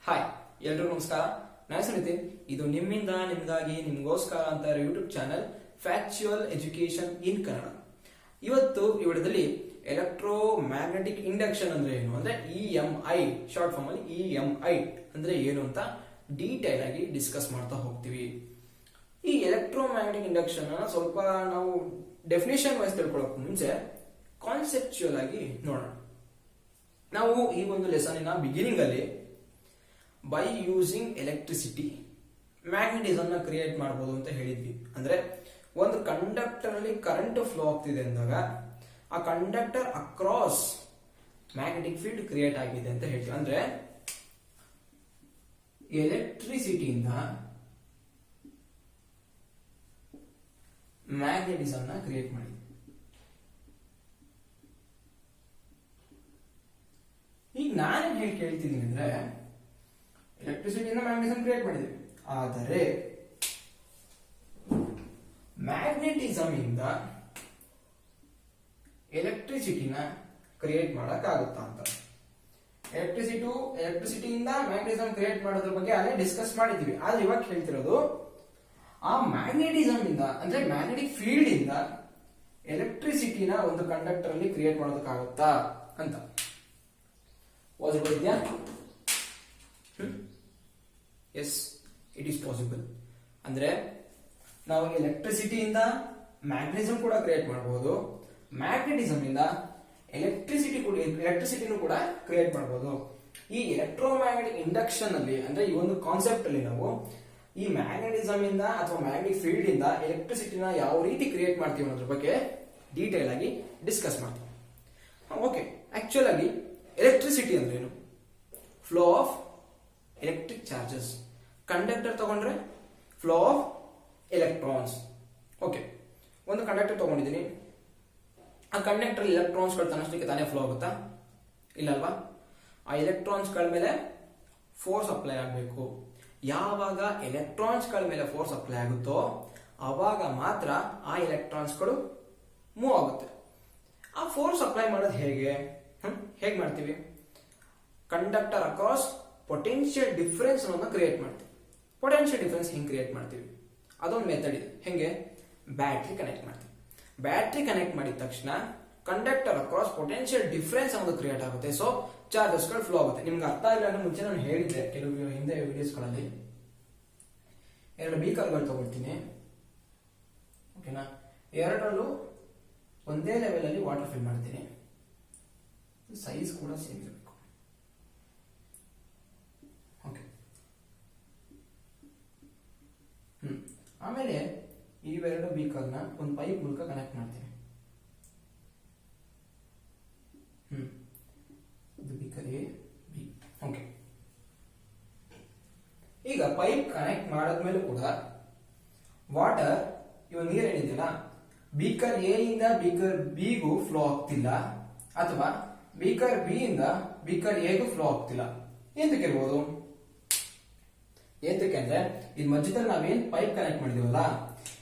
Hi ಎಲ್ರಿಗೂ ನಮಸ್ಕಾರ. ನಾನು ಸುನಿತಿನ್. ಇದು ನಿಮ್ಮಿಂದ ನಿಮ್ಗಾಗಿ ನಿಮ್ಗೋಸ್ಕರ ಅಂತ YouTube channel factual education in Kannada. ಇವತ್ತು ಈ ವಿಡಿಯೋದಲ್ಲಿ ಎಲೆಕ್ಟ್ರೋ ಮ್ಯಾಗ್ನೆಟಿಕ್ ಇಂಡಕ್ಷನ್ ಅಂದ್ರೆ ಏನು, ಅಂದ್ರೆ EMI ಶಾರ್ಟ್ ಫಾರ್ಮ್ ಅಲ್ಲಿ EMI ಅಂದ್ರೆ ಏನು ಅಂತ ಡೀಟೇಲ್ ಆಗಿ ಡಿಸ್ಕಸ್ ಮಾಡ್ತಾ ಹೋಗ್ತೀವಿ. ಈ ಎಲೆಕ್ಟ್ರೋ ಮ್ಯಾಗ್ನೆಟಿಕ್ ಇಂಡಕ್ಷನ್ ಸ್ವಲ್ಪ ನಾವು ಡೆಫಿನೇಷನ್ ವೈಸ್ ತಿಳ್ಕೊಳ್ಳೋಕೆ ಮುಂಚೆ ಕಾನ್ಸೆಪ್ಚುಯಲ್ ಆಗಿ ನೋಡೋಣ. ನಾವು ಈ ಒಂದು ಲೆಸನ್ ಬಿಗಿನಿಂಗ್ ಅಲ್ಲಿ ಬೈ ಯೂಸಿಂಗ್ ಎಲೆಕ್ಟ್ರಿಸಿಟಿ ಮ್ಯಾಗ್ನೆಟಿಸಮ್ ನ ಕ್ರಿಯೇಟ್ ಮಾಡಬಹುದು ಅಂತ ಹೇಳಿದ್ವಿ. ಅಂದ್ರೆ ಒಂದು ಕಂಡಕ್ಟರ್ ಅಲ್ಲಿ ಕರೆಂಟ್ ಫ್ಲೋ ಆಗ್ತಿದೆ ಅಂದಾಗ ಆ conductor across magnetic field create ಆಗಿದೆ ಅಂತ ಹೇಳ್ತೀವಿ. ಅಂದ್ರೆ ಎಲೆಕ್ಟ್ರಿಸಿಟಿಯಿಂದ ಮ್ಯಾಗ್ನೆಟಿಸಮ್ ನ ಕ್ರಿಯೇಟ್ ಮಾಡಿದ್ವಿ. ಈಗ ನಾನೇನ್ ಹೇಳಿ ಕೇಳ್ತಿದ್ದೀನಿ ಅಂದ್ರೆ ಎಲೆಕ್ಟ್ರಿಸಿಟಿಯಿಂದ ಮ್ಯಾಗ್ನೆಟಿಸಮ್ ಕ್ರಿಯೇಟ್ ಮಾಡಿದ್ವಿ, ಆದರೆ ಮ್ಯಾಗ್ನೆಟಿಸಮ್ ಇಂದ ಎಲೆಕ್ಟ್ರಿಸಿಟಿನ ಕ್ರಿಯೇಟ್ ಮಾಡಕ್ಕಾಗುತ್ತಾ ಅಂತ. ಎಲೆಕ್ಟ್ರಿಸಿಟಿಯಿಂದ ಮ್ಯಾಗ್ನೆಟಿಸಮ್ ಕ್ರಿಯೇಟ್ ಮಾಡೋದ್ರ ಬಗ್ಗೆ ಅಲ್ಲೇ ಡಿಸ್ಕಸ್ ಮಾಡಿದ್ವಿ. ಆದ್ರೆ ಇವಾಗ ಹೇಳ್ತಿರೋದು ಆ ಮ್ಯಾಗ್ನೆಟಿಸಮ್ ಇಂದ ಅಂದ್ರೆ ಮ್ಯಾಗ್ನೆಟಿಕ್ ಫೀಲ್ಡ್ ಇಂದ ಎಲೆಕ್ಟ್ರಿಸಿಟಿನ ಒಂದು ಕಂಡಕ್ಟರ್ ಅಲ್ಲಿ ಕ್ರಿಯೇಟ್ ಮಾಡೋದಕ್ಕಾಗುತ್ತಾ ಅಂತ. ಪಾಸಿಬಲ್ ಇದೆಯಾ? Yes, it is possible. ಅಂದ್ರೆ ನಾವು ಎಲೆಕ್ಟ್ರಿಸಿಟಿಯಿಂದ ಮ್ಯಾಗ್ನೆಟಿಸಮ್ ಕೂಡ ಕ್ರಿಯೇಟ್ ಮಾಡಬಹುದು, ಮ್ಯಾಗ್ನೆಟಿಸಮ್ ಇಂದ ಎಲೆಕ್ಟ್ರಿಸಿಟಿನೂ ಕೂಡ ಕ್ರಿಯೇಟ್ ಮಾಡಬಹುದು. ಈ ಎಲೆಕ್ಟ್ರೋಮ್ಯಾಗ್ನೆಟಿಕ್ ಇಂಡಕ್ಷನ್ ಅಲ್ಲಿ ಅಂದ್ರೆ ಈ ಒಂದು ಕಾನ್ಸೆಪ್ಟ್ ಅಲ್ಲಿ ನಾವು ಈ ಮ್ಯಾಗ್ನೆಟಿಸಮ್ ಇಂದ ಅಥವಾ ಮ್ಯಾಗ್ನೆಟಿಕ್ ಫೀಲ್ಡ್ ಇಂದ ಎಲೆಕ್ಟ್ರಿಸಿಟಿನ ಯಾವ ರೀತಿ ಕ್ರಿಯೇಟ್ ಮಾಡ್ತೀವಿ ಅನ್ನೋದ್ರ ಬಗ್ಗೆ ಡೀಟೇಲ್ ಆಗಿ ಡಿಸ್ಕಸ್ ಮಾಡ್ತೀವಿ. ಓಕೆ, ಆಕ್ಚುಲ್ ಆಗಿ ಎಲೆಕ್ಟ್ರಿಸಿಟಿ ಅಂದ್ರೆ ಏನು? Flow of electric charges. Conductor ತಗೊಂಡ್ರೆ ಫ್ಲೋ ಆಫ್ ಎಲೆಕ್ಟ್ರಾನ್ಸ್. ಓಕೆ, ಒಂದು ಕಂಡಕ್ಟರ್ ತಗೊಂಡಿದ್ದೀನಿ, ಆ ಕಂಡಕ್ಟರ್ ಎಲೆಕ್ಟ್ರಾನ್ಸ್ ಗಳು ತನ್ನಷ್ಟಕ್ಕೆ ತಾನೇ ಫ್ಲೋ ಆಗುತ್ತಾ? ಇಲ್ಲ ಅಲ್ವಾ? ಆ ಎಲೆಕ್ಟ್ರಾನ್ಸ್ ಗಳ ಮೇಲೆ ಫೋರ್ಸ್ ಅಪ್ಲೈ ಆಗಬೇಕು. ಯಾವಾಗ ಎಲೆಕ್ಟ್ರಾನ್ಸ್ ಗಳ ಮೇಲೆ ಫೋರ್ಸ್ ಅಪ್ಲೈ ಆಗುತ್ತೋ ಆವಾಗ ಮಾತ್ರ ಆ ಎಲೆಕ್ಟ್ರಾನ್ಸ್ ಗಳು ಮೂವ್ ಆಗುತ್ತೆ. ಆ ಫೋರ್ಸ್ ಅಪ್ಲೈ ಮಾಡೋದು ಹೇಗೆ ಮಾಡ್ತೀವಿ? ಕಂಡಕ್ಟರ್ ಅಕ್ರಾಸ್ ಪೊಟೆನ್ಶಿಯಲ್ ಡಿಫರೆನ್ಸ್ ಅನ್ನೋದನ್ನ ಕ್ರಿಯೇಟ್ ಮಾಡ್ತೀವಿ. ಪೊಟೆನ್ಶಿಯಲ್ ಡಿಫರೆನ್ಸ್ ಹೆಂಗ್ ಕ್ರಿಯೇಟ್ ಮಾಡ್ತೀವಿ? ಅದೊಂದು ಮೆಥಡ್ ಇದೆ. ಹೆಂಗೆ? ಬ್ಯಾಟ್ರಿ ಕನೆಕ್ಟ್ ಮಾಡ್ತೀವಿ. ಬ್ಯಾಟ್ರಿ ಕನೆಕ್ಟ್ ಮಾಡಿದ ತಕ್ಷಣ ಕಂಡಕ್ಟರ್ ಅಕ್ರಾಸ್ ಪೊಟೆನ್ಶಿಯಲ್ ಡಿಫರೆನ್ಸ್ ಅನ್ನೋದು ಕ್ರಿಯೇಟ್ ಆಗುತ್ತೆ. ಸೊ ಚಾರ್ಜಸ್ ಗಳು ಫ್ಲೋ ಆಗುತ್ತೆ. ನಿಮ್ಗೆ ಅರ್ಥ ಇಲ್ಲ ಅಂದ್ರೆ ಮುಂಚೆ ನಾನು ಹೇಳಿದ್ದೆ ಕೆಲವು ಹಿಂದೆ ವಿಡಿಯೋಸ್ ಗಳಲ್ಲಿ. ಎರಡು ಬೀಕರ್ಗಳು ತಗೊಳ್ತೀನಿ, ಓಕೆನಾ? ಎರಡರಲ್ಲೂ ಒಂದೇ ಲೆವೆಲ್ ಅಲ್ಲಿ ವಾಟರ್ ಫಿಲ್ ಮಾಡ್ತೀನಿ. ಸೈಜ್ ಕೂಡ ಸೇಮ್ ಇರಬೇಕು. ಓಕೆ, ಆಮೇಲೆ ಇವೆರಡು ಬೀಕರ್ನ ಒಂದು ಪೈಪ್ ಮೂಲಕ ಕನೆಕ್ಟ್ ಮಾಡ್ತೀನಿ. ಇದು ಬೀಕರ್ ಎ, ಬಿ. ಓಕೆ, ಈಗ ಪೈಪ್ ಕನೆಕ್ಟ್ ಮಾಡಿದ್ಮೇಲೆ ಕೂಡ ವಾಟರ್ ಇವಾಗ ನೀರು ಏನಿದೆಯಲ್ಲ ಬೀಕರ್ ಎ ಇಂದ ಬೀಕರ್ ಬಿಗೂ ಫ್ಲೋ ಆಗ್ತಿಲ್ಲ, ಅಥವಾ ಬೀಕರ್ ಬಿ ಇಂದ ಬೀಕರ್ ಎಗೂ ಫ್ಲೋ ಆಗ್ತಿಲ್ಲ. ಎಂತಕ್ಕಿರ್ಬೋದು? ಏತಕ್ಕೆ ಅಂದ್ರೆ ಈ ಮಧ್ಯದಲ್ಲಿ ನಾವೇನ್ ಪೈಪ್ ಕನೆಕ್ಟ್ ಮಾಡಿದೀವಲ್ಲ,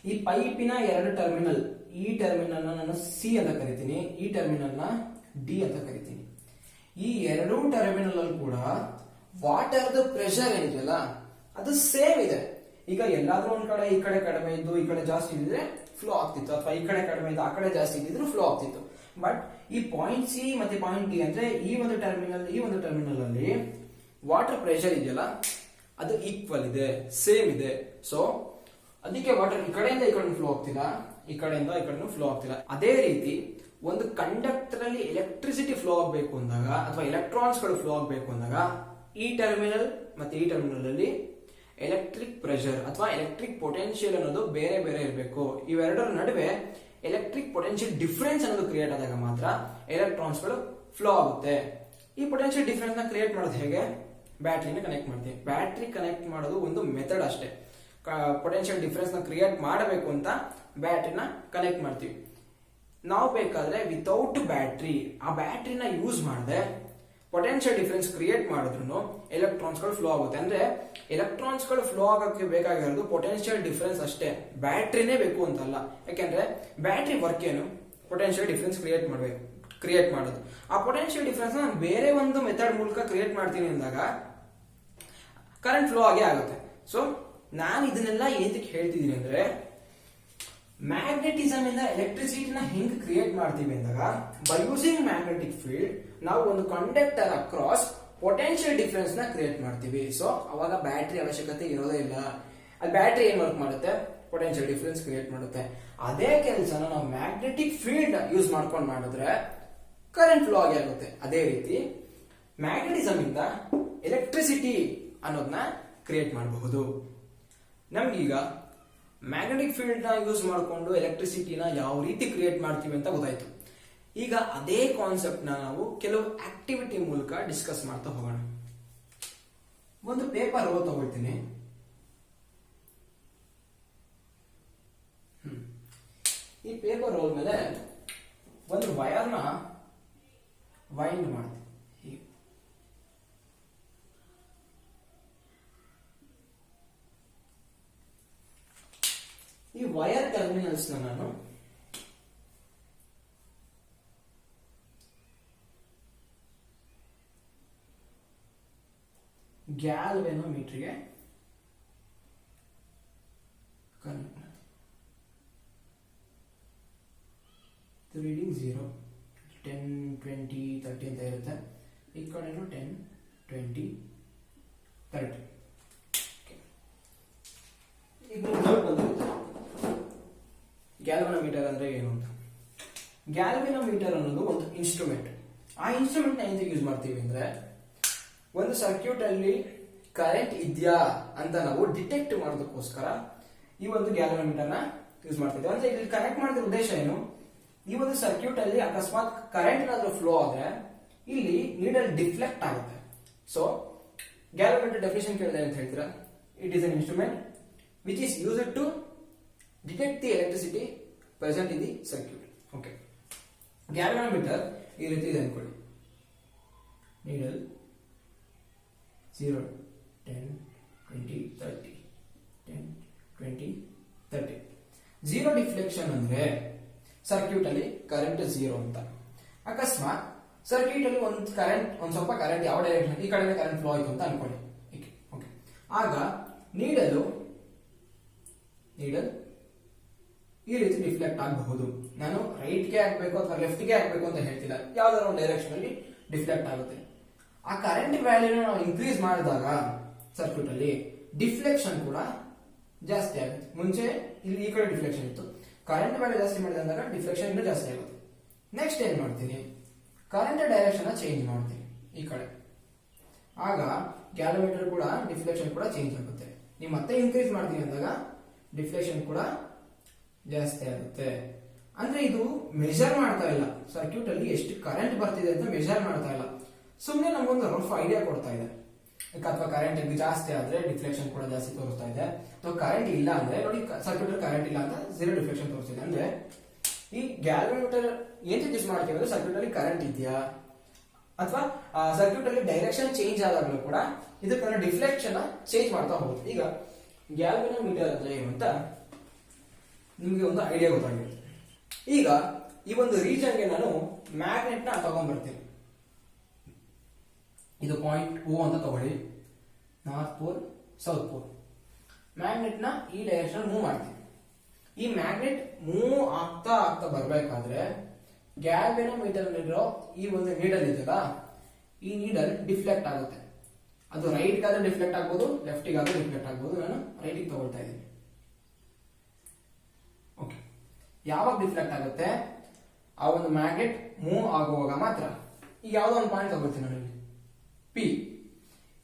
ಈ ಪೈಪಿನ ಎರಡು ಟರ್ಮಿನಲ್, ಈ ಟರ್ಮಿನಲ್ ನಾನು ಸಿ ಅಂತ ಕರಿತೀನಿ, ಈ ಟರ್ಮಿನಲ್ ನ ಡಿ ಅಂತ ಕರಿತೀನಿ. ಈ ಎರಡೂ ಟರ್ಮಿನಲ್ ಅಲ್ಲಿ ಕೂಡ ವಾಟರ್ ಪ್ರೆಷರ್ ಏನಿದೆಯಲ್ಲ ಅದು ಸೇಮ್ ಇದೆ. ಈಗ ಎಲ್ಲಾದ್ರೂ ಒಂದ್ ಕಡೆ ಈ ಕಡೆ ಕಡಿಮೆ ಇದ್ದು ಈ ಕಡೆ ಜಾಸ್ತಿ ಇದ್ರೆ ಫ್ಲೋ ಆಗ್ತಿತ್ತು, ಅಥವಾ ಈ ಕಡೆ ಕಡಿಮೆ ಇದ್ದು ಆ ಕಡೆ ಜಾಸ್ತಿ ಇದ್ದಿದ್ರು ಫ್ಲೋ ಆಗ್ತಿತ್ತು. ಬಟ್ ಈ ಪಾಯಿಂಟ್ ಸಿ ಮತ್ತೆ ಪಾಯಿಂಟ್ ಡಿ ಅಂದ್ರೆ ಈ ಒಂದು ಟರ್ಮಿನಲ್ ಅಲ್ಲಿ ವಾಟರ್ ಪ್ರೆಷರ್ ಇದೆಯಲ್ಲ ಅದು ಈಕ್ವಲ್ ಇದೆ, ಸೇಮ್ ಇದೆ. ಸೊ ಅದಕ್ಕೆ ವಾಟರ್ ಈ ಕಡೆಯಿಂದ ಈ ಕಡೆ ಫ್ಲೋ ಆಗ್ತಿಲ್ಲ, ಈ ಕಡೆಯಿಂದ ಈ ಕಡೆ ಫ್ಲೋ ಆಗ್ತಿಲ್ಲ. ಅದೇ ರೀತಿ ಒಂದು ಕಂಡಕ್ಟರ್ ಅಲ್ಲಿ ಎಲೆಕ್ಟ್ರಿಸಿಟಿ ಫ್ಲೋ ಆಗಬೇಕು ಅಂದಾಗ ಅಥವಾ ಎಲೆಕ್ಟ್ರಾನ್ಸ್ ಗಳು ಫ್ಲೋ ಆಗಬೇಕು ಅಂದಾಗ ಈ ಟರ್ಮಿನಲ್ ಮತ್ತೆ ಈ ಟರ್ಮಿನಲ್ ಅಲ್ಲಿ ಎಲೆಕ್ಟ್ರಿಕ್ ಪ್ರೆಷರ್ ಅಥವಾ ಎಲೆಕ್ಟ್ರಿಕ್ ಪೊಟೆನ್ಶಿಯಲ್ ಅನ್ನೋದು ಬೇರೆ ಬೇರೆ ಇರಬೇಕು. ಇವೆರಡರ ನಡುವೆ ಎಲೆಕ್ಟ್ರಿಕ್ ಪೊಟೆನ್ಶಿಯಲ್ ಡಿಫರೆನ್ಸ್ ಅನ್ನೋದು ಕ್ರಿಯೇಟ್ ಆದಾಗ ಮಾತ್ರ ಎಲೆಕ್ಟ್ರಾನ್ಸ್ ಗಳು ಫ್ಲೋ ಆಗುತ್ತೆ. ಈ ಪೊಟೆನ್ಶಿಯಲ್ ಡಿಫರೆನ್ಸ್ ನ ಕ್ರಿಯೇಟ್ ಮಾಡೋದು ಹೇಗೆ? ಬ್ಯಾಟ್ರಿನ ಕನೆಕ್ಟ್ ಮಾಡ್ತೀವಿ. ಬ್ಯಾಟ್ರಿ ಕನೆಕ್ಟ್ ಮಾಡೋದು ಒಂದು ಮೆಥಡ್ ಅಷ್ಟೇ. ಪೊಟೆನ್ಶಿಯಲ್ ಡಿಫರೆನ್ಸ್ ನ ಕ್ರಿಯೇಟ್ ಮಾಡಬೇಕು ಅಂತ ಬ್ಯಾಟ್ರಿನ ಕನೆಕ್ಟ್ ಮಾಡ್ತೀವಿ. ನಾವು ಬೇಕಾದ್ರೆ ವಿತೌಟ್ ಬ್ಯಾಟ್ರಿ, ಆ ಬ್ಯಾಟ್ರಿನ ಯೂಸ್ ಮಾಡದೆ ಪೊಟೆನ್ಶಿಯಲ್ ಡಿಫರೆನ್ಸ್ ಕ್ರಿಯೇಟ್ ಮಾಡಿದ್ರು ಎಲೆಕ್ಟ್ರಾನ್ಸ್ ಗಳು ಫ್ಲೋ ಆಗುತ್ತೆ. ಅಂದ್ರೆ ಎಲೆಕ್ಟ್ರಾನ್ಸ್ ಗಳು ಫ್ಲೋ ಆಗಕ್ಕೆ ಬೇಕಾಗಿರೋದು ಪೊಟೆನ್ಶಿಯಲ್ ಡಿಫರೆನ್ಸ್ ಅಷ್ಟೇ, ಬ್ಯಾಟ್ರಿನೇ ಬೇಕು ಅಂತಲ್ಲ. ಯಾಕೆಂದ್ರೆ ಬ್ಯಾಟ್ರಿ ವರ್ಕ್ ಏನು? ಪೊಟೆನ್ಶಿಯಲ್ ಡಿಫರೆನ್ಸ್ ಮಾಡೋದು. ಆ ಪೊಟೆನ್ಶಿಯಲ್ ಡಿಫರೆನ್ಸ್ ನಾನು ಬೇರೆ ಒಂದು ಮೆಥಡ್ ಮೂಲಕ ಕ್ರಿಯೇಟ್ ಮಾಡ್ತೀನಿ ಅಂದಾಗ ಕರೆಂಟ್ ಫ್ಲೋ ಆಗೇ ಆಗುತ್ತೆ. ಸೊ ನಾನು ಇದನ್ನೆಲ್ಲ ಏನಕ್ಕೆ ಹೇಳ್ತಿದ್ದೀನಿ ಅಂದ್ರೆ, ಮ್ಯಾಗ್ನೆಟಿಸಮ್ ಇಂದ ಎಲೆಕ್ಟ್ರಿಸಿಟಿನ ಹೆಂಗ್ ಕ್ರಿಯೇಟ್ ಮಾಡ್ತೀವಿ ಅಂದಾಗ, ಬೈ ಯೂಸಿಂಗ್ ಮ್ಯಾಗ್ನೆಟಿಕ್ ಫೀಲ್ಡ್ ನಾವು ಒಂದು ಕಂಡಕ್ಟರ್ ಅಕ್ರಾಸ್ ಪೊಟೆನ್ಶಿಯಲ್ ಡಿಫರೆನ್ಸ್ ನ ಕ್ರಿಯೇಟ್ ಮಾಡ್ತೀವಿ. ಸೊ ಅವಾಗ ಬ್ಯಾಟ್ರಿ ಅವಶ್ಯಕತೆ ಇರೋದೇ ಇಲ್ಲ. ಅಲ್ಲಿ ಬ್ಯಾಟ್ರಿ ಏನ್ ವರ್ಕ್ ಮಾಡುತ್ತೆ, ಪೊಟೆನ್ಶಿಯಲ್ ಡಿಫರೆನ್ಸ್ ಕ್ರಿಯೇಟ್ ಮಾಡುತ್ತೆ. ಅದೇ ಕೆಲಸನ ನಾವು ಮ್ಯಾಗ್ನೆಟಿಕ್ ಫೀಲ್ಡ್ ಯೂಸ್ ಮಾಡ್ಕೊಂಡು ಮಾಡಿದ್ರೆ ಕರೆಂಟ್ ಫ್ಲೋ ಆಗಿ ಆಗುತ್ತೆ. ಅದೇ ರೀತಿ ಮ್ಯಾಗ್ನೆಟಿಸಮ್ ಇಂದ ಎಲೆಕ್ಟ್ರಿಸಿಟಿ ಅನ್ನೋದನ್ನ ಕ್ರಿಯೇಟ್ ಮಾಡಬಹುದು. ನಮ್ಗೀಗ ಮ್ಯಾಗ್ನೆಟಿಕ್ ಫೀಲ್ಡ್ ನ ಯೂಸ್ ಮಾಡಿಕೊಂಡು ಎಲೆಕ್ಟ್ರಿಸಿಟಿನ ಯಾವ ರೀತಿ ಕ್ರಿಯೇಟ್ ಮಾಡ್ತೀವಿ ಅಂತ ಗೊತ್ತಾಯ್ತು. ಈಗ ಅದೇ ಕಾನ್ಸೆಪ್ಟ್ ನಾವು ಕೆಲವು ಆಕ್ಟಿವಿಟಿ ಮೂಲಕ ಡಿಸ್ಕಸ್ ಮಾಡ್ತಾ ಹೋಗೋಣ. ಒಂದು ಪೇಪರ್ ರೋಲ್ ತಗೊಳ್ತೀನಿ. ಈ ಪೇಪರ್ ರೋಲ್ ಮೇಲೆ ಒಂದು ವೈರ್ನ ವೈಂಡ್ ಮಾಡ್ತೀನಿ. ಈ ವೈರ್ ಟರ್ಮಿನಲ್ಸ್ ನಾನು ಗ್ಯಾಲ್ವೆನೋಮೀಟರ್ಗೆ ಕನೆಕ್ಟ್ ಮಾಡಿ. ರೀಡಿಂಗ್ 0, 10, 20, 30 ಅಂತ ಇರುತ್ತೆ. ಈ ಕಡೆನೂ 10, 20, 30. ಈಗ ಬಂದಿರುತ್ತೆ ಗ್ಯಾಲ್ವೆನೋಮೀಟರ್ ಅಂದ್ರೆ ಏನು ಅಂತ. ಗ್ಯಾಲ್ವೆನೋಮೀಟರ್ ಅನ್ನೋದು ಒಂದು ಇನ್ಸ್ಟ್ರೂಮೆಂಟ್. ಆ ಇನ್ಸ್ಟ್ರೂಮೆಂಟ್ ನ ಎಂತ ಯೂಸ್ ಮಾಡ್ತೀವಿ ಅಂದ್ರೆ, ಒಂದು ಸರ್ಕ್ಯೂಟ್ ಅಲ್ಲಿ ಕರೆಂಟ್ ಇದೆಯಾ ಅಂತ ನಾವು ಡಿಟೆಕ್ಟ್ ಮಾಡೋದಕ್ಕೋಸ್ಕರ ಈ ಒಂದು ಗ್ಯಾಲ್ವೆನೋಮೀಟರ್ ನ ಯೂಸ್ ಮಾಡ್ತಿದ್ವಿ. ಅಂದ್ರೆ ಇಲ್ಲಿ ಕನೆಕ್ಟ್ ಮಾಡಿದ ಉದ್ದೇಶ ಏನು, ಈ ಒಂದು ಸರ್ಕ್ಯೂಟ್ ಅಲ್ಲಿ ಅಕಸ್ಮಾತ್ ಕರೆಂಟ್ ಏನಾದ್ರೂ ಫ್ಲೋ ಆದ್ರೆ ಇಲ್ಲಿ ನೀಡಲ್ ಡಿಫ್ಲೆಕ್ಟ್ ಆಗುತ್ತೆ. ಸೊ ಗ್ಯಾಲ್ವೆನೋಮೀಟರ್ ಡೆಫಿನಿಷನ್ ಕೇಳಿದೆ ಅಂತ ಹೇಳ್ತೀರಾ, it is an instrument which is used to detect the electricity present in the circuit. Okay, galvanometer ಈ ರೀತಿ ಇದೆ ಅನ್ಕೊಳ್ಳಿ. ನೀಡಲ್ 0, 10, 20, 30, 10, 20, 30. 0 ಡಿಫ್ಲೆಕ್ಷನ್ ಅಂದ್ರೆ ಸರ್ಕ್ಯೂಟ್ ಅಲ್ಲಿ ಕರೆಂಟ್ 0 ಅಂತ. ಅಕಸ್ಮಾತ್ ಸರ್ಕ್ಯೂಟ್ ಅಲ್ಲಿ ಒಂದ್ ಸ್ವಲ್ಪ ಕರೆಂಟ್ ಯಾವ ಡೈರೆಕ್ಷನ್, ಈ ಕಡೆ ಕರೆಂಟ್ ಫ್ಲೋ ಆಯ್ತು ಅಂತ ಅನ್ಕೊಳ್ಳಿ. ಓಕೆ, ಆಗ ನೀಡಲ್ ಈ ರೀತಿ ಡಿಫ್ಲೆಕ್ಟ್ ಆಗಬಹುದು. ನಾನು ರೈಟ್ಗೆ ಆಗ್ಬೇಕು ಅಥವಾ ಲೆಫ್ಟ್ಗೆ ಆಗ್ಬೇಕು ಅಂತ ಹೇಳ್ತಿಲ್ಲ, ಯಾವ್ದಾದ್ರು ಒಂದು ಡೈರೆಕ್ಷನ್ ಅಲ್ಲಿ ಡಿಫ್ಲೆಕ್ಟ್ ಆಗುತ್ತೆ. ಆ ಕರೆಂಟ್ ವ್ಯಾಲ್ಯೂನ ನಾವು ಇನ್ಕ್ರೀಸ್ ಮಾಡಿದಾಗ ಸರ್ಕ್ಯೂಟ್ ಅಲ್ಲಿ ಡಿಫ್ಲೆಕ್ಷನ್ ಕೂಡ ಜಾಸ್ತಿ ಆಗುತ್ತೆ. ಮುಂಚೆ ಇಲ್ಲಿ ಈ ಕಡೆ ಡಿಫ್ಲೆಕ್ಷನ್ ಇತ್ತು, ಕರೆಂಟ್ ವ್ಯಾಲ್ಯೂ ಜಾಸ್ತಿ ಮಾಡಿದಾಗ ಡಿಫ್ಲೆಕ್ಷನ್ ಇನ್ನೂ ಜಾಸ್ತಿ ಆಗುತ್ತೆ. ನೆಕ್ಸ್ಟ್ ಏನ್ ಮಾಡ್ತೀನಿ, ಕರೆಂಟ್ ಡೈರೆಕ್ಷನ್ ಚೇಂಜ್ ಮಾಡ್ತೀನಿ ಈ ಕಡೆ. ಆಗ ಗ್ಯಾಲ್ವೆನೋಮೀಟರ್ ಕೂಡ ಡಿಫ್ಲೆಕ್ಷನ್ ಕೂಡ ಚೇಂಜ್ ಆಗುತ್ತೆ. ನೀವು ಮತ್ತೆ ಇನ್ಕ್ರೀಸ್ ಮಾಡ್ತೀನಿ ಅಂದಾಗ ಡಿಫ್ಲೆಕ್ಷನ್ ಕೂಡ ಜಾಸ್ತಿ ಆಗುತ್ತೆ. ಅಂದ್ರೆ ಇದು ಮೆಜರ್ ಮಾಡ್ತಾ ಇಲ್ಲ, ಸರ್ಕ್ಯೂಟ್ ಅಲ್ಲಿ ಎಷ್ಟು ಕರೆಂಟ್ ಬರ್ತಿದೆ ಅಂತ ಮೆಜರ್ ಮಾಡ್ತಾ ಇಲ್ಲ, ಸುಮ್ಮನೆ ನಮಗೊಂದು ರಫ್ ಐಡಿಯಾ ಕೊಡ್ತಾ ಇದೆ. ಅಥವಾ ಕರೆಂಟ್ ಜಾಸ್ತಿ ಆದ್ರೆ ಡಿಫ್ಲೆಕ್ಷನ್ ಕೂಡ ಜಾಸ್ತಿ ತೋರಿಸ್ತಾ ಇದೆ, ಅಥವಾ ಕರೆಂಟ್ ಇಲ್ಲ ಅಂದ್ರೆ ನೋಡಿ ಸರ್ಕ್ಯೂಟ್ ಕರೆಂಟ್ ಇಲ್ಲ ಅಂತ 0 ಡಿಫ್ಲೆಕ್ಷನ್ ತೋರಿಸ್ತಿದೆ. ಅಂದ್ರೆ ಈ ಗ್ಯಾಲ್ವೆನೋಮೀಟರ್ ಏನ್ ಯೂಸ್ ಮಾಡ್ತೀವಿ ಅಂದ್ರೆ, ಸರ್ಕ್ಯೂಟ್ ಅಲ್ಲಿ ಕರೆಂಟ್ ಇದೆಯಾ ಅಥವಾ ಸರ್ಕ್ಯೂಟ್ ಅಲ್ಲಿ ಡೈರೆಕ್ಷನ್ ಚೇಂಜ್ ಆದಾಗಲೂ ಕೂಡ ಇದಕ್ಕೆ ಡಿಫ್ಲೆಕ್ಷನ್ ಚೇಂಜ್ ಮಾಡ್ತಾ ಹೋಗುತ್ತೆ. ಈಗ ಗ್ಯಾಲ್ವೆನೋಮೀಟರ್ ಅಂದ್ರೆ ಏನು ಅಂತ ನಿಮಗೆ ಒಂದು ಐಡಿಯಾ ಗೊತ್ತಾಗಿರುತ್ತೆ. ಈಗ ಈ ಒಂದು ರೀಜನ್ಗೆ ನಾನು ಮ್ಯಾಗ್ನೆಟ್ ನ ತಗೊಂಡ್ಬರ್ತೀನಿ. ಇದು ಪಾಯಿಂಟ್ O ಅಂತ ತಗೊಳ್ಳಿ, north pole, south pole. Magnet ನ ಈ ಡೈರೆಕ್ಷನ್ ಮೂವ್ ಮಾಡ್ತೀನಿ. ಈ ಮ್ಯಾಗ್ನೆಟ್ ಮೂವ್ ಆಗ್ತಾ ಬರ್ಬೇಕಾದ್ರೆ ಗ್ಯಾಲ್ವೆನೋಮೀಟರ್ ಇರೋ ಈ ಒಂದು ನೀಡಲ್ ಇದೆಯಲ್ಲ, ಈ ನೀಡಲ್ ಡಿಫ್ಲೆಕ್ಟ್ ಆಗುತ್ತೆ. ಅದು ರೈಟ್ ಗಾದ್ರೆ ಡಿಫ್ಲೆಕ್ಟ್ ಆಗ್ಬೋದು, ಲೆಫ್ಟ್ ಗಾದ್ರೆ ಡಿಫ್ಲೆಕ್ಟ್ ಆಗ್ಬೋದು. ನಾನು ರೈಟ್ ಗೆ ತಗೊಳ್ತಾ ಇದ್ದೀನಿ. ಓಕೆ, ಯಾವಾಗ ಡಿಫ್ಲೆಕ್ಟ್ ಆಗುತ್ತೆ, ಆ ಒಂದು ಮ್ಯಾಗ್ನೆಟ್ ಮೂವ್ ಆಗುವಾಗ ಮಾತ್ರ. ಈಗ ಯಾವ್ದೋ ಒಂದು ಪಾಯಿಂಟ್ ತಗೊಳ್ತೀನಿ ನಾನು ಇಲ್ಲಿ, P.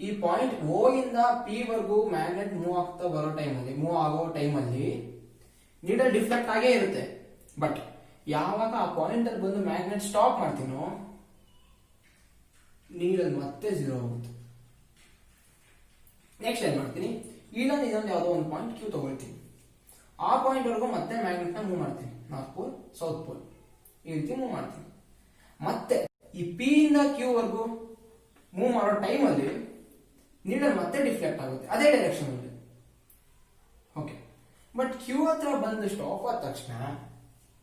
ಈ ಪಾಯಿಂಟ್ O ಇಂದ P ವರೆಗೂ ಮ್ಯಾಗ್ನೆಟ್ ಮೂವ್ ಆಗ್ತಾ ಬರೋ ಟೈಮಲ್ಲಿ, ಮೂವ್ ಆಗೋ ಟೈಮಲ್ಲಿ ನೀಡಲ್ ಡಿಫ್ಲೆಕ್ಟ್ ಆಗೇ ಇರುತ್ತೆ. ಬಟ್ ಯಾವಾಗ ಆ ಪಾಯಿಂಟ್ ಅಲ್ಲಿ ಬಂದು ಮ್ಯಾಗ್ನೆಟ್ ಸ್ಟಾಪ್ ಮಾಡ್ತೀನೋ, ನೀಡಲ್ ಮತ್ತೆ 0 ಆಗುತ್ತೆ. ನೆಕ್ಸ್ಟ್ ಏನ್ ಮಾಡ್ತೀನಿ, ಇನ್ನೊಂದು ಯಾವ್ದೋ ಒಂದು ಪಾಯಿಂಟ್ Q ತಗೊಳ್ತೀನಿ. ಆ ಪಾಯಿಂಟ್ ವರೆಗೂ ಮತ್ತೆ ಮ್ಯಾಗ್ನೆಟ್ ನ ಮೂವ್ ಮಾಡ್ತೀನಿ, ನಾರ್ತ್ ಪೋಲ್, ಸೌತ್ ಪೋಲ್, ಈ ರೀತಿ ಮೂವ್ ಮಾಡ್ತೀನಿ. ಮತ್ತೆ ಈ P ಇಂದ Q ವರೆಗೂ ಮೂವ್ ಮಾಡೋ ಟೈಮ್ ಅಲ್ಲಿ ನೀಡಲ್ ಮತ್ತೆ ಡಿಫ್ಲೆಕ್ಟ್ ಆಗುತ್ತೆ ಅದೇ ಡೈರೆಕ್ಷನ್ ಅಲ್ಲಿ. ಓಕೆ, ಬಟ್ Q ಹತ್ರ ಬಂದು ಸ್ಟಾಪ್ ಆದ ತಕ್ಷಣ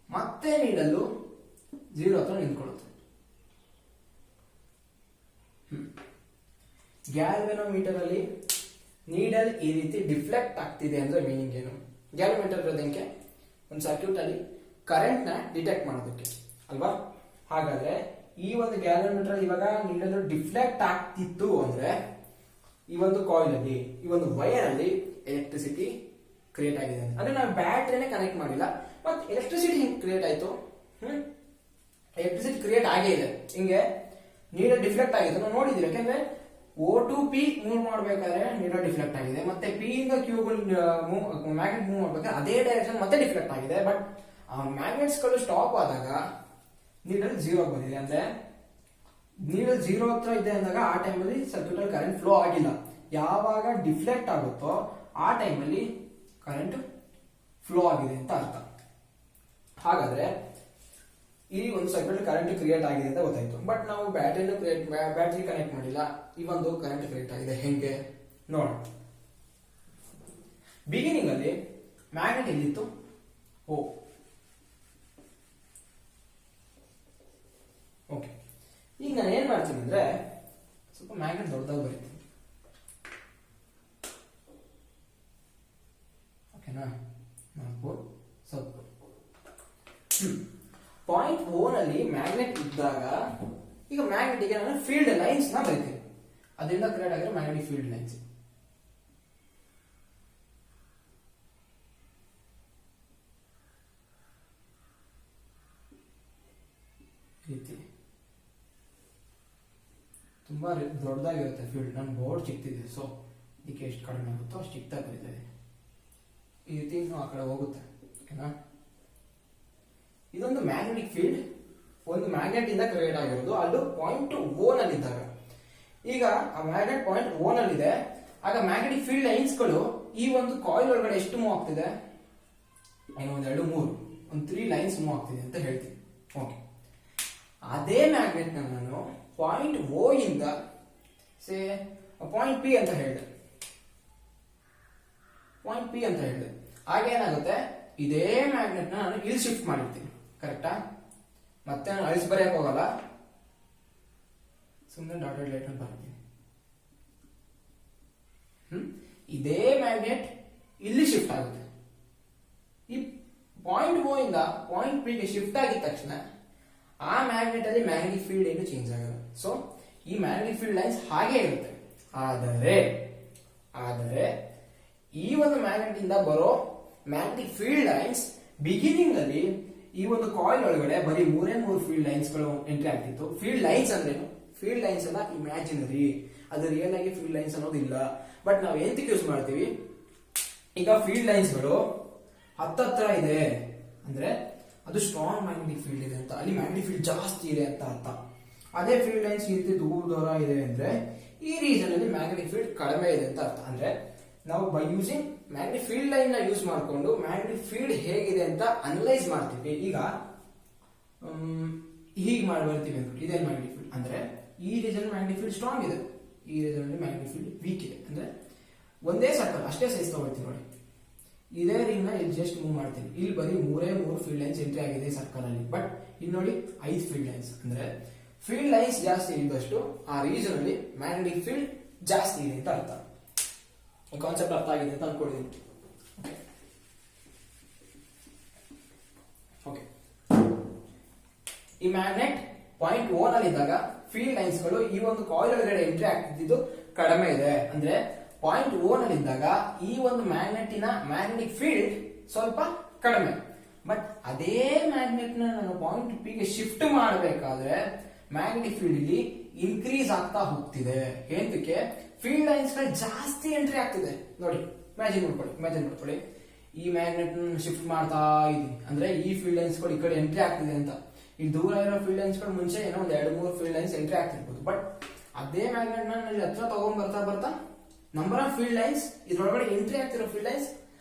ಮತ್ತೆ ನೀಡಲ್ಲು 0 ಹತ್ರ ನಿಂತ್ಕೊಳ್ಳುತ್ತೆ. ಗ್ಯಾಲ್ವೆನೋಮೀಟರ್ ಅಲ್ಲಿ ನೀಡಲ್ ಈ ರೀತಿ ಡಿಫ್ಲೆಕ್ಟ್ ಆಗ್ತಿದೆ ಅಂದ್ರೆ ಮೀನಿಂಗ್ ಏನು? ಗ್ಯಾಲೋಮೀಟರ್ ಇರೋದಕ್ಕೆ ಒಂದು ಸರ್ಕ್ಯೂಟ್ ಅಲ್ಲಿ ಕರೆಂಟ್ ನ ಡಿಟೆಕ್ಟ್ ಮಾಡೋದಕ್ಕೆ ಅಲ್ವಾ? ಹಾಗಾದ್ರೆ ಈ ಒಂದು ಗ್ಯಾಲೋಮೀಟರ್ ಇವಾಗ ನೀಡಲ್ ಡಿಫ್ಲೆಕ್ಟ್ ಆಗ್ತಿತ್ತು ಅಂದ್ರೆ ಈ ಒಂದು ಕಾಯಿಲ್ ಅಲ್ಲಿ, ಈ ಒಂದು ವೈರ್ ಅಲ್ಲಿ ಎಲೆಕ್ಟ್ರಿಸಿಟಿ ಕ್ರಿಯೇಟ್ ಆಗಿದೆ ಅಂದ್ರೆ ನಾವು ಬ್ಯಾಟ್ರಿನೇ ಕನೆಕ್ಟ್ ಮಾಡಿಲ್ಲ, ಮತ್ತೆ ಎಲೆಕ್ಟ್ರಿಸಿಟಿ ಹಿಂಗ್ ಕ್ರಿಯೇಟ್ ಆಯ್ತು. ಎಲೆಕ್ಟ್ರಿಸಿಟಿ ಕ್ರಿಯೇಟ್ ಆಗೇ ಇದೆ. ಹಿಂಗೆ ನೀಡಲ್ ಡಿಫ್ಲೆಕ್ಟ್ ಆಗಿದೆ ನಾವು ನೋಡಿದೀವಿ. ಯಾಕಂದ್ರೆ O to P ಮೂವ್ ಮಾಡ್ಬೇಕಾದ್ರೆ ನೀಡಲ್ ಡಿಫ್ಲೆಕ್ಟ್ ಆಗಿದೆ, ಮತ್ತೆ P ಇಂದ Q ಮ್ಯಾಗ್ನೆಟ್ ಮೂವ್ ಮಾಡ್ಬೇಕಾದ್ರೆ ಅದೇ ಡೈರೆಕ್ಷನ್ ಮತ್ತೆ ಡಿಫ್ಲೆಕ್ಟ್ ಆಗಿದೆ. ಬಟ್ ಆ ಮ್ಯಾಗ್ನೆಟ್ಸ್ ಗಳು ಸ್ಟಾಪ್ ಆದಾಗ ನೀಡಲ್ 0 ಬಂದಿದೆ. ಅಂದ್ರೆ ನೀಡಲ್ 0 ಹತ್ರ ಇದೆ ಅಂದಾಗ ಆ ಟೈಮಲ್ಲಿ ಸರ್ಕ್ಯೂಟ್ ಅಲ್ಲಿ ಕರೆಂಟ್ ಫ್ಲೋ ಆಗಿಲ್ಲ. ಯಾವಾಗ ಡಿಫ್ಲೆಕ್ಟ್ ಆಗುತ್ತೋ ಆ ಟೈಮಲ್ಲಿ ಕರೆಂಟ್ ಫ್ಲೋ ಆಗಿದೆ ಅಂತ ಅರ್ಥ. ಹಾಗಾದ್ರೆ ಈ ಒಂದು ಸರ್ಕ್ಯೂಟ್ ಕರೆಂಟ್ ಕ್ರಿಯೇಟ್ ಆಗಿದೆ ಅಂತ ಗೊತ್ತಾಯ್ತು. ಬಟ್ ನಾವು ಬ್ಯಾಟರಿ ಕನೆಕ್ಟ್ ಮಾಡಿಲ್ಲ, ಈ ಒಂದು ಕರೆಂಟ್ ಕ್ರಿಯೇಟ್ ಆಗಿದೆ. ಹೆಂಗೆ ನೋಡ, ಬಿಗಿನಿಂಗ್ ಅಲ್ಲಿ ಮ್ಯಾಗ್ನೆಟ್ ಎಲ್ಲಿತ್ತು? ಓ ಓಕೆ. ಈಗ ನಾನು ಏನ್ ಮಾಡ್ತೀನಿ ಅಂದ್ರೆ ಸ್ವಲ್ಪ ಮ್ಯಾಗ್ನೆಟ್ ದೊಡ್ಡದಾಗಿ ಬರೀತೀನಿ. ಓಕೆನಾ? 4 ಸ್ವಲ್ಪ ಪಾಯಿಂಟ್ O ನಲ್ಲಿ ಮ್ಯಾಗ್ನೆಟ್ ಇದ್ದಾಗ ಈಗ ಮ್ಯಾಗ್ನೆಟಿಗೆ ನಾನು ಫೀಲ್ಡ್ ಲೈನ್ಸ್ ನ ಬರೀತೀನಿ. ಅದರಿಂದ ಕ್ರಿಯೇಟ್ ಆಗಿರೋ ಮ್ಯಾಗ್ನೆಟಿಕ್ ಫೀಲ್ಡ್ ಲೈನ್ಸ್. ರೀತಿ ತುಂಬಾ ದೊಡ್ಡದಾಗಿರುತ್ತೆ ಫೀಲ್ಡ್. ನನ್ನ ಬೋರ್ಡ್ ಚಿಕ್ತಿದೆ, ಸೊ ಇದಕ್ಕೆ ಎಷ್ಟು ಕಡಿಮೆ ಆಗುತ್ತೋ ಅಷ್ಟು ಚಿಕ್ಕದಾಗಿ ಬರೀತಾ ಇದೆ. ಈ ರೀತಿ ಆ ಕಡೆ ಹೋಗುತ್ತೆ. ಓಕೆನಾ? ಇದೊಂದು ಮ್ಯಾಗ್ನೆಟಿಕ್ ಫೀಲ್ಡ್, ಒಂದು ಮ್ಯಾಗ್ನೆಟ್ ಇಂದ ಕ್ರಿಯೇಟ್ ಆಗಿರೋದು. ಅದು ಪಾಯಿಂಟ್ O ನಲ್ಲಿ ಇದ್ದಾಗ, ಈಗ ಆ ಮ್ಯಾಗ್ನೆಟ್ ಪಾಯಿಂಟ್ O ನಲ್ಲಿ ಇದೆ, ಆಗ ಮ್ಯಾಗ್ನೆಟಿಕ್ ಫೀಲ್ಡ್ ಲೈನ್ಸ್ ಗಳು ಈ ಒಂದು ಕಾಯಿಲ್ ಒಳಗಡೆ ಎಷ್ಟು ಮೂವ್ ಆಗ್ತಿದೆ? ಏನೋ 1 2 3 ಒಂದು 3 ಲೈನ್ಸ್ ಮೂವ್ ಆಗ್ತಿದೆ ಅಂತ ಹೇಳ್ತೀನಿ. ಓಕೆ. ಅದೇ ಮ್ಯಾಗ್ನೆಟ್ ನಾನು ಪಾಯಿಂಟ್ O ಇಂದ ಪಾಯಿಂಟ್ P ಅಂತ ಹೇಳಿದೆ. ಪಾಯಿಂಟ್ P ಅಂತ ಹೇಳಿದೆ. ಆಗ ಏನಾಗುತ್ತೆ, ಇದೇ ಮ್ಯಾಗ್ನೆಟ್ ನಾನು ಇಲ್ಲಿ ಶಿಫ್ಟ್ ಮಾಡಿರ್ತೀನಿ. ಕರೆಕ್ಟಾ? ಮತ್ತೆ ನಾನು ಅಳಿಸಿ ಬರೆಯಕ್ ಹೋಗಲ್ಲ, ಸುಮ್ಮನೆ ಡಾಟೆಡ್ ಲೈಟ್ ಅಂತ ಬರ್ತೀನಿ. ಇದೇ ಮ್ಯಾಗ್ನೆಟ್ ಇಲ್ಲಿ ಶಿಫ್ಟ್ ಆಗುತ್ತೆ. ಈ ಪಾಯಿಂಟ್ O ಇಂದ ಪಾಯಿಂಟ್ P ಗೆ ಶಿಫ್ಟ್ ಆಗಿದ ತಕ್ಷಣ ಆ ಮ್ಯಾಗ್ನೆಟ್ ಅಲ್ಲಿ ಮ್ಯಾಗ್ನೆಟಿಕ್ ಫೀಲ್ಡ್ ಏನು ಚೇಂಜ್ ಆಗಲ್ಲ. ಸೊ ಈ ಮ್ಯಾಗ್ನೆಟಿಕ್ ಫೀಲ್ಡ್ ಲೈನ್ಸ್ ಹಾಗೆ ಇರುತ್ತೆ. ಆದರೆ ಈ ಒಂದು ಮ್ಯಾಗ್ನೆಟ್ ಇಂದ ಬರೋ ಮ್ಯಾಗ್ನೆಟಿಕ್ ಫೀಲ್ಡ್ ಲೈನ್ಸ್ ಬಿಗಿನಿಂಗ್ ಅಲ್ಲಿ ಈ ಒಂದು ಕಾಯಿಲ್ ಒಳಗಡೆ ಬರೀ 3 ಫೀಲ್ಡ್ ಲೈನ್ಸ್ ಗಳು ಎಂಟ್ರಿ ಆಗ್ತಿತ್ತು. ಫೀಲ್ಡ್ ಲೈನ್ಸ್ ಅಂದ್ರೇನು? ಫೀಲ್ಡ್ ಲೈನ್ಸ್ ಅಲ್ಲ ಇಮ್ಯಾಜಿನರಿ, ಅದು ರಿಯಲ್ ಆಗಿ ಫೀಲ್ಡ್ ಲೈನ್ಸ್ ಅನ್ನೋದಿಲ್ಲ. ಬಟ್ ನಾವು ಎಂತಕ್ಕೆ ಯೂಸ್ ಮಾಡ್ತೀವಿ? ಈಗ ಫೀಲ್ಡ್ ಲೈನ್ಸ್ ಗಳು ಹತ್ತತ್ರ ಇದೆ ಅಂದ್ರೆ ಅದು ಸ್ಟ್ರಾಂಗ್ ಮ್ಯಾಗ್ನೆಟಿಕ್ ಫೀಲ್ಡ್ ಇದೆ ಅಂತ, ಅಲ್ಲಿ ಮ್ಯಾಗ್ನೆಟಿಕ್ ಫೀಲ್ಡ್ ಜಾಸ್ತಿ ಇದೆ ಅಂತ ಅರ್ಥ. ಅದೇ ಫೀಲ್ಡ್ ಲೈನ್ಸ್ ಈ ರೀತಿ ದೂರ ಇದೆ ಅಂದ್ರೆ ಈ ರೀಸನ್ ಅಲ್ಲಿ ಮ್ಯಾಗ್ನೆಟಿಕ್ ಫೀಲ್ಡ್ ಕಡಿಮೆ ಇದೆ ಅಂತ ಅರ್ಥ. ಅಂದ್ರೆ ನಾವು by using magnetic field line ನ ಯೂಸ್ ಮಾಡಿಕೊಂಡು ಮ್ಯಾಗ್ನೆಟಿಕ್ ಫೀಲ್ಡ್ ಹೇಗಿದೆ ಅಂತ ಅನಲೈಸ್ ಮಾಡ್ತೀವಿ. ಈಗ ಹೀಗೆ ಮಾಡಿ ಬರ್ತೀವಿ. ಇದೇ ಮ್ಯಾಗ್ನೆಟಿಕ್ ಫೀಲ್ಡ್ ಅಂದ್ರೆ ಈ ರೀಜನ್ ಮ್ಯಾಗ್ನೆಟಿಕ್ ಫೀಲ್ಡ್ ಸ್ಟ್ರಾಂಗ್ ಇದೆ, ಈ ರೀಜನ್ ಅಲ್ಲಿ ಮ್ಯಾಗ್ನೆಟಿಕ್ ಫೀಲ್ಡ್ ವೀಕ್ ಇದೆ. ಅಂದ್ರೆ ಒಂದೇ ಸರ್ಕಲ್ ಅಷ್ಟೇ ಸೈಜ್ ತಗೊಳ್ತೀನಿ ನೋಡಿ. ಇದೇ ರಿಂಗ್ ನ ಇಲ್ಲಿ ಜಸ್ಟ್ ಮೂವ್ ಮಾಡ್ತೀನಿ. ಇಲ್ಲಿ ಬರೀ 3 ಫೀಲ್ಡ್ ಲೈನ್ಸ್ ಎಂಟ್ರಿ ಆಗಿದೆ ಸರ್ಕಲ್ ಅಲ್ಲಿ. ಬಟ್ ಇಲ್ಲಿ ನೋಡಿ 5 ಫೀಲ್ಡ್ ಲೈನ್ಸ್. ಅಂದ್ರೆ ಫೀಲ್ಡ್ ಲೈನ್ಸ್ ಜಾಸ್ತಿ ಇದ್ದಷ್ಟು ಆ ರೀಜನ್ ಅಲ್ಲಿ ಮ್ಯಾಗ್ನೆಟಿಕ್ ಫೀಲ್ಡ್ ಜಾಸ್ತಿ ಇದೆ ಅಂತ ಅರ್ಥ. ಈ ಕಾನ್ಸೆಪ್ಟ್ ಅರ್ಥ ಆಗಿದೆ ಅಂತ ಅನ್ಕೊಂಡಿದ್ದೀನಿ. ಓಕೆ. ಈ ಮ್ಯಾಗ್ನೆಟ್ ಪಾಯಿಂಟ್ O ನಲ್ಲಿ ಇದ್ದಾಗ ಫೀಲ್ಡ್ ಲೈನ್ಸ್ ಗಳು ಈ ಒಂದು ಕಾಯಿಲ್ ಒಳಗಡೆ ಎಂಟ್ರಿ ಆಗ್ತಿದ್ದು ಕಡಿಮೆ ಇದೆ. ಅಂದ್ರೆ ಪಾಯಿಂಟ್ O ನಲ್ಲಿ ಇದ್ದಾಗ ಈ ಒಂದು ಮ್ಯಾಗ್ನೆಟಿನ ಮ್ಯಾಗ್ನೆಟಿಕ್ ಫೀಲ್ಡ್ ಸ್ವಲ್ಪ ಕಡಿಮೆ. ಬಟ್ ಅದೇ ಮ್ಯಾಗ್ನೆಟ್ ನಾನು ಪಾಯಿಂಟ್ P ಗೆ ಶಿಫ್ಟ್ ಮಾಡಬೇಕಾದ್ರೆ ಮ್ಯಾಗ್ನೆಟಿಕ್ ಫೀಲ್ಡ್ ಇಲ್ಲಿ ಇನ್ಕ್ರೀಸ್ ಆಗ್ತಾ ಹೋಗ್ತಿದೆ. ಏನಕ್ಕೆ? ಫೀಲ್ಡ್ ಲೈನ್ಸ್ ಗಳು ಜಾಸ್ತಿ ಎಂಟ್ರಿ ಆಗ್ತಿದೆ. ನೋಡಿ, ಇಮ್ಯಾಜಿನ್ ಮಾಡ್ಕೊಳ್ಳಿ. ಈ ಮ್ಯಾಗ್ನೆಟ್ ಶಿಫ್ಟ್ ಮಾಡ್ತಾ ಇದೀನಿ ಅಂದ್ರೆ ಈ ಫೀಲ್ಡ್ ಲೈನ್ಸ್ ಗಳು ಈ ಕಡೆ ಎಂಟ್ರಿ ಆಗ್ತಿದೆ ಅಂತ. ಈ ದೂರ ಇರೋ ಫೀಲ್ಡ್ ಲೈನ್ಸ್ ಗಳು ಮುಂಚೆ ಏನೋ 1 2 3 ಫೀಲ್ಡ್ ಲೈನ್ಸ್ ಎಂಟ್ರಿ ಆಗ್ತಿರ್ಬೋದು. ಬಟ್ ಅದೇ ಮ್ಯಾಗ್ನೆಟ್ ನಲ್ಲಿ ಹತ್ರ ತಗೊಂಡ್ ಬರ್ತಾ ನಂಬರ್ ಆಫ್ ಫೀಲ್ಡ್ ಲೈನ್ಸ್ ಇದ್ರೊಳಗಡೆ ಎಂಟ್ರಿ ಆಗ್ತಿರೋ ಫೀಲ್ಡ್ ಲೈನ್ಸ್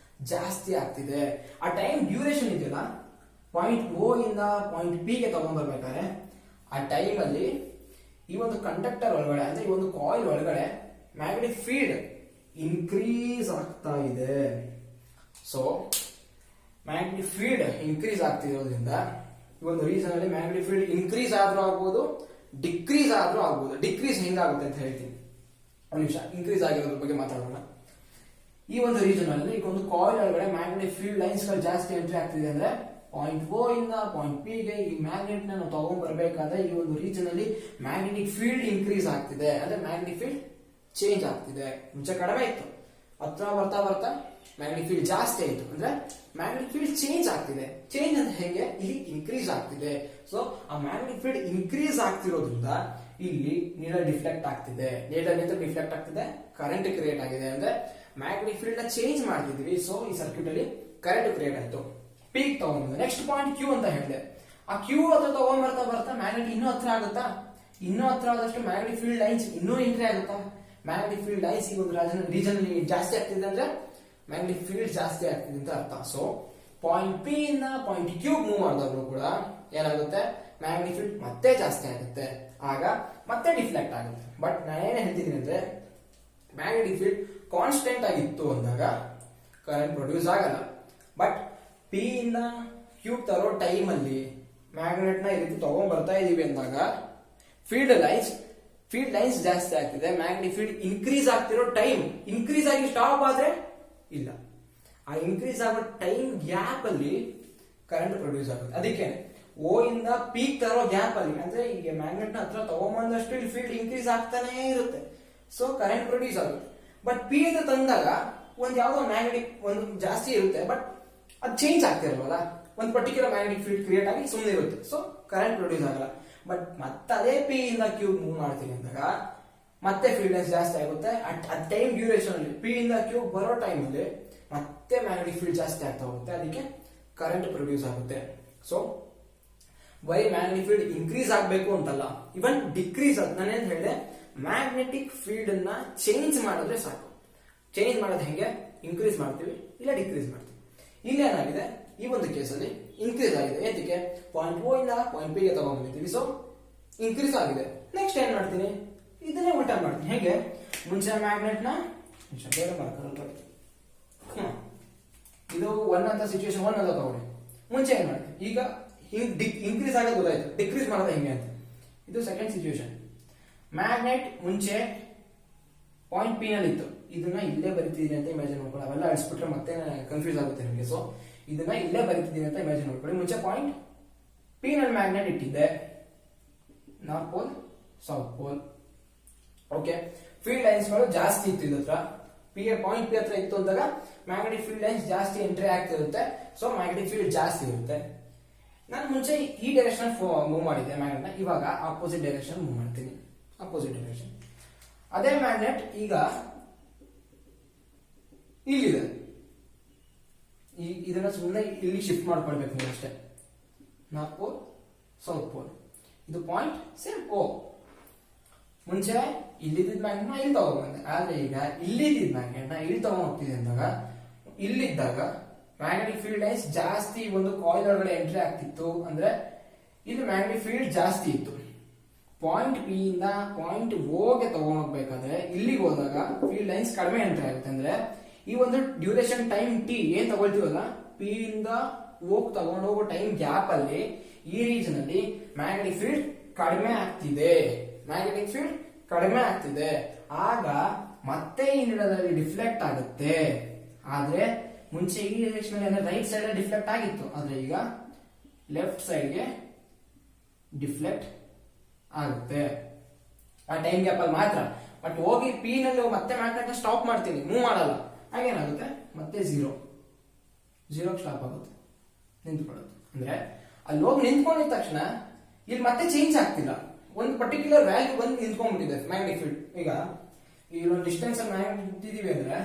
ಜಾಸ್ತಿ ಆಗ್ತಿದೆ. ಆ ಟೈಮ್ ಡ್ಯೂರೇಷನ್ ಇದೆಯಲ್ಲ, ಪಾಯಿಂಟ್ O ಇಂದ ಪಾಯಿಂಟ್ P ಗೆ ತಗೊಂಡ್ಬರ್ಬೇಕಾದ್ರೆ ಆ ಟೈಮ್ ಅಲ್ಲಿ ಈ ಒಂದು ಕಂಡಕ್ಟರ್ ಒಳಗಡೆ ಅಂದ್ರೆ ಈ ಒಂದು ಕಾಯಿಲ್ ಒಳಗಡೆ ಮ್ಯಾಗ್ನೆಟಿಕ್ ಫೀಲ್ಡ್ ಇನ್ಕ್ರೀಸ್ ಆಗ್ತಾ ಇದೆ. ಸೊ ಮ್ಯಾಗ್ನೆಟಿಕ್ ಫೀಲ್ಡ್ ಇನ್ಕ್ರೀಸ್ ಆಗ್ತಿರೋದ್ರಿಂದ ಈ ಒಂದು ರೀಸನ್ ಅಲ್ಲಿ ಮ್ಯಾಗ್ನೆಟಿಕ್ ಫೀಲ್ಡ್ ಇನ್ಕ್ರೀಸ್ ಆದ್ರೂ ಆಗ್ಬೋದು, ಡಿಕ್ರೀಸ್ ಆದ್ರೂ ಆಗ್ಬೋದು. ಡಿಕ್ರೀಸ್ ಹೆಂಗಾಗುತ್ತೆ ಅಂತ ಹೇಳ್ತೀನಿ. ಒಂದು ನಿಮಿಷ, ಇನ್ಕ್ರೀಸ್ ಆಗಿರೋದ್ರ ಬಗ್ಗೆ ಮಾತಾಡೋಣ. ಈ ಒಂದು ರೀಜನ್ ಅಲ್ಲಿ ಈಗ ಒಂದು ಕಾಯಿಲ್ ಒಳಗಡೆ ಮ್ಯಾಗ್ನೆಟಿಕ್ ಫೀಲ್ಡ್ ಲೈನ್ಸ್ ಗಳು ಜಾಸ್ತಿ ಎಂಟ್ರಿ ಆಗ್ತಿದೆ ಅಂದ್ರೆ ಪಾಯಿಂಟ್ ಓ ಇಂದ ಪಾಯಿಂಟ್ ಪಿ ಗೆ ಈ ಮ್ಯಾಗ್ನೆಟ್ ನಾವು ತಗೊಂಡ್ ಬರ್ಬೇಕಾದ್ರೆ ಈ ಒಂದು ರೀಜನ್ ಅಲ್ಲಿ ಮ್ಯಾಗ್ನೆಟಿಕ್ ಫೀಲ್ಡ್ ಇನ್ಕ್ರೀಸ್ ಆಗ್ತಿದೆ, ಅಂದ್ರೆ ಮ್ಯಾಗ್ನೆಟಿಕ್ ಫೀಲ್ಡ್ ಚೇಂಜ್ ಆಗ್ತಿದೆ. ಮುಂಚೆ ಕಡಿಮೆ ಇತ್ತು, ಹತ್ರ ಬರ್ತಾ ಬರ್ತಾ ಮ್ಯಾಗ್ನೆಟಿಕ್ ಫೀಲ್ಡ್ ಜಾಸ್ತಿ ಆಯ್ತು, ಅಂದ್ರೆ ಮ್ಯಾಗ್ನೆಟಿಕ್ ಫೀಲ್ಡ್ ಚೇಂಜ್ ಆಗ್ತಿದೆ. ಚೇಂಜ್ ಅಂದ್ರೆ ಹೇಗೆ, ಇಲ್ಲಿ ಇನ್ಕ್ರೀಸ್ ಆಗ್ತಿದೆ. ಸೊ ಆ ಮ್ಯಾಗ್ನೆಟಿಕ್ ಫೀಲ್ಡ್ ಇನ್ಕ್ರೀಸ್ ಆಗ್ತಿರೋದ್ರಿಂದ ಇಲ್ಲಿ ನೀಡಲ್ ಡಿಫ್ಲೆಕ್ಟ್ ಆಗ್ತಿದೆ. ನೀಡಲ್ ನಿಂದ ಡಿಫ್ಲೆಕ್ಟ್ ಆಗ್ತಿದೆ, ಕರೆಂಟ್ ಕ್ರಿಯೇಟ್ ಆಗಿದೆ. ಅಂದ್ರೆ ಮ್ಯಾಗ್ನೆಟಿಕ್ ಫೀಲ್ಡ್ ನ ಚೇಂಜ್ ಮಾಡ್ತಿದ್ವಿ, ಸೊ ಈ ಸರ್ಕ್ಯೂಟ್ ಅಲ್ಲಿ ಕರೆಂಟ್ ಕ್ರಿಯೇಟ್ ಆಯ್ತು. ಪೀಕ್ ತಗೊಂಡ್ ನೆಕ್ಸ್ಟ್ ಪಾಯಿಂಟ್ ಕ್ಯೂ ಅಂತ ಹೇಳಿದೆ. ಆ ಕ್ಯೂ ಹತ್ರ ತಗೊಂಡ್ ಬರ್ತಾ ಬರ್ತಾ ಮ್ಯಾಗ್ನೆಟ್ ಇನ್ನೂ ಹತ್ರ ಆಗುತ್ತಾ, ಇನ್ನೂ ಹತ್ರ ಆದಷ್ಟು ಮ್ಯಾಗ್ನೆಟಿಕ್ ಫೀಲ್ಡ್ ಲೈನ್ಸ್ ಇನ್ನೂ ಎಂಟ್ರಿ ಆಗುತ್ತಾ. ಮ್ಯಾಗ್ನೆಟಿಕ್ ಫೀಲ್ಡ್ ಲೈನ್ಸ್ ಈ ಒಂದು ರೀಜನ್ ಅಲ್ಲಿ ಜಾಸ್ತಿ ಆಗ್ತಿದೆ ಅಂದ್ರೆ ಮ್ಯಾಗ್ನೆಟಿಕ್ ಫೀಲ್ಡ್ ಜಾಸ್ತಿ ಆಗ್ತಿದೆ ಅಂತ ಅರ್ಥ. ಸೊ ಪಾಯಿಂಟ್ ಪಿ ಇಂದ ಪಾಯಿಂಟ್ ಕ್ಯೂ ಮೂವ್ ಮಾಡಿದಾಗ್ಲೂ ಕೂಡ ಏನಾಗುತ್ತೆ, ಮ್ಯಾಗ್ನೆಟಿಕ್ ಫೀಲ್ಡ್ ಮತ್ತೆ ಜಾಸ್ತಿ ಆಗುತ್ತೆ, ಆಗ ಮತ್ತೆ ಡಿಫ್ಲೆಕ್ಟ್ ಆಗುತ್ತೆ. ಬಟ್ ನಾನು ಏನ್ ಹೇಳ್ತೀನಿ ಅಂದ್ರೆ ಮ್ಯಾಗ್ನೆಟಿಕ್ ಫೀಲ್ಡ್ ಕಾನ್ಸ್ಟೆಂಟ್ ಆಗಿತ್ತು ಅಂದಾಗ ಕರೆಂಟ್ ಪ್ರೊಡ್ಯೂಸ್ ಆಗಲ್ಲ. ಬಟ್ ಪಿ ಇಂದ ಕ್ಯೂಬ್ ತರೋ ಟೈಮ್ ಅಲ್ಲಿ ಮ್ಯಾಗ್ನೆಟ್ ನ ಈ ರೀತಿ ತಗೊಂಡ್ ಬರ್ತಾ ಇದೀವಿ ಅಂದಾಗ ಫೀಲ್ಡ್ ಲೈನ್ಸ್ ಜಾಸ್ತಿ ಆಗ್ತಿದೆ. ಮ್ಯಾಗ್ನೆಟಿಕ್ ಫೀಲ್ಡ್ ಇನ್ಕ್ರೀಸ್ ಆಗ್ತಿರೋ ಟೈಮ್ ಇನ್ಕ್ರೀಸ್ ಆಗಿ ಸ್ಟಾಪ್ ಆದ್ರೆ ಇಲ್ಲ, ಆ ಇನ್ಕ್ರೀಸ್ ಆಗೋ ಟೈಮ್ ಗ್ಯಾಪ್ ಅಲ್ಲಿ ಕರೆಂಟ್ ಪ್ರೊಡ್ಯೂಸ್ ಆಗುತ್ತೆ. ಅದಕ್ಕೆ ಓ ಇಂದ ಪೀಕ್ ತರೋ ಗ್ಯಾಪ್ ಅಲ್ಲಿ, ಅಂದ್ರೆ ಈಗ ಮ್ಯಾಗ್ನೆಟ್ ನ ಹತ್ರ ತಗೊಂಬಂದಷ್ಟು ಇಲ್ಲಿ ಫೀಲ್ಡ್ ಇನ್ಕ್ರೀಸ್ ಆಗ್ತಾನೆ ಇರುತ್ತೆ, ಸೊ ಕರೆಂಟ್ ಪ್ರೊಡ್ಯೂಸ್ ಆಗುತ್ತೆ. ಬಟ್ ಪಿ ಅಂತ ತಂದಾಗ ಒಂದ್ ಯಾವ್ದೋ ಮ್ಯಾಗ್ನೆಟಿಕ್ ಒಂದು ಜಾಸ್ತಿ ಇರುತ್ತೆ, ಬಟ್ ಅದು ಚೇಂಜ್ ಆಗ್ತಿರಲ್ವಲ್ಲ, ಒಂದು ಪರ್ಟಿಕ್ಯುಲರ್ ಮ್ಯಾಗ್ನೆಟಿಕ್ ಫೀಲ್ಡ್ ಕ್ರಿಯೇಟ್ ಆಗಿ ಸುಮ್ಮನೆ ಇರುತ್ತೆ, ಸೊ ಕರೆಂಟ್ ಪ್ರೊಡ್ಯೂಸ್ ಆಗಲ್ಲ. ಬಟ್ ಮತ್ತೆ ಅದೇ ಪಿ ಇಂದ ಕ್ಯೂಬ್ ಮೂವ್ ಮಾಡ್ತೀನಿ ಅಂದಾಗ ಮತ್ತೆ ಫೀಲ್ಡ್ ಲೈನ್ಸ್ ಜಾಸ್ತಿ ಆಗುತ್ತೆ. ಅಟ್ ಟೈಮ್ ಡ್ಯೂರೇಷನ್ ಅಲ್ಲಿ ಪಿ ಇಂದ ಕ್ಯೂಬ್ ಬರೋ ಟೈಮ್ ಅಲ್ಲಿ ಮತ್ತೆ ಮ್ಯಾಗ್ನೆಟಿಕ್ ಫೀಲ್ಡ್ ಜಾಸ್ತಿ ಆಗ್ತಾ ಹೋಗುತ್ತೆ, ಅದಕ್ಕೆ ಕರೆಂಟ್ ಪ್ರೊಡ್ಯೂಸ್ ಆಗುತ್ತೆ. ಸೊ ಬರೀ ಮ್ಯಾಗ್ನೆಟಿಕ್ ಫೀಲ್ಡ್ ಇನ್ಕ್ರೀಸ್ ಆಗಬೇಕು ಅಂತಲ್ಲ, ಇವನ್ ಡಿಕ್ರೀಸ್ ಆಗ ನಾನೇನ್ ಹೇಳಿದೆ, ಮ್ಯಾಗ್ನೆಟಿಕ್ ಫೀಲ್ಡ್ ಅನ್ನ ಚೇಂಜ್ ಮಾಡಿದ್ರೆ ಸಾಕು. ಚೇಂಜ್ ಮಾಡೋದು ಹೆಂಗೆ, ಇನ್ಕ್ರೀಸ್ ಮಾಡ್ತೀವಿ ಇಲ್ಲ ಡಿಕ್ರೀಸ್ ಮಾಡ್ತೀವಿ. ಇಲ್ಲಿ ಏನಾಗಿದೆ, ಈ ಒಂದು ಕೇಸಲ್ಲಿ ಇನ್ಕ್ರೀಸ್ ಆಗಿದೆ. ಏತಕ್ಕೆ, ಪಾಯಿಂಟ್ ಓ ಇಂದ ಪಾಯಿಂಟ್ ಪಿ ಗೆ ತಗೊಂಡ್ಬಂದಿದ್ದೀವಿ, ಸೊ ಇನ್ಕ್ರೀಸ್ ಆಗಿದೆ. ನೆಕ್ಸ್ಟ್ ಏನ್ ಮಾಡ್ತೀನಿ, ಇದನ್ನೇ ಉಲ್ಟಾ ಮಾಡ್ತೀನಿ. ಹೇಗೆ, ಮುಂಚೆ ಮ್ಯಾಗ್ನೆಟ್ ನ ಬೇರೆ ಮಾಡ್ಕೊಳ್ಳೋದು, ಇದು ಒನ್ ಅಂತ ಸಿಚುವೇಶನ್ ಒನ್ ಅಂತ ತಗೊಂಡೆ. ಮುಂಚೆ ಏನ್ ಮಾಡ್ತೀನಿ, ಈಗ ಇನ್ಕ್ರೀಸ್ ಆಗೋದು ಗೊತ್ತಾಯ್ತು, ಡಿಕ್ರೀಸ್ ಮಾಡೋದು ಹೆಂಗೆ ಅಂತ. ಇದು ಸೆಕೆಂಡ್ ಸಿಚುವೇಶನ್. ಮ್ಯಾಗ್ನೆಟ್ ಮುಂಚೆ ಪಾಯಿಂಟ್ ಪಿ ನಲ್ಲಿ ಇತ್ತು, ಇದನ್ನ ಇಲ್ಲೇ ಬರಿತಿದ್ದೀನಿ ಅಂತ ಇಮ್ಯಾಜಿನ್ ಮಾಡ್ಕೊಳ್ಳಿ. ಅವೆಲ್ಲ ಅಳಿಸ್ಬಿಟ್ರೆ ಮತ್ತೆ ಕನ್ಫ್ಯೂಸ್ ಆಗುತ್ತೆ ನಿಮಗೆ. ಸೊ ಇದನ್ನ ಇಲ್ಲೇ ಬರಿತಿದ್ದೀನಿ ಅಂತ ಇಮ್ಯಾಜಿನ್ ಮಾಡ್ಕೊಳ್ಳಿ. ಮುಂಚೆ ಪಾಯಿಂಟ್ ಪಿ ನಲ್ಲಿ ಮ್ಯಾಗ್ನೆಟ್ ಇಟ್ಟಿದ್ದೆ, north pole south pole. Okay, field lines ಗಳು ಜಾಸ್ತಿ ಇತ್ತು ಇದ್ರ ಹತ್ರ, ಪಾಯಿಂಟ್ ಪಿ ಹತ್ರ ಇತ್ತು ಅಂದಾಗ ಮ್ಯಾಗ್ನೆಟಿಕ್ ಫೀಲ್ಡ್ ಲೈನ್ಸ್ ಜಾಸ್ತಿ ಎಂಟ್ರಿ ಆಗ್ತಿರುತ್ತೆ, ಸೊ ಮ್ಯಾಗ್ನೆಟಿಕ್ ಫೀಲ್ಡ್ ಜಾಸ್ತಿ ಇರುತ್ತೆ. ನಾನು ಮುಂಚೆ ಈ ಡೈರೆಕ್ಷನ್ ಮೂವ್ ಮಾಡಿದ್ದೆ ಮ್ಯಾಗ್ನೆಟ್ ನ, ಇವಾಗ ಆಪೋಸಿಟ್ ಡೈರೆಕ್ಷನ್ ಮೂವ್ ಮಾಡ್ತೀನಿ, ಅಪೋಸಿಟ್ ಡೈರೆಕ್ಷನ್. ಅದೇ ಮ್ಯಾಗ್ನೆಟ್ ಈಗ ಇಲ್ಲಿದೆ, ಇದನ್ನ ಸುಮ್ಮನೆ ಇಲ್ಲಿ ಶಿಫ್ಟ್ ಮಾಡ್ಕೊಳ್ಬೇಕು ನೀವು ಅಷ್ಟೇ. ನಾರ್ತ್ ಪೋಲ್ ಸೌತ್ ಪೋಲ್, ಇದು ಪಾಯಿಂಟ್ ಸೇಮ್ ಓ. ಮುಂಚೆ ಇಲ್ಲಿದ್ದ ಮ್ಯಾಗ್ನೆಟ್ ನ ಇಲ್ಲಿ ತಗೊಂಡ್ಬಂದೆ, ಆದ್ರೆ ಈಗ ಇಲ್ಲಿದ್ದ ಮ್ಯಾಗ್ನೆಟ್ ನ ಇಲ್ಲಿ ತಗೊಂಡ್ ಹೋಗ್ತಿದೆ ಅಂದಾಗ ಇಲ್ಲಿದ್ದಾಗ ಮ್ಯಾಗ್ನೆಟಿಕ್ ಫೀಲ್ಡ್ ಲೈನ್ಸ್ ಜಾಸ್ತಿ ಒಂದು ಕಾಯಿಲ್ ಒಳಗಡೆ ಎಂಟ್ರಿ ಆಗ್ತಿತ್ತು, ಅಂದ್ರೆ ಇಲ್ಲಿ ಮ್ಯಾಗ್ನೆಟಿಕ್ ಫೀಲ್ಡ್ ಜಾಸ್ತಿ ಇತ್ತು. ಪಾಯಿಂಟ್ ಪಿ ಇಂದ ಪಾಯಿಂಟ್ ಓ ಗೆ ತಗೊಂಡೋಗ್ಬೇಕಾದ್ರೆ ಇಲ್ಲಿಗೆ ಹೋದಾಗ ಫೀಲ್ಡ್ ಲೈನ್ಸ್ ಕಡಿಮೆ ಎಂಟ್ರಿ ಆಗುತ್ತೆ. ಅಂದ್ರೆ ಈ ಒಂದು ಡ್ಯೂರೇಷನ್ ಟೈಮ್ ಟಿ ಏನ್ ತಗೊಳ್ತೀವಲ್ಲ, ಪಿ ಇಂದ ಓ ತಗೊಂಡೋಗೋ ಟೈಮ್ ಗ್ಯಾಪ್ ಅಲ್ಲಿ ಈ ರೀಜನ್ ಅಲ್ಲಿ ಮ್ಯಾಗ್ನೆಟಿಕ್ ಫೀಲ್ಡ್ ಕಡಿಮೆ ಆಗ್ತಿದೆ, ಮ್ಯಾಗ್ನೆಟಿಕ್ ಫೀಲ್ಡ್ ಕಡಿಮೆ ಆಗ್ತಿದೆ. ಆಗ ಮತ್ತೆ ಈ ನೀಡದಲ್ಲಿ ಡಿಫ್ಲೆಕ್ಟ್ ಆಗುತ್ತೆ. ಆದ್ರೆ ಮುಂಚೆ ಈ ಡೈರೆಕ್ಷನ್ ಅಲ್ಲಿ ರೈಟ್ ಸೈಡ್ ಡಿಫ್ಲೆಕ್ಟ್ ಆಗಿತ್ತು, ಆದ್ರೆ ಈಗ ಲೆಫ್ಟ್ ಸೈಡ್ ಗೆ ಡಿಫ್ಲೆಕ್ಟ್ ಆಗುತ್ತೆ ಆ ಟೈಮ್ ಗ್ಯಾಪ್ ಅಲ್ಲಿ ಮಾತ್ರ. ಬಟ್ ಹೋಗಿ ಪಿ ನಲ್ಲಿ ಮತ್ತೆ ಮ್ಯಾಗ್ನೆಟ್ ಸ್ಟಾಪ್ ಮಾಡ್ತೀನಿ, ಮೂವ್ ಮಾಡಲ್ಲ, ಹಾಗೇನಾಗುತ್ತೆ ಮತ್ತೆ ಝೀರೋ ಸ್ಟಾಪ್ ಆಗುತ್ತೆ, ನಿಂತ್ಕೊಳ್ಳುತ್ತೆ. ಅಂದ್ರೆ ಅಲ್ಲಿ ಹೋಗಿ ನಿಂತ್ಕೊಂಡಿದ ತಕ್ಷಣ ಇಲ್ಲಿ ಮತ್ತೆ ಚೇಂಜ್ ಆಗ್ತಿಲ್ಲ, ಒಂದು ಪರ್ಟಿಕ್ಯುಲರ್ ವ್ಯಾಲ್ಯೂ ಬಂದು ನಿಂತ್ಕೊಂಡ್ಬಿಟ್ಟಿದೆ ಮ್ಯಾಗ್ನೆಟಿಕ್ ಫೀಲ್ಡ್. ಈಗ ಈ ಒಂದು ಡಿಸ್ಟೆನ್ಸ್ ಮ್ಯಾಗ್ನೆಟ್ ಇಟ್ಟಿದೀವಿ ಅಂದ್ರೆ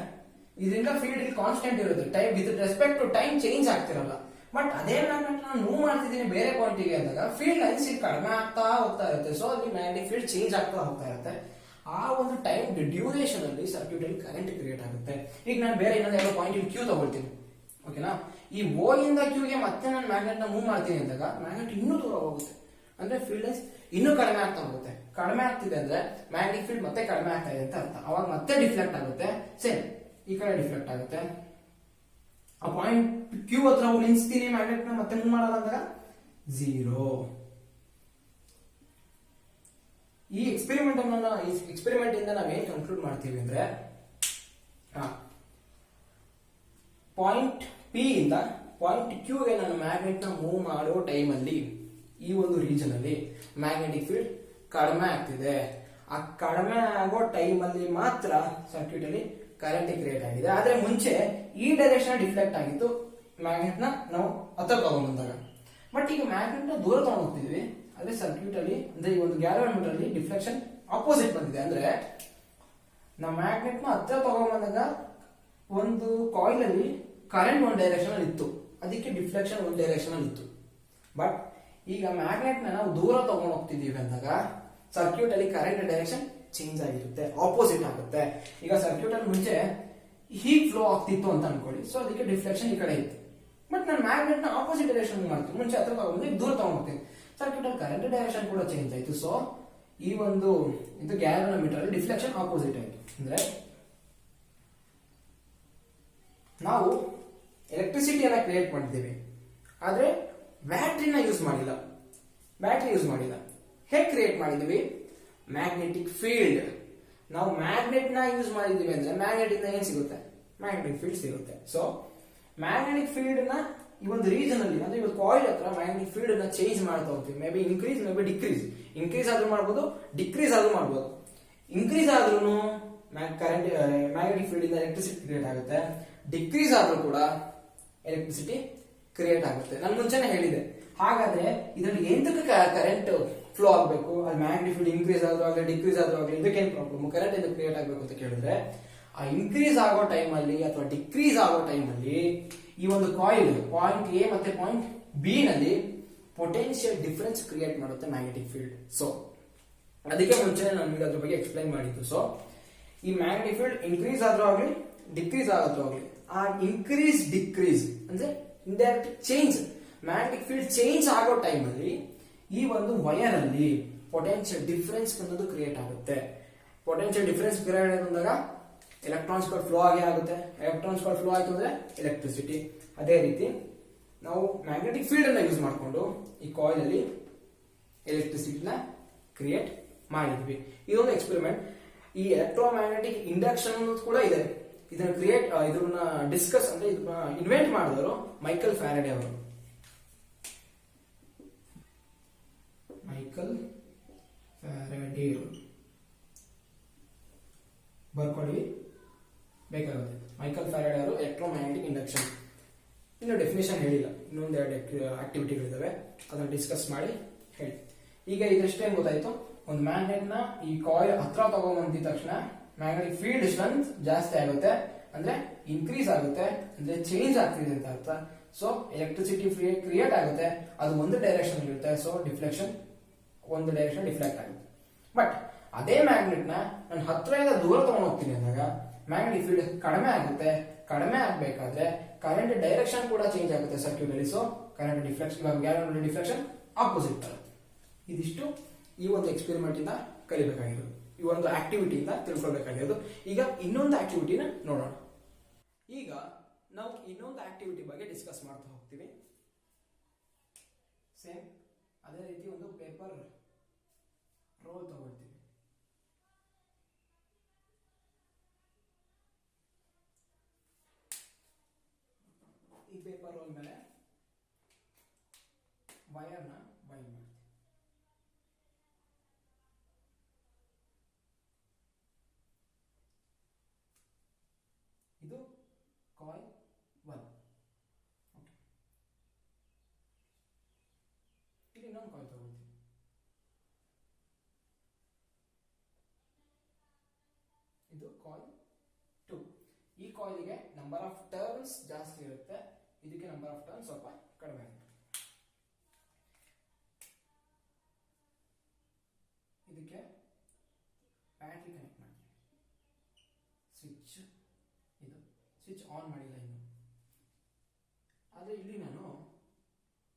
ಇದರಿಂದ ಫೀಲ್ಡ್ ಇಲ್ಲಿ ಕಾನ್ಸ್ಟೆಂಟ್ ಇರುತ್ತೆ, time with respect to time change ಆಗ್ತಿರಲ್ಲ. ಬಟ್ ಅದೇ ಮ್ಯಾಗ್ನೆಟ್ ನಾನು ಮೂವ್ ಮಾಡ್ತಿದ್ದೀನಿ ಬೇರೆ ಪಾಯಿಂಟಿಗೆ ಅಂದಾಗ ಫೀಲ್ಡ್ ಲೈನ್ಸ್ ಇಲ್ಲಿ ಕಡಿಮೆ ಆಗ್ತಾ ಹೋಗ್ತಾ ಇರುತ್ತೆ, ಸೊ ಅಲ್ಲಿ ಮ್ಯಾಗ್ನೆಟಿಕ್ ಫೀಲ್ಡ್ ಚೇಂಜ್ ಆಗ್ತಾ ಹೋಗ್ತಾ ಇರುತ್ತೆ. ಆ ಒಂದು ಟೈಮ್ ಡ್ಯೂರೇಷನ್ ಅಲ್ಲಿ ಸರ್ಕ್ಯೂಟ್ ಅಲ್ಲಿ ಕರೆಂಟ್ ಕ್ರಿಯೇಟ್ ಆಗುತ್ತೆ. ಈಗ ನಾನು ಬೇರೆ ಇನ್ನೊಂದು ಯಾವ ಪಾಯಿಂಟ್ ಕ್ಯೂ ತಗೊಳ್ತೀನಿ, ಓಕೆನಾ. ಈ ಓ ಇಂದ ಕ್ಯೂಗೆ ಮತ್ತೆ ನಾನು ಮ್ಯಾಗ್ನೆಟ್ ನ ಮೂವ್ ಮಾಡ್ತೀನಿ ಅಂದಾಗ ಮ್ಯಾಗ್ನೆಟ್ ಇನ್ನೂ ದೂರ ಹೋಗುತ್ತೆ, ಅಂದ್ರೆ ಫೀಲ್ಡ್ ಲೈನ್ಸ್ ಇನ್ನೂ ಕಡಿಮೆ ಆಗ್ತಾ ಹೋಗುತ್ತೆ. ಕಡಿಮೆ ಆಗ್ತಿದೆ ಅಂದ್ರೆ ಮ್ಯಾಗ್ನೆಟಿಕ್ ಫೀಲ್ಡ್ ಮತ್ತೆ ಕಡಿಮೆ ಆಗ್ತಾ ಇದೆ ಅಂತ ಅರ್ಥ. ಅವಾಗ ಮತ್ತೆ ಡಿಫ್ಲೆಕ್ಟ್ ಆಗುತ್ತೆ, ಸೇಮ್ ಈ ಕಡೆ ಡಿಫ್ಲೆಕ್ಟ್ ಆಗುತ್ತೆ. ಆ ಪಾಯಿಂಟ್ ಕ್ಯೂ ಹತ್ರ ಹೋಗಿ ನಿಲ್ಸ್ತೀನಿ, ಮ್ಯಾಗ್ನೆಟ್ ನ ಮತ್ತೆ ಮೂವ್ ಮಾಡಲ್ಲ ಅಂದಾಗ ಝೀರೋ. ಈ ಎಕ್ಸ್ಪೆರಿಮೆಂಟ್ ಇಂದ ನಾವೇನ್ ಕನ್ಕ್ಲೂಡ್ ಮಾಡ್ತೀವಿ ಅಂದ್ರೆ ಪಾಯಿಂಟ್ ಪಿ ಇಂದ ಪಾಯಿಂಟ್ ಕ್ಯೂಗೆ ನಾನು ಮ್ಯಾಗ್ನೆಟ್ ನ ಮೂವ್ ಮಾಡೋ ಟೈಮಲ್ಲಿ ಈ ಒಂದು ರೀಜನ್ ಅಲ್ಲಿ ಮ್ಯಾಗ್ನೆಟಿಕ್ ಫೀಲ್ಡ್ ಕಡಿಮೆ ಆಗ್ತಿದೆ. ಆ ಕಡಿಮೆ ಆಗೋ ಟೈಮಲ್ಲಿ ಮಾತ್ರ ಸರ್ಕ್ಯೂಟ್ ಅಲ್ಲಿ ಕರೆಂಟ್ ಕ್ರಿಯೇಟ್ ಆಗಿದೆ. ಆದ್ರೆ ಮುಂಚೆ ಈ ಡೈರೆಕ್ಷನ್ ಡಿಫ್ಲೆಕ್ಟ್ ಆಗಿತ್ತು ಮ್ಯಾಗ್ನೆಟ್ ನ ನಾವು ಹತ್ರ ತಗೊಂಡ್ಬಂದಾಗ. ಬಟ್ ಈಗ ಮ್ಯಾಗ್ನೆಟ್ ನ ದೂರ ತಗೊಂಡ್ ಹೋಗ್ತಿದ್ವಿ, ಅದೇ ಸರ್ಕ್ಯೂಟ್ ಅಲ್ಲಿ ಅಂದ್ರೆ ಈ ಒಂದು ಗ್ಯಾಲೋಮೀಟರ್ ಅಲ್ಲಿ ಡಿಫ್ಲೆಕ್ಷನ್ ಆಪೋಸಿಟ್ ಬಂದಿದೆ. ಅಂದ್ರೆ ನಾವು ಮ್ಯಾಗ್ನೆಟ್ ನ ಹತ್ರ ತಗೊಂಡ್ಬಂದಾಗ ಒಂದು ಕಾಯಿಲ್ ಅಲ್ಲಿ ಕರೆಂಟ್ ಒಂದು ಡೈರೆಕ್ಷನ್ ಅಲ್ಲಿ ಇತ್ತು, ಅದಕ್ಕೆ ಡಿಫ್ಲೆಕ್ಷನ್ ಒಂದು ಡೈರೆಕ್ಷನ್ ಅಲ್ಲಿ ಇತ್ತು. ಬಟ್ ಈಗ ಮ್ಯಾಗ್ನೆಟ್ ನ ನಾವು ದೂರ ತಗೊಂಡು ಹೋಗ್ತಿದೀವಿ ಅಂದಾಗ ಸರ್ಕ್ಯೂಟ್ ಅಲ್ಲಿ ಕರೆಂಟ್ ಡೈರೆಕ್ಷನ್ ಚೇಂಜ್ ಆಗಿರುತ್ತೆ, ಆಪೋಸಿಟ್ ಆಗುತ್ತೆ. ಈಗ ಸರ್ಕ್ಯೂಟ್ ಅಲ್ಲಿ ಮುಂಚೆ ಹೀಗ್ ಫ್ಲೋ ಆಗ್ತಿತ್ತು ಅಂತ ಅನ್ಕೊಳ್ಳಿ, ಸೊ ಅದಕ್ಕೆ ಡಿಫ್ಲೆಕ್ಷನ್ ಈ ಕಡೆ ಇತ್ತು. ಬಟ್ ನಾನು ಮ್ಯಾಗ್ನೆಟ್ ನ ಆಪೋಸಿಟ್ ಡೈರೆಕ್ಷನ್ ಮಾಡ್ತೀನಿ, ಮುಂಚೆ ಹತ್ರ ತಗೊಂಡು ದೂರ ತಗೊಂಡ್ತೀನಿ, ಸರ್ಕ್ಯೂಟ್ ಅಲ್ಲಿ ಕರೆಂಟ್ ಡೈರೆಕ್ಷನ್ ಕೂಡ ಚೇಂಜ್ ಆಯ್ತು. ಸೊ ಈ ಒಂದು ಇದು ಗ್ಯಾಲೋಮೀಟರ್ ಅಲ್ಲಿ ಡಿಫ್ಲೆಕ್ಷನ್ ಆಪೋಸಿಟ್ ಆಯ್ತು. ಅಂದ್ರೆ ನಾವು ಎಲೆಕ್ಟ್ರಿಸಿಟಿಯನ್ನ ಕ್ರಿಯೇಟ್ ಮಾಡ್ತೀವಿ, ಆದ್ರೆ ಬ್ಯಾಟ್ರಿನ ಯೂಸ್ ಮಾಡಿಲ್ಲ. ಹೇಗೆ ಕ್ರಿಯೇಟ್ ಮಾಡಿದ್ವಿ? Magnetic field. ನಾವು ಮ್ಯಾಗ್ನೆಟ್ ನ ಯೂಸ್ ಮಾಡಿದೀವಿ ಅಂದ್ರೆ ಮ್ಯಾಗ್ನೆಟ್ ಇಂದ ಏನ್ ಸಿಗುತ್ತೆ? ಮ್ಯಾಗ್ನೆಟಿಕ್ ಫೀಲ್ಡ್ ಸಿಗುತ್ತೆ. ಸೊ ಮ್ಯಾಗ್ನೆಟಿಕ್ ಫೀಲ್ಡ್ ನ ಈ ಒಂದು ರೀಜನ್ ಅಲ್ಲಿ ಅಂದ್ರೆ ಇವತ್ತು ಕಾಯಿಲ್ ಹತ್ರ ಮ್ಯಾಗ್ನೆಟಿಕ್ ಫೀಲ್ಡ್ ನ ಚೇಂಜ್ ಮಾಡ್ತಾ ಹೋಗ್ತೀವಿ. May be increase, may be decrease. Increase ಆದ್ರೂ ಮಾಡ್ಬೋದು, ಡಿಕ್ರೀಸ್ ಆದ್ರೂ ಮಾಡ್ಬೋದು. ಇನ್ಕ್ರೀಸ್ ಆದ್ರೂ ಕರೆಂಟ್ ಮ್ಯಾಗ್ನೆಟಿಕ್ ಫೀಲ್ಡ್ ಇಂದ ಎಲೆಕ್ಟ್ರಿಸಿಟಿ ಕ್ರಿಯೇಟ್ ಆಗುತ್ತೆ, ಡಿಕ್ರೀಸ್ ಆದ್ರೂ ಕೂಡ ಎಲೆಕ್ಟ್ರಿಸಿಟಿ ಕ್ರಿಯೇಟ್ ಆಗುತ್ತೆ. ನಾನು ಮುಂಚೆನೆ ಹೇಳಿದೆ. ಹಾಗಾದ್ರೆ ಇದರಲ್ಲಿ ಎಂತಕ್ಕೆ ಕರೆಂಟ್ ಫ್ಲೋ ಆಗಬೇಕು? ಅಲ್ಲಿ ಮ್ಯಾಗ್ನೆಟಿಕ್ ಫೀಲ್ಡ್ ಇನ್ಕ್ರೀಸ್ ಆದ್ರೂ ಆಗಲಿ, ಡಿಕ್ರೀಸ್ ಆದ್ರೂ ಆಗಲಿ, ಇದಕ್ಕೇನು ಪ್ರಾಬ್ಲಮ್? ಕರೆಂಟ್ ಎಂದು ಕ್ರಿಯೇಟ್ ಆಗಬೇಕು ಅಂತ ಕೇಳಿದ್ರೆ, ಆ ಇನ್ಕ್ರೀಸ್ ಆಗೋ ಟೈಮ್ ಅಲ್ಲಿ ಅಥವಾ ಡಿಕ್ರೀಸ್ ಆಗೋ ಟೈಮ್ ಅಲ್ಲಿ ಈ ಒಂದು ಕಾಯಿಲ್ ಪಾಯಿಂಟ್ ಎ ಮತ್ತೆ ಪಾಯಿಂಟ್ ಬಿ ನಲ್ಲಿ ಪೊಟೆನ್ಶಿಯಲ್ ಡಿಫರೆನ್ಸ್ ಕ್ರಿಯೇಟ್ ಮಾಡುತ್ತೆ ಮ್ಯಾಗ್ನೆಟಿಕ್ ಫೀಲ್ಡ್. ಸೊ ಅದಕ್ಕೆ ಮುಂಚೆ ನಾನು ನಿಮಗೆ ಅದ್ರ ಬಗ್ಗೆ ಎಕ್ಸ್ಪ್ಲೈನ್ ಮಾಡಿದ್ದು. ಸೊ ಈ ಮ್ಯಾಗ್ನೆಟಿಕ್ ಫೀಲ್ಡ್ ಇನ್ಕ್ರೀಸ್ ಆದ್ರೂ ಆಗಲಿ, ಡಿಕ್ರೀಸ್ ಆದ್ರೂ ಆಗಲಿ, ಆ ಇನ್ಕ್ರೀಸ್ ಡಿಕ್ರೀಸ್ ಅಂದ್ರೆ indirect change, magnetic field change ಆಗೋ ಟೈಮ್ ಅಲ್ಲಿ ಈ ಒಂದು ವೈರ್ ಅಲ್ಲಿ ಪೊಟೆನ್ಶಿಯಲ್ ಡಿಫರೆನ್ಸ್ ಅನ್ನೋದು ಕ್ರಿಯೇಟ್ ಆಗುತ್ತೆ. ಪೊಟೆನ್ಶಿಯಲ್ ಡಿಫರೆನ್ಸ್ ಕ್ರಿಯೇಟ್ ಆದಾಗ ಎಲೆಕ್ಟ್ರಾನ್ಸ್ ಫ್ಲೋ ಆಗೇ ಆಗುತ್ತೆ. ಎಲೆಕ್ಟ್ರಾನ್ಸ್ ಫ್ಲೋ ಆಯ್ತು ಅಂದ್ರೆ ಎಲೆಕ್ಟ್ರಿಸಿಟಿ. ಅದೇ ರೀತಿ ನಾವು ಮ್ಯಾಗ್ನೆಟಿಕ್ ಫೀಲ್ಡ್ ಅನ್ನ ಯೂಸ್ ಮಾಡಿಕೊಂಡು ಈ ಕಾಯಿಲ್ ಅಲ್ಲಿ ಎಲೆಕ್ಟ್ರಿಸಿಟಿನ ಕ್ರಿಯೇಟ್ ಮಾಡಿದ್ವಿ. ಇದೊಂದು ಎಕ್ಸ್ಪೆರಿಮೆಂಟ್. ಈ ಎಲೆಕ್ಟ್ರೋಮ್ಯಾಗ್ನೆಟಿಕ್ ಇಂಡಕ್ಷನ್ ಅನ್ನೋದು ಕೂಡ ಇದೆ. ಇದನ್ನ ಡಿಸ್ಕಸ್ ಅಂದ್ರೆ ಇದನ್ನ ಇನ್ವೆಂಟ್ ಮಾಡಿದವರು ಮೈಕಲ್ ಫ್ಯಾರಡೆ ಅವರು. ಬರ್ಕೊಳ್ಳಿ, ಬೇಕಾಗುತ್ತೆ. ಮೈಕಲ್ ಫ್ಯಾರಡೆ ಅವರು ಎಲೆಕ್ಟ್ರೋಮ್ಯಾಗ್ನೆಟಿಕ್ ಇಂಡಕ್ಷನ್. ಇನ್ನು ಡೆಫಿನೇಷನ್ ಹೇಳಿಲ್ಲ, ಇನ್ನೊಂದು ಎರಡು ಆಕ್ಟಿವಿಟಿಗಳಿದಾವೆ, ಅದನ್ನ ಡಿಸ್ಕಸ್ ಮಾಡಿ ಹೇಳಿ. ಈಗ ಇದಷ್ಟೇನು ಗೊತ್ತಾಯ್ತು? ಒಂದು ಮ್ಯಾಗ್ನೆಟ್ ನ ಈ ಕಾಯಿಲ್ ಹತ್ರ ತಗೊಂಡ್ಬಂದಿದ ತಕ್ಷಣ ಮ್ಯಾಗ್ನೆಟಿಕ್ ಫೀಲ್ಡ್ ಸ್ಟ್ರೆಂತ್ ಜಾಸ್ತಿ ಆಗುತ್ತೆ, ಅಂದ್ರೆ ಇನ್ಕ್ರೀಸ್ ಆಗುತ್ತೆ, ಅಂದ್ರೆ ಚೇಂಜ್ ಆಗ್ತಿದೆ ಅಂತ ಅರ್ಥ. ಸೊ ಎಲೆಕ್ಟ್ರಿಸಿಟಿ ಕ್ರಿಯೇಟ್ ಆಗುತ್ತೆ, ಅದು ಒಂದು ಡೈರೆಕ್ಷನ್ ಇರುತ್ತೆ. ಸೊ ಡಿಫ್ಲೆಕ್ಷನ್ ಒಂದು ಡೈರೆಕ್ಷನ್ ಡಿಫ್ಲೆಕ್ಟ್ ಆಗುತ್ತೆ. ಬಟ್ ಅದೇ ಮ್ಯಾಗ್ನೆಟ್ ನ ನಾನು ಹತ್ತಿರದಿಂದ ದೂರ ತಗೊಂಡು ಹೋಗ್ತೀನಿ ಅಂದಾಗ ಮ್ಯಾಗ್ನೆಟಿಕ್ ಫೀಲ್ಡ್ ಕಡಿಮೆ ಆಗುತ್ತೆ. ಕಡಿಮೆ ಆಗ್ಬೇಕಾದ್ರೆ ಕರೆಂಟ್ ಡೈರೆಕ್ಷನ್ ಕೂಡ ಚೇಂಜ್ ಆಗುತ್ತೆ ಸರ್ಕ್ಯೂಟ್ ಅಲ್ಲಿ. So current deflection deflection opposite ಬರುತ್ತೆ. ಇದಿಷ್ಟು ಈ ಒಂದು ಎಕ್ಸ್ಪೆರಿಮೆಂಟ್ ಇಂದ ಕಲಿಬೇಕಾಗಿರೋದು, ಈ ಒಂದು ಆಕ್ಟಿವಿಟಿಯಿಂದ ತಿಳ್ಕೊಳ್ಬೇಕಾಗಿರೋದು. ಈಗ ಇನ್ನೊಂದು ಆಕ್ಟಿವಿಟಿನ ನೋಡೋಣ. ಈಗ ನಾವು ಇನ್ನೊಂದು ಆಕ್ಟಿವಿಟಿ ಬಗ್ಗೆ ಡಿಸ್ಕಸ್ ಮಾಡ್ತಾ ಹೋಗ್ತೀವಿ. ಸೇಮ್ ಅದೇ ರೀತಿ ಒಂದು ಪೇಪರ್ ರೋಲ್ ತಗೊಳ್ತೀವಿ. ಈ ಪೇಪರ್ ರೋಲ್ ಮೇಲೆ ವೈರ್ ನ ಬೈಂಡ್ ಮಾಡ್ತೀವಿ. ಇದು ಕಾಯಿಲ್ 1. ಇಲ್ಲಿ ಇನ್ನೊಂದು ಕಾಯಿಲ್ ತಗೊಳ್ತೀವಿ. ಇದು ಕಾಯಿಲ್ 2. ಈ ಕಾಯಿಲ್ಗೆ ನಂಬರ್ ಆಫ್ ಟರ್ನ್ಸ್ ಜಾಸ್ತಿ ಇರುತ್ತೆ, ಇದಕ್ಕೆ ನಂಬರ್ ಆಫ್ ಟರ್ನ್ಸ್ ಸ್ವಲ್ಪ ಕಡಿಮೆ ಇರುತ್ತೆ. ಇದಕ್ಕೆ ಬ್ಯಾಟರಿ ಕನೆಕ್ಟ್ ಮಾಡ್ತೀವಿ. ಸ್ವಿಚ್ ಆನ್ ಮಾಡಿಲ್ಲ ಇನ್ನು, ಆದ್ರೆ ಇಲ್ಲಿ ನಾನು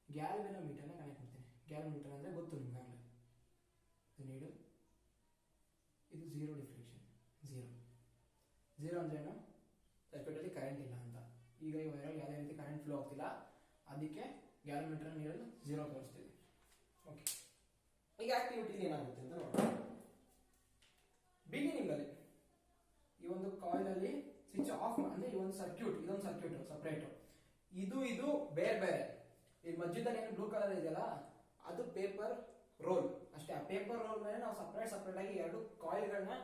ಗ್ಯಾಲ್ವೆನೋಮೀಟರ್ನ ಕನೆಕ್ಟ್ ಮಾಡ್ತೀನಿ. ಗ್ಯಾಲ್ವೆನೋಮೀಟರ್ ಅಂದ್ರೆ ಗೊತ್ತು ನಿಮ್ಗಾಗಲೇ, ನೀಡು ಇದು ಝೀರೋ ಡಿಫ್ಲೆಕ್ಷನ್. ಝೀರೋ ಅಂದ್ರೆ ಏನು? ಸರ್ಕ್ಯೂಟ್ ಅಲ್ಲಿ ಕರೆಂಟ್ ಇಲ್ಲ ಅಂತ. ಈಗ ಈ ವೈರಲ್ಲಿ ಯಾವುದೇ ರೀತಿ ಕರೆಂಟ್ ಫ್ಲೋ ಆಗ್ತಿಲ್ಲ, ಅದಕ್ಕೆ ಗ್ಯಾಲ್ವೆನೋಮೀಟರ್ ನೀಡಲು ಝೀರೋ ತೋರಿಸ್ತೀವಿ. ಓಕೆ, ಈಗ ಆಕ್ಟಿವಿಟಿ ಏನಾಗುತ್ತೆ ಅಂತ ನೋಡೋಣ. ಬಿಗಿನಿಂಗ್ ಅಲ್ಲಿ ಈ ಒಂದು ಕಾಯಿಲ್ ಅಲ್ಲಿ ಸ್ವಿಚ್ ಆಫ್ ಅಂದ್ರೆ ಈ ಒಂದು ಸರ್ಕ್ಯೂಟ್, ಇದೊಂದು ಸರ್ಕ್ಯೂಟ್ ಸಪರೇಟ್, ಇದು ಬೇರೆ ಬೇರೆ. ಈ ಮಧ್ಯದಲ್ಲಿ ಏನು ಬ್ಲೂ ಕಲರ್ ಇದೆಯಲ್ಲ ಅದು ಪೇಪರ್ ರೋಲ್ ಅಷ್ಟೇ. ಆ ಪೇಪರ್ ರೋಲ್ ಮೇಲೆ ನಾವು ಸಪರೇಟ್ ಆಗಿ ಎರಡು ಕಾಯಿಲ್ಗಳನ್ನ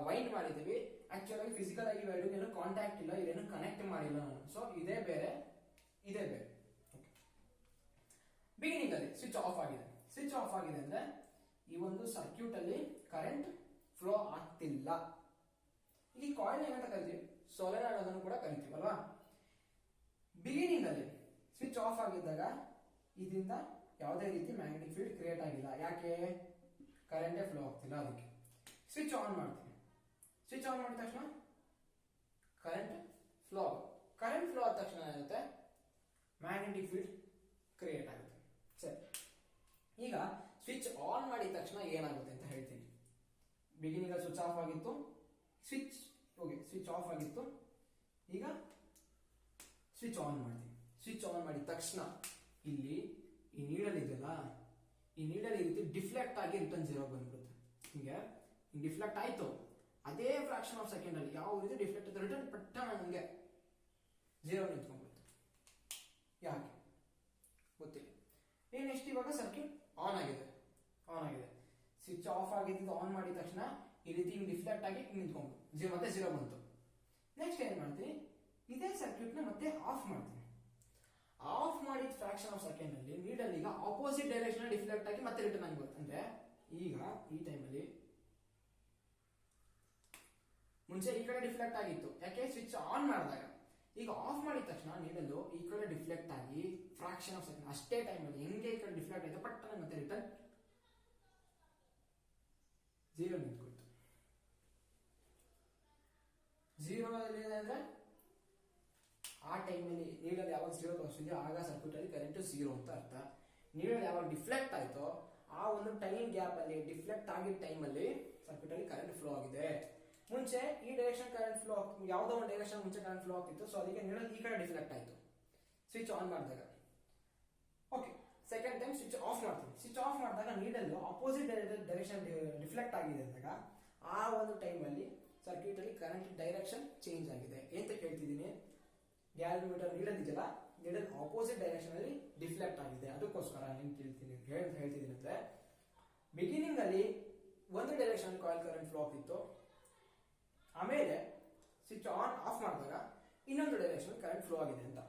ವೈಂಡ್ ಮಾಡಿದೀವಿ. ಆಕ್ಚುಲ್ ಆಗಿ ಫಿಸಿಕಲ್ ಆಗಿ ಇವೆರಡು ಕಾಂಟ್ಯಾಕ್ಟ್ ಇಲ್ಲ, ಇವೇನು ಕನೆಕ್ಟ್ ಮಾಡಿಲ್ಲ ನಾನು. ಸೊ ಇದೇ ಬೇರೆ, ಇದೇ ಬೇರೆ. ಬಿಗಿನಿಂಗ್ ಅಲ್ಲಿ ಸ್ವಿಚ್ ಆಫ್ ಆಗಿದೆ. ಸ್ವಿಚ್ ಆಫ್ ಆಗಿದೆ ಅಂದ್ರೆ ಈ ಒಂದು ಸರ್ಕ್ಯೂಟ್ ಅಲ್ಲಿ ಕರೆಂಟ್ ಫ್ಲೋ ಆಗ್ತಿಲ್ಲ. ಈ ಕಾಯಿಲ್ ಏನಂತ ಕರಿತೀವಿ, ಸೋಲೆನಾಯ್ಡ್ ಅದನ್ನು ಕೂಡ ಕರಿತೀವಿ ಅಲ್ವಾ. ಬಿಗಿನಿಂಗ್ ಅಲ್ಲಿ ಸ್ವಿಚ್ ಆಫ್ ಆಗಿದ್ದಾಗ ಇದರಿಂದ ಯಾವುದೇ ರೀತಿ ಮ್ಯಾಗ್ನೆಟಿಕ್ ಫೀಲ್ಡ್ ಕ್ರಿಯೇಟ್ ಆಗಿಲ್ಲ. ಯಾಕೆ? ಕರೆಂಟೇ ಫ್ಲೋ ಆಗ್ತಿಲ್ಲ. ಅದಕ್ಕೆ ಸ್ವಿಚ್ ಆನ್ ಮಾಡ್ತೀನಿ. ಸ್ವಿಚ್ ಆನ್ ಮಾಡಿದ ತಕ್ಷಣ ಕರೆಂಟ್ ಫ್ಲೋ ಆದ ತಕ್ಷಣ ಏನಾಗುತ್ತೆ, ಮ್ಯಾಗ್ನೆಟಿಕ್ ಫೀಲ್ಡ್ ಕ್ರಿಯೇಟ್ ಆಗುತ್ತೆ. ಸರಿ, ಈಗ ಸ್ವಿಚ್ ಆನ್ ಮಾಡಿದ ತಕ್ಷಣ ಏನಾಗುತ್ತೆ ಅಂತ ಹೇಳ್ತೀನಿ. ಬಿಗಿನಿಂಗ್ ಅಲ್ಲಿ ಸ್ವಿಚ್ ಆಫ್ ಆಗಿತ್ತು, ಸ್ವಿಚ್ ಆಫ್ ಆಗಿತ್ತು. ಈಗ ಸ್ವಿಚ್ ಆನ್ ಮಾಡ್ತೀನಿ. ಸ್ವಿಚ್ ಆನ್ ಮಾಡಿದ ತಕ್ಷಣ ಇಲ್ಲಿ ಈ ನೀಡಲ್ ಇದೆಯಲ್ಲ, ಈ ನೀಡಲ್ ಈ ರೀತಿ ಡಿಫ್ಲೆಕ್ಟ್ ಆಗಿ ರಿಟರ್ನ್ 0 ಬಂದ್ಬಿಡುತ್ತೆ. ಹಿಂಗೆ ಡಿಫ್ಲೆಕ್ಟ್ ಆಯ್ತು, ಅದೇ ಫ್ರಾಕ್ಷನ್ ಆಫ್ ಸೆಕೆಂಡ್ ಅಲ್ಲಿ ಯಾವ ರೀತಿ ಡಿಫ್ಲೆಕ್ಟ್ ಆಯ್ತು ರಿಟರ್ನ್ ಪಟ್ಟ ನಂಗೆ 0 ನಿಂತ್ಕೊಂಡ್ಬಿಡುತ್ತೆ. ಯಾಕೆ ಗೊತ್ತಿಲ್ಲ. ನೆಕ್ಸ್ಟ್ ಇವಾಗ ಸರ್ಕ್ಯೂಟ್ ಆನ್ ಆಗಿದೆ. ಸ್ವಿಚ್ ಆಫ್ ಆಗಿದ್ದು ಆನ್ ಮಾಡಿದ ತಕ್ಷಣ ಈ ರೀತಿ ಹಿಂಗ್ ಡಿಫ್ಲೆಕ್ಟ್ ಆಗಿ ನಿಂತ್ಕೊಂಡು ಮತ್ತೆ 0 ಬಂತು. ನೆಕ್ಸ್ಟ್ ಏನ್ ಮಾಡ್ತೀನಿ, ಇದೇ ಸರ್ಕ್ಯೂಟ್ ನ ಮತ್ತೆ ಆಫ್ ಮಾಡ್ತೀನಿ. ಆಫ್ ಮಾಡಿದ ಫ್ರಾಕ್ಷನ್ ಆಫ್ ಸೆಕೆಂಡ್ ಅಲ್ಲಿ ನೀಡಲ್ ಈಗ ಆಪೋಸಿಟ್ ಡೈರೆಕ್ಷನ್ ಡಿಫ್ಲೆಕ್ಟ್ ಆಗಿ ಮತ್ತೆ ರಿಟರ್ನ್ ಆಗಿ ಬರುತ್ತೆ. ಅಂದ್ರೆ ಈಗ ಈ ಟೈಮಲ್ಲಿ ಮುಂಚೆ ಈ ಕಡೆ ಡಿಫ್ಲೆಕ್ಟ್ ಆಗಿತ್ತು, ಯಾಕೆ ಸ್ವಿಚ್ ಆನ್ ಮಾಡಿದಾಗ. ಈಗ ಆಫ್ ಮಾಡಿದ ತಕ್ಷಣ ನೀಡಲ್ ಈ ಕಡೆ ಡಿಫ್ಲೆಕ್ಟ್ ಆಗಿ ಫ್ರಾಕ್ಷನ್ ಆಫ್ ಸೆಕೆಂಡ್ ಅಷ್ಟೇ ಟೈಮಲ್ಲಿ ಹೆಂಗೆ ಈ ಕಡೆ ಡಿಫ್ಲೆಕ್ಟ್ ಆಯ್ತು ಪಟ್ಟ ಮತ್ತೆ ರಿಟರ್ನ್ 0 ನಿಂತ್ಕೊಳ್ತು. 0 ಅಂದ್ರೆ ಆ ಟೈಮಲ್ಲಿ ನೀಡಲ್ ಯಾವಾಗ 0 ತೋರಿಸಿದ್ಯೋ ಆಗ ಸರ್ಕ್ಯೂಟ್ ಅಲ್ಲಿ ಕರೆಂಟ್ 0 ಅಂತ ಅರ್ಥ. ನೀಡಲ್ ಯಾವಾಗ ಡಿಫ್ಲೆಕ್ಟ್ ಆಯ್ತೋ ಆ ಒಂದು ಟೈಮ್ ಗ್ಯಾಪ್ ಅಲ್ಲಿ, ಡಿಫ್ಲೆಕ್ಟ್ ಆಗಿದ್ದ ಟೈಮ್ ಅಲ್ಲಿ ಸರ್ಕ್ಯೂಟ್ ಅಲ್ಲಿ ಕರೆಂಟ್ ಫ್ಲೋ ಆಗಿದೆ. ಮುಂಚೆ ಈ ಡೈರೆಕ್ಷನ್ ಕರೆಂಟ್ ಫ್ಲೋ ಯಾವುದೋ ಒಂದು ಡೈರೆಕ್ಷನ್ ಮುಂಚೆ ಕರೆಂಟ್ ಫ್ಲೋ ಆಗ್ತಿತ್ತು. ಸೊ ಅದಕ್ಕೆ ನೀಡಲ್ ಈ ಕಡೆ ಡಿಫ್ಲೆಕ್ಟ್ ಆಯ್ತು ಸ್ವಿಚ್ ಆನ್ ಮಾಡಿದಾಗ. Okay, second time switch off ಮಾಡ್ತೀನಿ. ಸ್ವಿಚ್ ಆಫ್ ಮಾಡಿದಾಗ ನೀಡಲ್ ಆಪೋಸಿಟ್ ಡೈರೆಕ್ಷನ್ ಡಿಫ್ಲೆಕ್ಟ್ ಆಗಿದೆ ಅಂದಾಗ ಆ ಒಂದು ಟೈಮ್ ಅಲ್ಲಿ ಸರ್ಕ್ಯೂಟ್ ಅಲ್ಲಿ ಕರೆಂಟ್ ಡೈರೆಕ್ಷನ್ ಚೇಂಜ್ ಆಗಿದೆ ಅಂತ ಕೇಳ್ತಿದ್ದೀನಿ. ಗ್ಯಾಲ್ವಿಮೀಟರ್ ನೀಡಲ್ ಇದೆಯಲ್ಲ, ನೀಡಲ್ ಆಪೋಸಿಟ್ ಡೈರೆಕ್ಷನ್ ಅಲ್ಲಿ ಡಿಫ್ಲೆಕ್ಟ್ ಆಗಿದೆ. ಅದಕ್ಕೋಸ್ಕರ ಏನ್ ಹೇಳ್ತಿದ್ದೀನಿ ಅಂದ್ರೆ, ಬಿಗಿನಿಂಗ್ ಅಲ್ಲಿ ಒಂದು ಡೈರೆಕ್ಷನ್ ಕಾಯಿಲ್ ಕರೆಂಟ್ ಫ್ಲೋ ಆಗ್ತಿತ್ತು, ಆಮೇಲೆ ಸ್ವಿಚ್ ಆನ್ ಆಫ್ ಮಾಡಿದಾಗ ಇನ್ನೊಂದು ಡೈರೆಕ್ಷನ್ ಕರೆಂಟ್ ಫ್ಲೋ ಆಗಿದೆ ಅಂತ.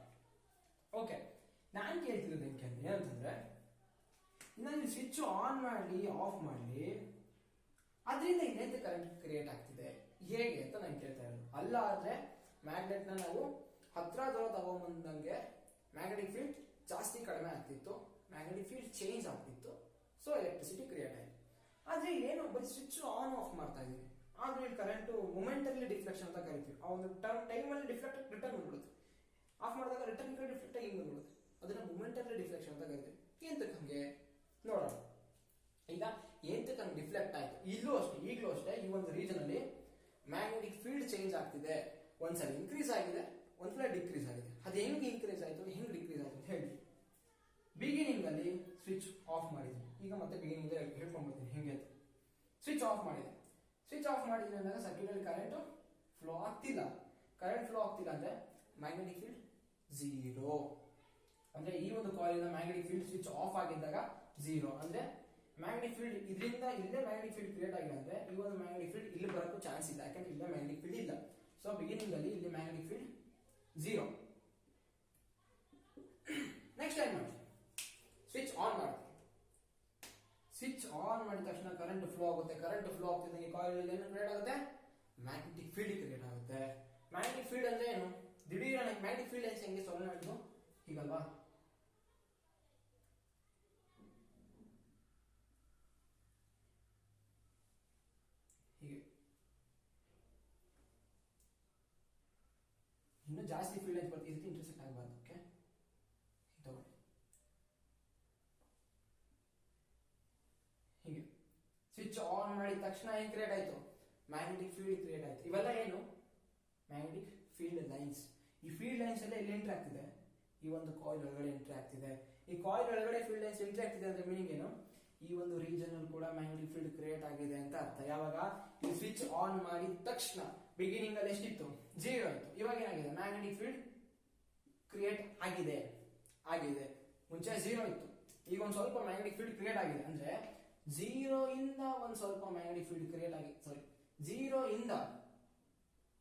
ಓಕೆ, ನಾನ್ ಕೇಳ್ತಿರೋದು ಏನಂತಂದ್ರೆ, ಇನ್ನೊಂದು ಸ್ವಿಚ್ ಆನ್ ಮಾಡಲಿ ಆಫ್ ಮಾಡಲಿ ಅದರಿಂದ ಇನ್ನೇಂತ ಕರೆಂಟ್ ಕ್ರಿಯೇಟ್ ಆಗ್ತಿದೆ ಹೇಗೆ ಅಂತ ನಾನು ಕೇಳ್ತಾ ಇರೋದು. ಅಲ್ಲ ಆದ್ರೆ ಮ್ಯಾಗ್ನೆಟ್ ನ ನಾವು ಹತ್ರ ದೂರ ತಗೊಂಬಂದಂಗೆ ಮ್ಯಾಗ್ನೆಟಿಕ್ ಫೀಲ್ಡ್ ಜಾಸ್ತಿ ಕಡಿಮೆ ಆಗ್ತಿತ್ತು, ಮ್ಯಾಗ್ನೆಟಿಕ್ ಫೀಲ್ಡ್ ಚೇಂಜ್ ಆಗ್ತಿತ್ತು, ಸೊ ಎಲೆಕ್ಟ್ರಿಸಿಟಿ ಕ್ರಿಯೇಟ್ ಆಯ್ತು. ಆದ್ರೆ ಏನು ಬರೀ ಸ್ವಿಚ್ ಆನ್ ಆಫ್ ಮಾಡ್ತಾ ಇದೀವಿ, ಆದ್ರೆ ಇಲ್ಲಿ ಕರೆಂಟ್ ಮೊಮೆಂಟಲ್ಲಿ ಡಿಫ್ಲೆಕ್ಷನ್ ಅಂತ ಕರಿತೀವಿ. ಆ ಒಂದು ಟೈಮ್ ಅಲ್ಲಿ ಡಿಫ್ಲೆಕ್ಟ್ ರಿಟರ್ನ್ ಬಂದ್ಬಿಡುತ್ತೆ. ಆಫ್ ಮಾಡಿದಾಗ ರಿಟರ್ನ್ ಡಿಫ್ಲೆಕ್ಟ್ ಆಗಿ ಹಿಂಗ್ ಬಂದ್ಬಿಡುತ್ತೆ. ಅದನ್ನ ಮೊಮೆಂಟಲ್ಲಿ ಡಿಫ್ಲೆಕ್ಷನ್ ಅಂತ ಕರಿತೀವಿ. ಎಂತಕ್ಕೆ ಹಂಗೆ ನೋಡೋಣ. ಈಗ ಎಂತಕ್ಕೆ ಹಂಗೆ ಡಿಫ್ಲೆಕ್ಟ್ ಆಯ್ತು, ಈಗಲೂ ಅಷ್ಟೇ ಈ ಒಂದು ರೀಜನ್ ಅಲ್ಲಿ ಮ್ಯಾಗ್ನೆಟಿಕ್ ಫೀಲ್ಡ್ ಚೇಂಜ್ ಆಗ್ತಿದೆ. ಒಂದ್ಸಲ ಇನ್ಕ್ರೀಸ್ ಆಗಿದೆ, ಒಂದ್ಸಲ ಡಿಕ್ರೀಸ್ ಆಗಿದೆ. ಅದು ಹೆಂಗ್ ಇನ್ಕ್ರೀಸ್ ಆಯ್ತು ಹೆಂಗ್ ಡಿಕ್ರೀಸ್ ಆಯ್ತು ಅಂತ ಹೇಳಿ. ಬಿಗಿನಿಂಗ್ ಅಲ್ಲಿ ಸ್ವಿಚ್ ಆಫ್ ಮಾಡಿದ್ವಿ. ಈಗ ಮತ್ತೆ ಬಿಗಿನಿಂಗ್ ಹೇಳ್ಕೊಂಡ್ ಬರ್ತೀನಿ ಹೆಂಗೆ ಅಂತ. ಸ್ವಿಚ್ ಆಫ್ ಮಾಡಿದೆ. ಸ್ವಿಚ್ ಆಫ್ ಮಾಡಿದ್ವಿ ಅಂದಾಗ ಸರ್ಕ್ಯೂಟ್ ಅಲ್ಲಿ ಕರೆಂಟ್ ಫ್ಲೋ ಆಗ್ತಿಲ್ಲ. ಕರೆಂಟ್ ಫ್ಲೋ ಆಗ್ತಿಲ್ಲ ಅಂದ್ರೆ ಮ್ಯಾಗ್ನೆಟಿಕ್ ಫೀಲ್ಡ್ 0. ಅಂದ್ರೆ ಈ ಒಂದು coil magnetic field switch off ಆಗಿದ್ದಾಗ 0 ಅಂದ್ರೆ ಮ್ಯಾಗ್ನೆಟಿಕ್ ಫೀಲ್ಡ್ ಇದರಿಂದ ಇಲ್ಲೇ ಮ್ಯಾಗ್ನೆಟಿಕ್ ಫೀಲ್ಡ್ ಕ್ರಿಯೇಟ್ ಆಗಿದೆ ಅಂದ್ರೆ ಈ ಒಂದು ಮ್ಯಾಗ್ನೆಟಿಕ್ ಫೀಲ್ಡ್ ಇಲ್ಲಿ ಬರೋಕ್ಕೂ ಚಾನ್ಸ್ ಇಲ್ಲ, ಯಾಕಂದ್ರೆ ಇಲ್ಲೇ ಮ್ಯಾಗ್ನೆಟಿಕ್ ಫೀಲ್ಡ್ ಇಲ್ಲ. ಸೊ ಬಿಗಿನಿಂಗ್ ಅಲ್ಲಿ ಇಲ್ಲಿ ಮ್ಯಾಗ್ನೆಟಿಕ್ ಫೀಲ್ಡ್ 0. ನೆಕ್ಸ್ಟ್ ಏನ್ ಮಾಡ್ತೀವಿ, ಸ್ವಿಚ್ ಆನ್ ಮಾಡ್ತೀವಿ. ಸ್ವಿಚ್ ಆನ್ ಮಾಡಿದ ತಕ್ಷಣ ಕರೆಂಟ್ ಫ್ಲೋ ಆಗುತ್ತೆ. ಕರೆಂಟ್ ಫ್ಲೋ ಆಗ್ತಿದ್ದಂಗೆ ಕಾಯಿಲ್ ಅಲ್ಲಿ ಏನು ಕ್ರಿಯೇಟ್ ಆಗುತ್ತೆ, ಮ್ಯಾಗ್ನೆಟಿಕ್ ಫೀಲ್ಡ್ ಕ್ರಿಯೇಟ್ ಆಗುತ್ತೆ. ಮ್ಯಾಗ್ನೆಟಿಕ್ ಫೀಲ್ಡ್ ಅಂದ್ರೆ ಏನು, ದಿಢೀರ್ ಮ್ಯಾಗ್ನೆಟಿಕ್ ಫೀಲ್ಡ್ ಹೆಂಗೆ ಸೊಲೆನಾಯ್ಡ್ ಹೀಗಲ್ವಾ, ಹೀಗೆ ಇನ್ನು ಜಾಸ್ತಿ ಫೀಲ್ಡ್ ಲೈನ್ಸ್ ಬರ್ತದೆ, ಇದಕ್ಕೆ ಇಂಟರ್ಸೆಕ್ಟ್ ಆಗಬಾರ್ದು. ಓಕೆ, ತಗೊಳ್ಳಿ ಹೀಗೆ ಸ್ವಿಚ್ ಆನ್ ಮಾಡಿದ ತಕ್ಷಣ ಏನ್ ಕ್ರಿಯೇಟ್ ಆಯ್ತು, ಮ್ಯಾಗ್ನೆಟಿಕ್ ಫೀಲ್ಡ್ ಕ್ರಿಯೇಟ್ ಆಯ್ತು. ಇವೆಲ್ಲ ಏನು, ಮ್ಯಾಗ್ನೆಟಿಕ್ ಫೀಲ್ಡ್ ಲೈನ್ಸ್. ಈ ಫೀಲ್ಡ್ ಲೈನ್ಸ್ ಎಲ್ಲ ಎಲ್ಲಿ ಎಂಟ್ರಿ ಆಗ್ತಿದೆ, ಈ ಒಂದು ಕಾಯಿಲ್ ಒಳಗಡೆ ಎಂಟ್ರಿ ಆಗ್ತಿದೆ. ಈ ಕಾಯಿಲ್ ಒಳಗಡೆ ಫೀಲ್ಡ್ ಲೈನ್ಸ್ ಎಂಟ್ರಿ ಆಗ್ತಿದೆ ಅಂದ್ರೆ ಮೀನಿಂಗ್ ಏನು, ಈ ಒಂದು ರೀಜನ್ ಅಲ್ಲಿ ಕೂಡ ಮ್ಯಾಗ್ನೆಟಿಕ್ ಫೀಲ್ಡ್ ಕ್ರಿಯೇಟ್ ಆಗಿದೆ ಅಂತ ಅರ್ಥ. ಯಾವಾಗ ಈ ಸ್ವಿಚ್ ಆನ್ ಮಾಡಿದ ತಕ್ಷಣ ಬಿಗಿನಿಂಗ್ ಅಲ್ಲಿ ಎಷ್ಟಿತ್ತು 0 ಇತ್ತು. ಇವಾಗ ಏನಾಗಿದೆ ಮ್ಯಾಗ್ನೆಟಿಕ್ ಫೀಲ್ಡ್ ಕ್ರಿಯೇಟ್ ಆಗಿದೆ ಆಗಿದೆ. ಮುಂಚೆ 0 ಇತ್ತು, ಈಗ ಒಂದ್ ಸ್ವಲ್ಪ ಮ್ಯಾಗ್ನೆಟಿಕ್ ಫೀಲ್ಡ್ ಕ್ರಿಯೇಟ್ ಆಗಿದೆ. ಅಂದ್ರೆ 0 ಇಂದ ಒಂದ್ ಸ್ವಲ್ಪ ಮ್ಯಾಗ್ನೆಟಿಕ್ ಫೀಲ್ಡ್ ಕ್ರಿಯೇಟ್ ಆಗಿದೆ. ಸಾರಿ, 0 ಇಂದ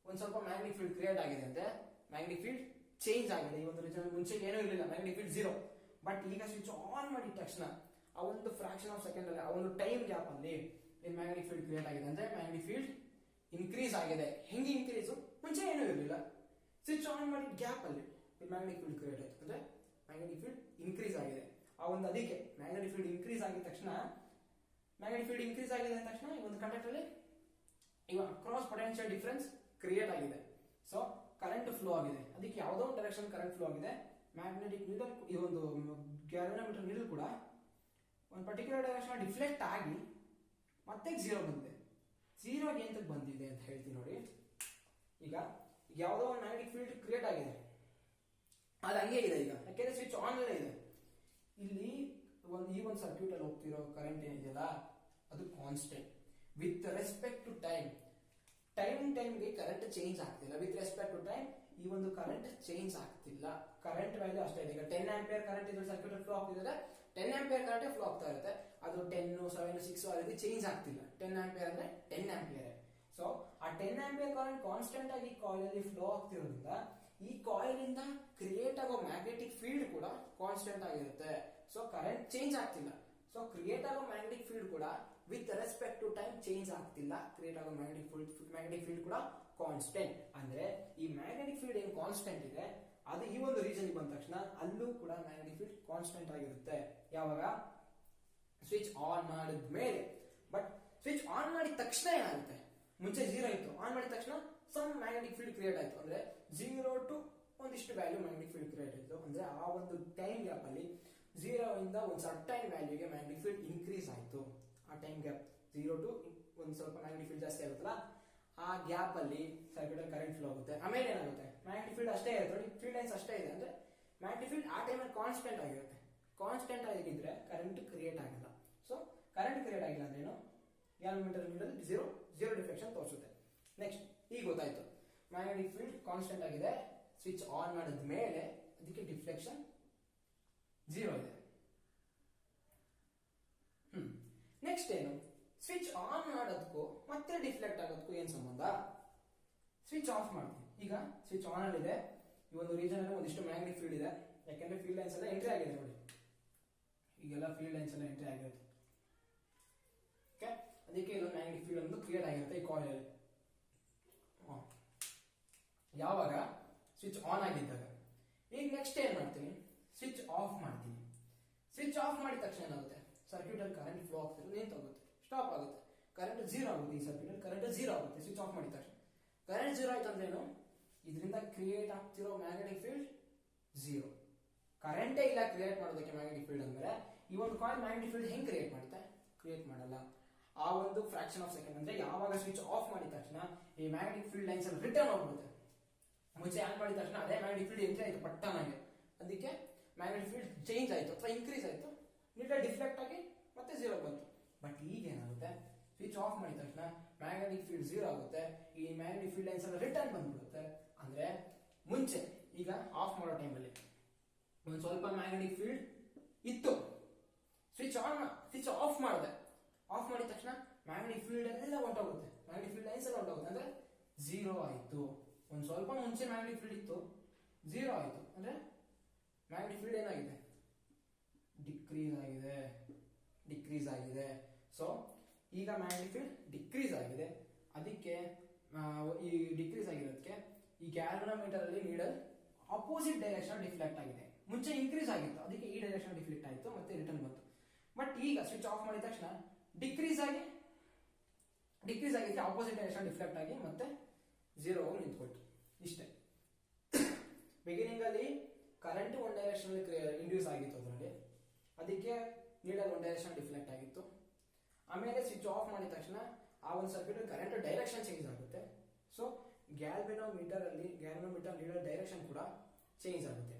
ಒಂದ್ ಸ್ವಲ್ಪ ಮ್ಯಾಗ್ನೆಟಿಕ್ ಫೀಲ್ಡ್ ಕ್ರಿಯೇಟ್ ಆಗಿದೆ ಅಂದ್ರೆ ಮ್ಯಾಗ್ನೆಟಿಕ್ ಫೀಲ್ಡ್ ಚೇಂಜ್ ಆಗಿದೆ. ಈ ಒಂದು ರೀಸನ್ ಮುಂಚೆ ಏನೂ ಇರಲಿಲ್ಲ, ಮ್ಯಾಗ್ನೆಟಿಕ್ ಫೀಲ್ಡ್ 0. ಬಟ್ ಈಗ ಸ್ವಿಚ್ ಆನ್ ಮಾಡಿದ ತಕ್ಷಣ ಆ ಒಂದು ಫ್ರಾಕ್ಷನ್ ಆಫ್ ಸೆಕೆಂಡ್ ಅಲ್ಲಿ, ಆ ಒಂದು ಟೈಮ್ ಗ್ಯಾಪ್ ಅಲ್ಲಿ ಏನ್ ಮ್ಯಾಗ್ನೆಟಿಕ್ ಫೀಲ್ಡ್ ಕ್ರಿಯೇಟ್ ಆಗಿದೆ ಅಂದ್ರೆ ಮ್ಯಾಗ್ನೆಟಿಕ್ ಫೀಲ್ಡ್ ಇನ್ಕ್ರೀಸ್ ಆಗಿದೆ. ಹೆಂಗೆ ಇನ್ಕ್ರೀಸ್? ಮುಂಚೆ ಏನೂ ಇರಲಿಲ್ಲ, ಸ್ವಿಚ್ ಆನ್ ಮಾಡಿದ ಗ್ಯಾಪ್ ಅಲ್ಲಿ ಮ್ಯಾಗ್ನೆಟಿಕ್ ಫೀಲ್ಡ್ ಕ್ರಿಯೇಟ್ ಆಯ್ತು ಅಂದ್ರೆ ಮ್ಯಾಗ್ನೆಟಿಕ್ ಫೀಲ್ಡ್ ಇನ್ಕ್ರೀಸ್ ಆಗಿದೆ. ಆ ಒಂದು ಅದಕ್ಕೆ ಮ್ಯಾಗ್ನೆಟಿಕ್ ಫೀಲ್ಡ್ ಇನ್ಕ್ರೀಸ್ ಆಗಿದ ತಕ್ಷಣ, ಮ್ಯಾಗ್ನೆಟಿಕ್ ಫೀಲ್ಡ್ ಇನ್ಕ್ರೀಸ್ ಆಗಿದೆ ಅಂದ ತಕ್ಷಣ ಈ ಒಂದು ಕಂಡಕ್ಟರ್ ಅಲ್ಲಿ ಇವಾಗ ಕ್ರಾಸ್ ಪೊಟೆನ್ಶಿಯಲ್ ಡಿಫರೆನ್ಸ್ ಕ್ರಿಯೇಟ್ ಆಗಿದೆ. ಸೊ ಕರೆಂಟ್ ಫ್ಲೋ ಆಗಿದೆ. ಅದಕ್ಕೆ ಯಾವುದೋ ಒಂದು ಡೈರೆಕ್ಷನ್ ಕರೆಂಟ್ ಫ್ಲೋ ಆಗಿದೆ. ಮ್ಯಾಗ್ನೆಟಿಕ್ ನೀಡಲ್, ಈ ಒಂದು ಗ್ಯಾಲ್ವನೋಮೀಟರ್ ನೀಡಲ್ ಕೂಡ ಒಂದು ಪರ್ಟಿಕ್ಯುಲರ್ ಡೈರೆಕ್ಷನ್ ಡಿಫ್ಲೆಕ್ಟ್ ಆಗಿ ಮತ್ತೆ 0 ಬಂದಿದೆ. 0 ಎಂತಕ್ಕೆ ಬಂದಿದೆ ಅಂತ ಹೇಳ್ತೀನಿ ನೋಡಿ. ಈಗ ಯಾವುದೋ ಒಂದು ಮ್ಯಾಗ್ನೆಟಿಕ್ ಫೀಲ್ಡ್ ಕ್ರಿಯೇಟ್ ಆಗಿದೆ, ಅದು ಹಂಗೆ ಇದೆ ಈಗ, ಯಾಕೆಂದ್ರೆ ಸ್ವಿಚ್ ಆನ್ ಅಲ್ಲೇ ಇದೆ. ಇಲ್ಲಿ ಈ ಒಂದು ಸರ್ಕ್ಯೂಟ್ ಅಲ್ಲಿ ಹೋಗ್ತಿರೋ ಕರೆಂಟ್ ಏನಿದೆಯಲ್ಲ ಅದು constant with respect to time. ಟೈಮ್ಗೆ ಕರೆಂಟ್ ಚೇಂಜ್ ಆಗ್ತಿಲ್ಲ. ವಿತ್ ರೆಸ್ಪೆಕ್ಟ್ ಟು ಟೈಮ್ ಈ ಒಂದು ಕರೆಂಟ್ ಚೇಂಜ್ ಆಗ್ತಿಲ್ಲ. ಕರೆಂಟ್ ವ್ಯಾಲ್ಯೂ ಅಷ್ಟೇ ಇದೆ. ಈಗ 10 ಆಂಪಿಯರ್ ಕರೆಂಟ್ ಇದ್ರ ಸರ್ಕ್ಯೂಟ್ ಅಲ್ಲಿ ಫ್ಲೋ ಆಗ್ತಿದ್ರೆ 10 ಆಂಪಿಯರ್ ಕರೆಂಟ್ ಫ್ಲೋ ಆಗ್ತಾ ಇರುತ್ತೆ. ಅದು 10, 7, 6 ಆ ರೀತಿ ಚೇಂಜ್ ಆಗ್ತಿಲ್ಲ. 10 ಆಂಪಿಯರ್ ಅಂದ್ರೆ 10 ಆಂಪಿಯರ್. ಸೊ ಆ 10 ಆಂಪಿಯರ್ ಕರೆಂಟ್ ಕಾನ್ಸ್ಟೆಂಟ್ ಆಗಿ ಕಾಯಿಲ್ ಅಲ್ಲಿ ಫ್ಲೋ ಆಗ್ತಿರೋದ್ರಿಂದ ಈ ಕಾಯಿಲ್ ಇಂದ ಕ್ರಿಯೇಟ್ ಆಗೋ ಮ್ಯಾಗ್ನೆಟಿಕ್ ಫೀಲ್ಡ್ ಕೂಡ ಕಾನ್ಸ್ಟೆಂಟ್ ಆಗಿರುತ್ತೆ. ಸೊ ಕರೆಂಟ್ ಚೇಂಜ್ ಆಗ್ತಿಲ್ಲ. ಸೊ ಕ್ರಿಯೇಟ್ ಆಗೋ ಮ್ಯಾಗ್ನೆಟಿಕ್ ಫೀಲ್ಡ್ ಕೂಡ with respect to time change ಆಗ್ತಿಲ್ಲ. ಕ್ರಿಯೇಟ್ ಆಗೋ ಮ್ಯಾಗ್ನೆಟಿಕ್ ಫೀಲ್ಡ್ ಕೂಡ ಕಾನ್ಸ್ಟೆಂಟ್. ಅಂದ್ರೆ ಈ ಮ್ಯಾಗ್ನೆಟಿಕ್ ಫೀಲ್ಡ್ ಏನ್ ಕಾನ್ಸ್ಟೆಂಟ್ ಇದೆ ಅದು ಈ ಒಂದು ರೀಜನ್ ಬಂದ ತಕ್ಷಣ ಅಲ್ಲೂ ಕೂಡ ಮ್ಯಾಗ್ನೆಟಿಕ್ ಫೀಲ್ಡ್ ಕಾನ್ಸ್ಟೆಂಟ್ ಆಗಿರುತ್ತೆ. ಯಾವಾಗ ಸ್ವಿಚ್ ಆನ್ ಮಾಡಿದ ಮೇಲೆ. ಬಟ್ ಸ್ವಿಚ್ ಆನ್ ಮಾಡಿದ ತಕ್ಷಣ ಏನಾಗುತ್ತೆ, ಮುಂಚೆ 0 ಇತ್ತು, ಆನ್ ಮಾಡಿದ ತಕ್ಷಣ ಸಮ್ ಮ್ಯಾಗ್ನೆಟಿಕ್ ಫೀಲ್ಡ್ ಕ್ರಿಯೇಟ್ ಆಯ್ತು. ಅಂದ್ರೆ 0 ಟು ಒಂದಿಷ್ಟು ವ್ಯಾಲ್ಯೂ ಮ್ಯಾಗ್ನೆಟಿಕ್ ಫೀಲ್ಡ್ ಕ್ರಿಯೇಟ್ ಆಯ್ತು. ಅಂದ್ರೆ ಆ ಒಂದು ಟೈಮ್ ಗ್ಯಾಪ್ ಅಲ್ಲಿ 0 ಇಂದ ಒಂದು ಸರ್ಟೈನ್ ವ್ಯಾಲ್ಯೂಗೆ ಮ್ಯಾಗ್ನೆಟಿಕ್ ಫೀಲ್ಡ್ ಇನ್ಕ್ರೀಸ್ ಆಯ್ತು. ಆ ಟೈಮ್ ಗ್ಯಾಪ್ 0 ಟು ಒಂದು ಸ್ವಲ್ಪ ಮ್ಯಾಗ್ನೆಟಿಕ್ ಫೀಲ್ಡ್ ಜಾಸ್ತಿ ಆಗುತ್ತಲ್ಲ, ಆ ಗ್ಯಾಪ್ ಅಲ್ಲಿ ಸರ್ಕ್ಯೂಟ್ ಅಲ್ಲಿ ಕರೆಂಟ್ ಫ್ಲೋ ಆಗುತ್ತೆ. ಆಮೇಲೆ ಏನಾಗುತ್ತೆ, ಮ್ಯಾಗ್ನೆಟಿಕ್ ಫೀಲ್ಡ್ ಅಷ್ಟೇ ಇರುತ್ತೆ ನೋಡಿ, ಫೀಲ್ಡ್ ಲೈನ್ಸ್ ಅಷ್ಟೇ ಇದೆ. ಅಂದ್ರೆ ಮ್ಯಾಗ್ನೆಟಿಕ್ ಫೀಲ್ಡ್ ಆ ಟೈಮ್ ಅಲ್ಲಿ ಕಾನ್ಸ್ಟೆಂಟ್ ಆಗಿರುತ್ತೆ. ಕಾನ್ಸ್ಟೆಂಟ್ ಆಗಿದ್ರೆ ಕರೆಂಟ್ ಕ್ರಿಯೇಟ್ ಆಗಿಲ್ಲ. ಸೊ ಕರೆಂಟ್ ಕ್ರಿಯೇಟ್ ಆಗಿಲ್ಲ ಅಂದ್ರೆ ಏನು, ಗ್ಯಾಲ್ವನೋಮೀಟರ್ ನೀಡಲ್ 0 ಡಿಫ್ಲೆಕ್ಷನ್ ತೋರಿಸುತ್ತೆ. ನೆಕ್ಸ್ಟ್ ಈಗ ಗೊತ್ತಾಯ್ತು, ಮ್ಯಾಗ್ನೆಟಿಕ್ ಫೀಲ್ಡ್ ಕಾನ್ಸ್ಟೆಂಟ್ ಆಗಿದೆ. ಸ್ವಿಚ್ ಆನ್ ಮಾಡಿದ ಮೇಲೆ ಅದಕ್ಕೆ ಡಿಫ್ಲೆಕ್ಷನ್ 0 ಇದೆ. ನೆಕ್ಸ್ಟ್ ಏನು, ಸ್ವಿಚ್ ಆನ್ ಮಾಡೋದಕ್ಕೂ ಮತ್ತೆ ಡಿಫ್ಲೆಕ್ಟ್ ಆಗೋದಕ್ಕೂ ಏನ್ ಸಂಬಂಧ? ಸ್ವಿಚ್ ಆಫ್ ಮಾಡ್ತೀವಿ. ಈಗ ಸ್ವಿಚ್ ಆನ್ ಅಲ್ಲಿ ಇದೆ, ಈ ಒಂದು ರೀಜನ್ ಅಲ್ಲಿ ಒಂದಿಷ್ಟು ಮ್ಯಾಗ್ನೆಟಿಕ್ ಫೀಲ್ಡ್ ಇದೆ. ಯಾಕೆಂದ್ರೆ ಫೀಲ್ಡ್ ಲೈನ್ಸ್ ಎಲ್ಲ ಎಂಟ್ರಿ ಆಗಿದೆ ನೋಡಿ, ಈಗೆಲ್ಲ ಫೀಲ್ಡ್ ಲೈನ್ಸ್ ಎಲ್ಲ ಎಂಟ್ರಿ ಆಗಿರುತ್ತೆ. ಓಕೆ, ಅದಕ್ಕೆ ಇಲ್ಲೊಂದು ಮ್ಯಾಗ್ನೆಟಿಕ್ ಫೀಲ್ಡ್ ಒಂದು ಕ್ರಿಯೇಟ್ ಆಗಿರುತ್ತೆ ಈ ಕಾಯಿಲ್ ಅಲ್ಲಿ. ಯಾವಾಗ ಸ್ವಿಚ್ ಆನ್ ಆಗಿದ್ದಾಗ. ಈಗ ನೆಕ್ಸ್ಟ್ ಏನ್ ಮಾಡ್ತೀನಿ, ಸ್ವಿಚ್ ಆಫ್ ಮಾಡ್ತೀನಿ. ಸ್ವಿಚ್ ಆಫ್ ಮಾಡಿದ ತಕ್ಷಣ ಏನಾಗುತ್ತೆ, ಸರ್ಕ್ಯೂಟ್ ಅಲ್ಲಿ ಕರೆಂಟ್ ಫ್ಲೋ ಆಗ್ತಿರೋ ನಿಂತೋಗುತ್ತೆ, ಸ್ಟಾಪ್ ಆಗುತ್ತೆ. ಕರೆಂಟ್ 0 ಆಗುತ್ತೆ. ಈ ಸರ್ಕ್ಯೂಟ್ ಅಲ್ಲಿ ಕರೆಂಟ್ 0 ಆಗುತ್ತೆ ಸ್ವಿಚ್ ಆಫ್ ಮಾಡಿದ ತಕ್ಷಣ. ಕರೆಂಟ್ 0 ಆಯ್ತು ಅಂದ್ರೆ ಏನು, ಇದರಿಂದ ಕ್ರಿಯೇಟ್ ಆಗ್ತಿರೋ ಮ್ಯಾಗ್ನೆಟಿಕ್ ಫೀಲ್ಡ್ 0. ಕರೆಂಟೇ ಇಲ್ಲ ಕ್ರಿಯೇಟ್ ಮಾಡೋದಕ್ಕೆ ಮ್ಯಾಗ್ನೆಟಿಕ್ ಫೀಲ್ಡ್ ಅಂದ್ರೆ ಈ ಒಂದು ಕಾಯಿಲ್ ಮ್ಯಾಗ್ನೆಟಿಕ್ ಫೀಲ್ಡ್ ಹೆಂಗ್ ಕ್ರಿಯೇಟ್ ಮಾಡುತ್ತೆ, ಕ್ರಿಯೇಟ್ ಮಾಡಲ್ಲ. ಆ ಒಂದು ಫ್ರಾಕ್ಷನ್ ಆಫ್ ಸೆಕೆಂಡ್ ಅಂದ್ರೆ ಯಾವಾಗ ಸ್ವಿಚ್ ಆಫ್ ಮಾಡಿದ ತಕ್ಷಣ ಈ ಮ್ಯಾಗ್ನೆಟಿಕ್ ಫೀಲ್ಡ್ ಲೈನ್ಸ್ ಅಲ್ಲಿ ರಿಟರ್ನ್ ಹೋಗ್ಬಿಡುತ್ತೆ. ಮುಂಚೆ ಆನ್ ಮಾಡಿದ ತಕ್ಷಣ ಅದೇ ಮ್ಯಾಗ್ನೆಟಿಕ್ ಫೀಲ್ಡ್ ಎಂಟ್ರಿ ಆಯ್ತು ಪಟ್ಟನಾಗೆ, ಅದಕ್ಕೆ ಮ್ಯಾಗ್ನೆಟಿಕ್ ಫೀಲ್ಡ್ ಚೇಂಜ್ ಆಯ್ತು ಅಥವಾ ಇನ್ಕ್ರೀಸ್ ಆಯ್ತು, ನೀಟಾಗಿ ಡಿಫ್ಲೆಕ್ಟ್ ಆಗಿ ಮತ್ತೆ 0 ಬಂತು. ಬಟ್ ಈಗ ಏನಾಗುತ್ತೆ, ಸ್ವಿಚ್ ಆಫ್ ಮಾಡಿದ ತಕ್ಷಣ ಮ್ಯಾಗ್ನೆಟಿಕ್ ಫೀಲ್ಡ್ 0 ಆಗುತ್ತೆ. ಈ ಮ್ಯಾಗ್ನೆಟಿಕ್ ಫೀಲ್ಡ್ ಲೈನ್ಸ್ ಎಲ್ಲ ರಿಟರ್ನ್ ಬಂದ್ಬಿಡುತ್ತೆ. ಅಂದ್ರೆ ಮುಂಚೆ ಈಗ ಆಫ್ ಮಾಡೋ ಟೈಮಲ್ಲಿ ಒಂದ್ ಸ್ವಲ್ಪ ಮ್ಯಾಗ್ನೆಟಿಕ್ ಫೀಲ್ಡ್ ಇತ್ತು, ಸ್ವಿಚ್ ಆಫ್ ಮಾಡಿದೆ. ಆಫ್ ಮಾಡಿದ ತಕ್ಷಣ ಮ್ಯಾಗ್ನೆಟಿಕ್ ಫೀಲ್ಡ್ ಎಲ್ಲ ಹೊಂಟೋಗುತ್ತೆ, ಮ್ಯಾಗ್ನೆಟಿಕ್ ಫೀಲ್ಡ್ ಲೈನ್ಸ್ ಎಲ್ಲ ಹೊಂಟೋಗುತ್ತೆ. ಅಂದ್ರೆ 0 ಆಯ್ತು. ಒಂದ್ ಸ್ವಲ್ಪ ಮುಂಚೆ ಮ್ಯಾಗ್ನೆಟಿಕ್ ಫೀಲ್ಡ್ ಇತ್ತು, 0 ಆಯ್ತು. ಅಂದ್ರೆ ಮ್ಯಾಗ್ನೆಟಿಕ್ ಫೀಲ್ಡ್ ಏನಾಗಿದೆ, ಡಿಕ್ರೀಸ್ ಆಗಿದೆ. ಸೊ ಈಗ ಮ್ಯಾಗ್ನೆಟಿಕ್ ಫೀಲ್ಡ್ ಡಿಕ್ರೀಸ್ ಆಗಿದೆ. ಅದಕ್ಕೆ ಈ ಡಿಕ್ರೀಸ್ ಆಗಿರೋದಕ್ಕೆ ಈ ಗ್ಯಾಲ್ವನೋಮೀಟರ್ ಅಲ್ಲಿ ನೀಡಲ್ ಆಪೋಸಿಟ್ ಡೈರೆಕ್ಷನ್ ಡಿಫ್ಲೆಕ್ಟ್ ಆಗಿದೆ. ಮುಂಚೆ ಇನ್ಕ್ರೀಸ್ ಆಗಿತ್ತು, ಅದಕ್ಕೆ ಈ ಡೈರೆಕ್ಷನ್ ಡಿಫ್ಲೆಕ್ಟ್ ಆಯಿತು ಮತ್ತೆ ರಿಟರ್ನ್ ಬಂತು. ಬಟ್ ಈಗ ಸ್ವಿಚ್ ಆಫ್ ಮಾಡಿದ ತಕ್ಷಣ ಡಿಕ್ರೀಸ್ ಆಗಿದ್ರೆ ಆಪೋಸಿಟ್ ಡೈರೆಕ್ಷನ್ ಡಿಫ್ಲೆಕ್ಟ್ ಆಗಿ ಮತ್ತೆ 0 ಹೋಗಿ ನಿಂತ್ಕೊಟ್ಟು. ಇಷ್ಟೇ. ಬಿಗಿನಿಂಗ್ ಅಲ್ಲಿ ಕರೆಂಟ್ ಒನ್ ಡೈರೆಕ್ಷನ್ ಇಂಡ್ಯೂಸ್ ಆಗಿತ್ತು ಅದರಲ್ಲಿ, ಅದಕ್ಕೆ ನೀಡಲ್ ಒನ್ ಡೈರೆಕ್ಷನ್ ಡಿಫ್ಲೆಕ್ಟ್ ಆಗಿತ್ತು. ಆಮೇಲೆ ಸ್ವಿಚ್ ಆಫ್ ಮಾಡಿದ ತಕ್ಷಣ ಆ ಒಂದು ಸರ್ಕ್ಯೂಟ್ ಕರೆಂಟ್ ಡೈರೆಕ್ಷನ್ ಚೇಂಜ್ ಆಗುತ್ತೆ. ಸೊ ಗ್ಯಾಲ್ವನೋಮೀಟರ್ ನೀಡಲ್ ಡೈರೆಕ್ಷನ್ ಕೂಡ ಚೇಂಜ್ ಆಗುತ್ತೆ.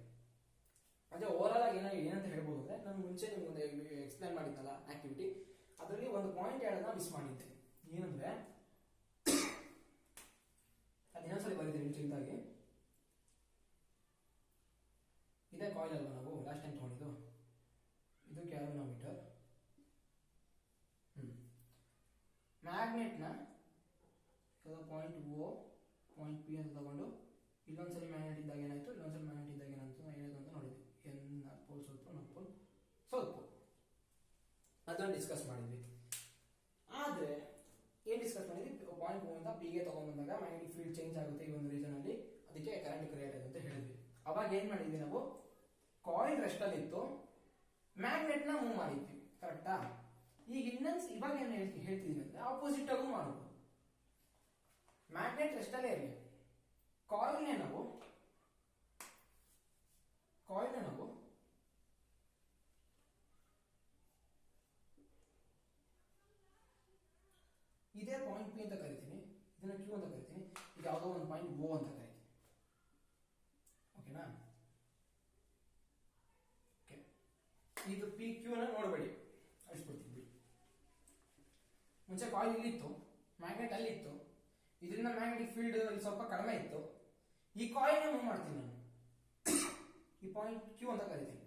ಅಂದ್ರೆ ಓವರ್ ಆಗಿ ಏನಂತ ಹೇಳ್ಬೋದು ಅಂದ್ರೆ, ನಾನು ಮುಂಚೆ ನಿಮ್ಗೆ ಎಕ್ಸ್ಪ್ಲೈನ್ ಮಾಡಿದ್ನಲ್ಲ ಆಕ್ಟಿವಿಟಿ, ಅದರಲ್ಲಿ ಒಂದು ಪಾಯಿಂಟ್ ಹೇಳೋದನ್ನ ಮಿಸ್ ಮಾಡಿದ್ದೆ. ಏನಂದ್ರೆ ಇನ್ನೊಂದ್ಸಲಿ ಬರೀತೀನಿ ಚಿಂತಾಗಿ. ಇದೇ ಕಾಯಿಲ್ ಅಲ್ವಾ ನಾವು ಲಾಸ್ಟ್ ಟೈಮ್ ತಗೊಂಡಿದ್ದು, ಇದು ಗ್ಯಾಲ್ವನೋಮೀಟರ್. ಮ್ಯಾಗ್ನೆಟ್ನ ಪಾಯಿಂಟ್ ಓ ಪಾಯಿಂಟ್ ಪಿ ಅಂತ ತಗೊಂಡು ಇಲ್ಲೊಂದ್ಸಲಿ ಮ್ಯಾಗ್ನೆಟ್ ಇದ್ದಾಗ ಏನಾಯ್ತು, ಇಲ್ಲೊಂದ್ಸಲಿ ಮ್ಯಾಗ್ನೆಟ್ ಇದ್ದಾಗ ಏನಾಯ್ತು ಅಂತ ನೋಡಿದ್ವಿ. ಎನ್ ಪೋಲ್ ಸ್ವಲ್ಪ ನಾರ್ತ್ ಪೋಲ್ ಸೌತ್ ಪೋಲ್ ಅದನ್ನ ಡಿಸ್ಕಸ್ ಮಾಡಿದ್ವಿ. ಆದ್ರೆ ಏನ್ ಡಿಸ್ಕಸ್ ಮಾಡಿದ್ವಿ, ಪಾಯಿಂಟ್ ಓ ಇಂದ ಪಿಗೆ ತಗೊಂಡ್ಬಂದಾಗ ಮ್ಯಾಗ್ನೆಟಿಕ್ ಫೀಲ್ಡ್ ಚೇಂಜ್ ಆಗುತ್ತೆ ಈ ಒಂದು ರೀಸನ್ ಅಲ್ಲಿ, ಅದಕ್ಕೆ ಕರೆಂಟ್ ಕ್ರಿಯೇಟ್ ಆಗುತ್ತೆ ಅಂತ ಹೇಳಿದ್ವಿ. ಅವಾಗ ಏನ್ ಮಾಡಿದ್ವಿ ನಾವು, ಕಾಯಿಲ್ ರೆಸ್ಟ್ ಅಲ್ಲಿ ಇತ್ತು, ಮ್ಯಾಗ್ನೆಟ್ ನ ಮೂವ್ ಮಾಡಿದ್ವಿ, ಕರೆಕ್ಟಾ? ಈಗ ಇವಾಗ ಏನ್ ಹೇಳ್ತಿದೀನಿ ಅಂದ್ರೆ ಆಪೋಸಿಟ್ ಆಗು ಮಾಡಬಹುದು. ಮ್ಯಾಗ್ನೆಟ್ ರೆಸ್ಟ್ ಅಲ್ಲೇ ಇರಲಿ, ಕಾಯಿಲ್ನೇ ನಾವು ಇದೇ ಪಾಯಿಂಟ್ ಪಿ ಅಂತ ಕರಿತೀನಿ, ಇದನ್ನ ಕ್ಯೂ ಅಂತ ಕರಿತೀನಿ, ಇದು ಯಾವುದೋ ಒಂದು ಪಾಯಿಂಟ್ ಓ ಅಂತ ಕರಿತೀನಿ. ಓಕೆನಾ? ಓಕೆ, ಇದು ಪಿ ಕ್ಯೂ ನ ನೋಡಬೇಡಿ, ಅಳಿಸ್ಬಿಡ್ತೀವಿ. ಮುಂಚೆ ಕಾಯಿಲ್ ಇಲ್ಲಿತ್ತು, ಮ್ಯಾಗ್ನೆಟ್ ಅಲ್ಲಿತ್ತು, ಇದರಿಂದ ಮ್ಯಾಗ್ನೆಟಿಕ್ ಫೀಲ್ಡ್ ಇಲ್ಲಿ ಸ್ವಲ್ಪ ಕಡಿಮೆ ಇತ್ತು. ಈ ಕಾಯಿಲ್ ಮೂವ್ ಮಾಡ್ತೀನಿ ನಾನು, ಈ ಪಾಯಿಂಟ್ ಕ್ಯೂ ಅಂತ ಕರಿತೀನಿ.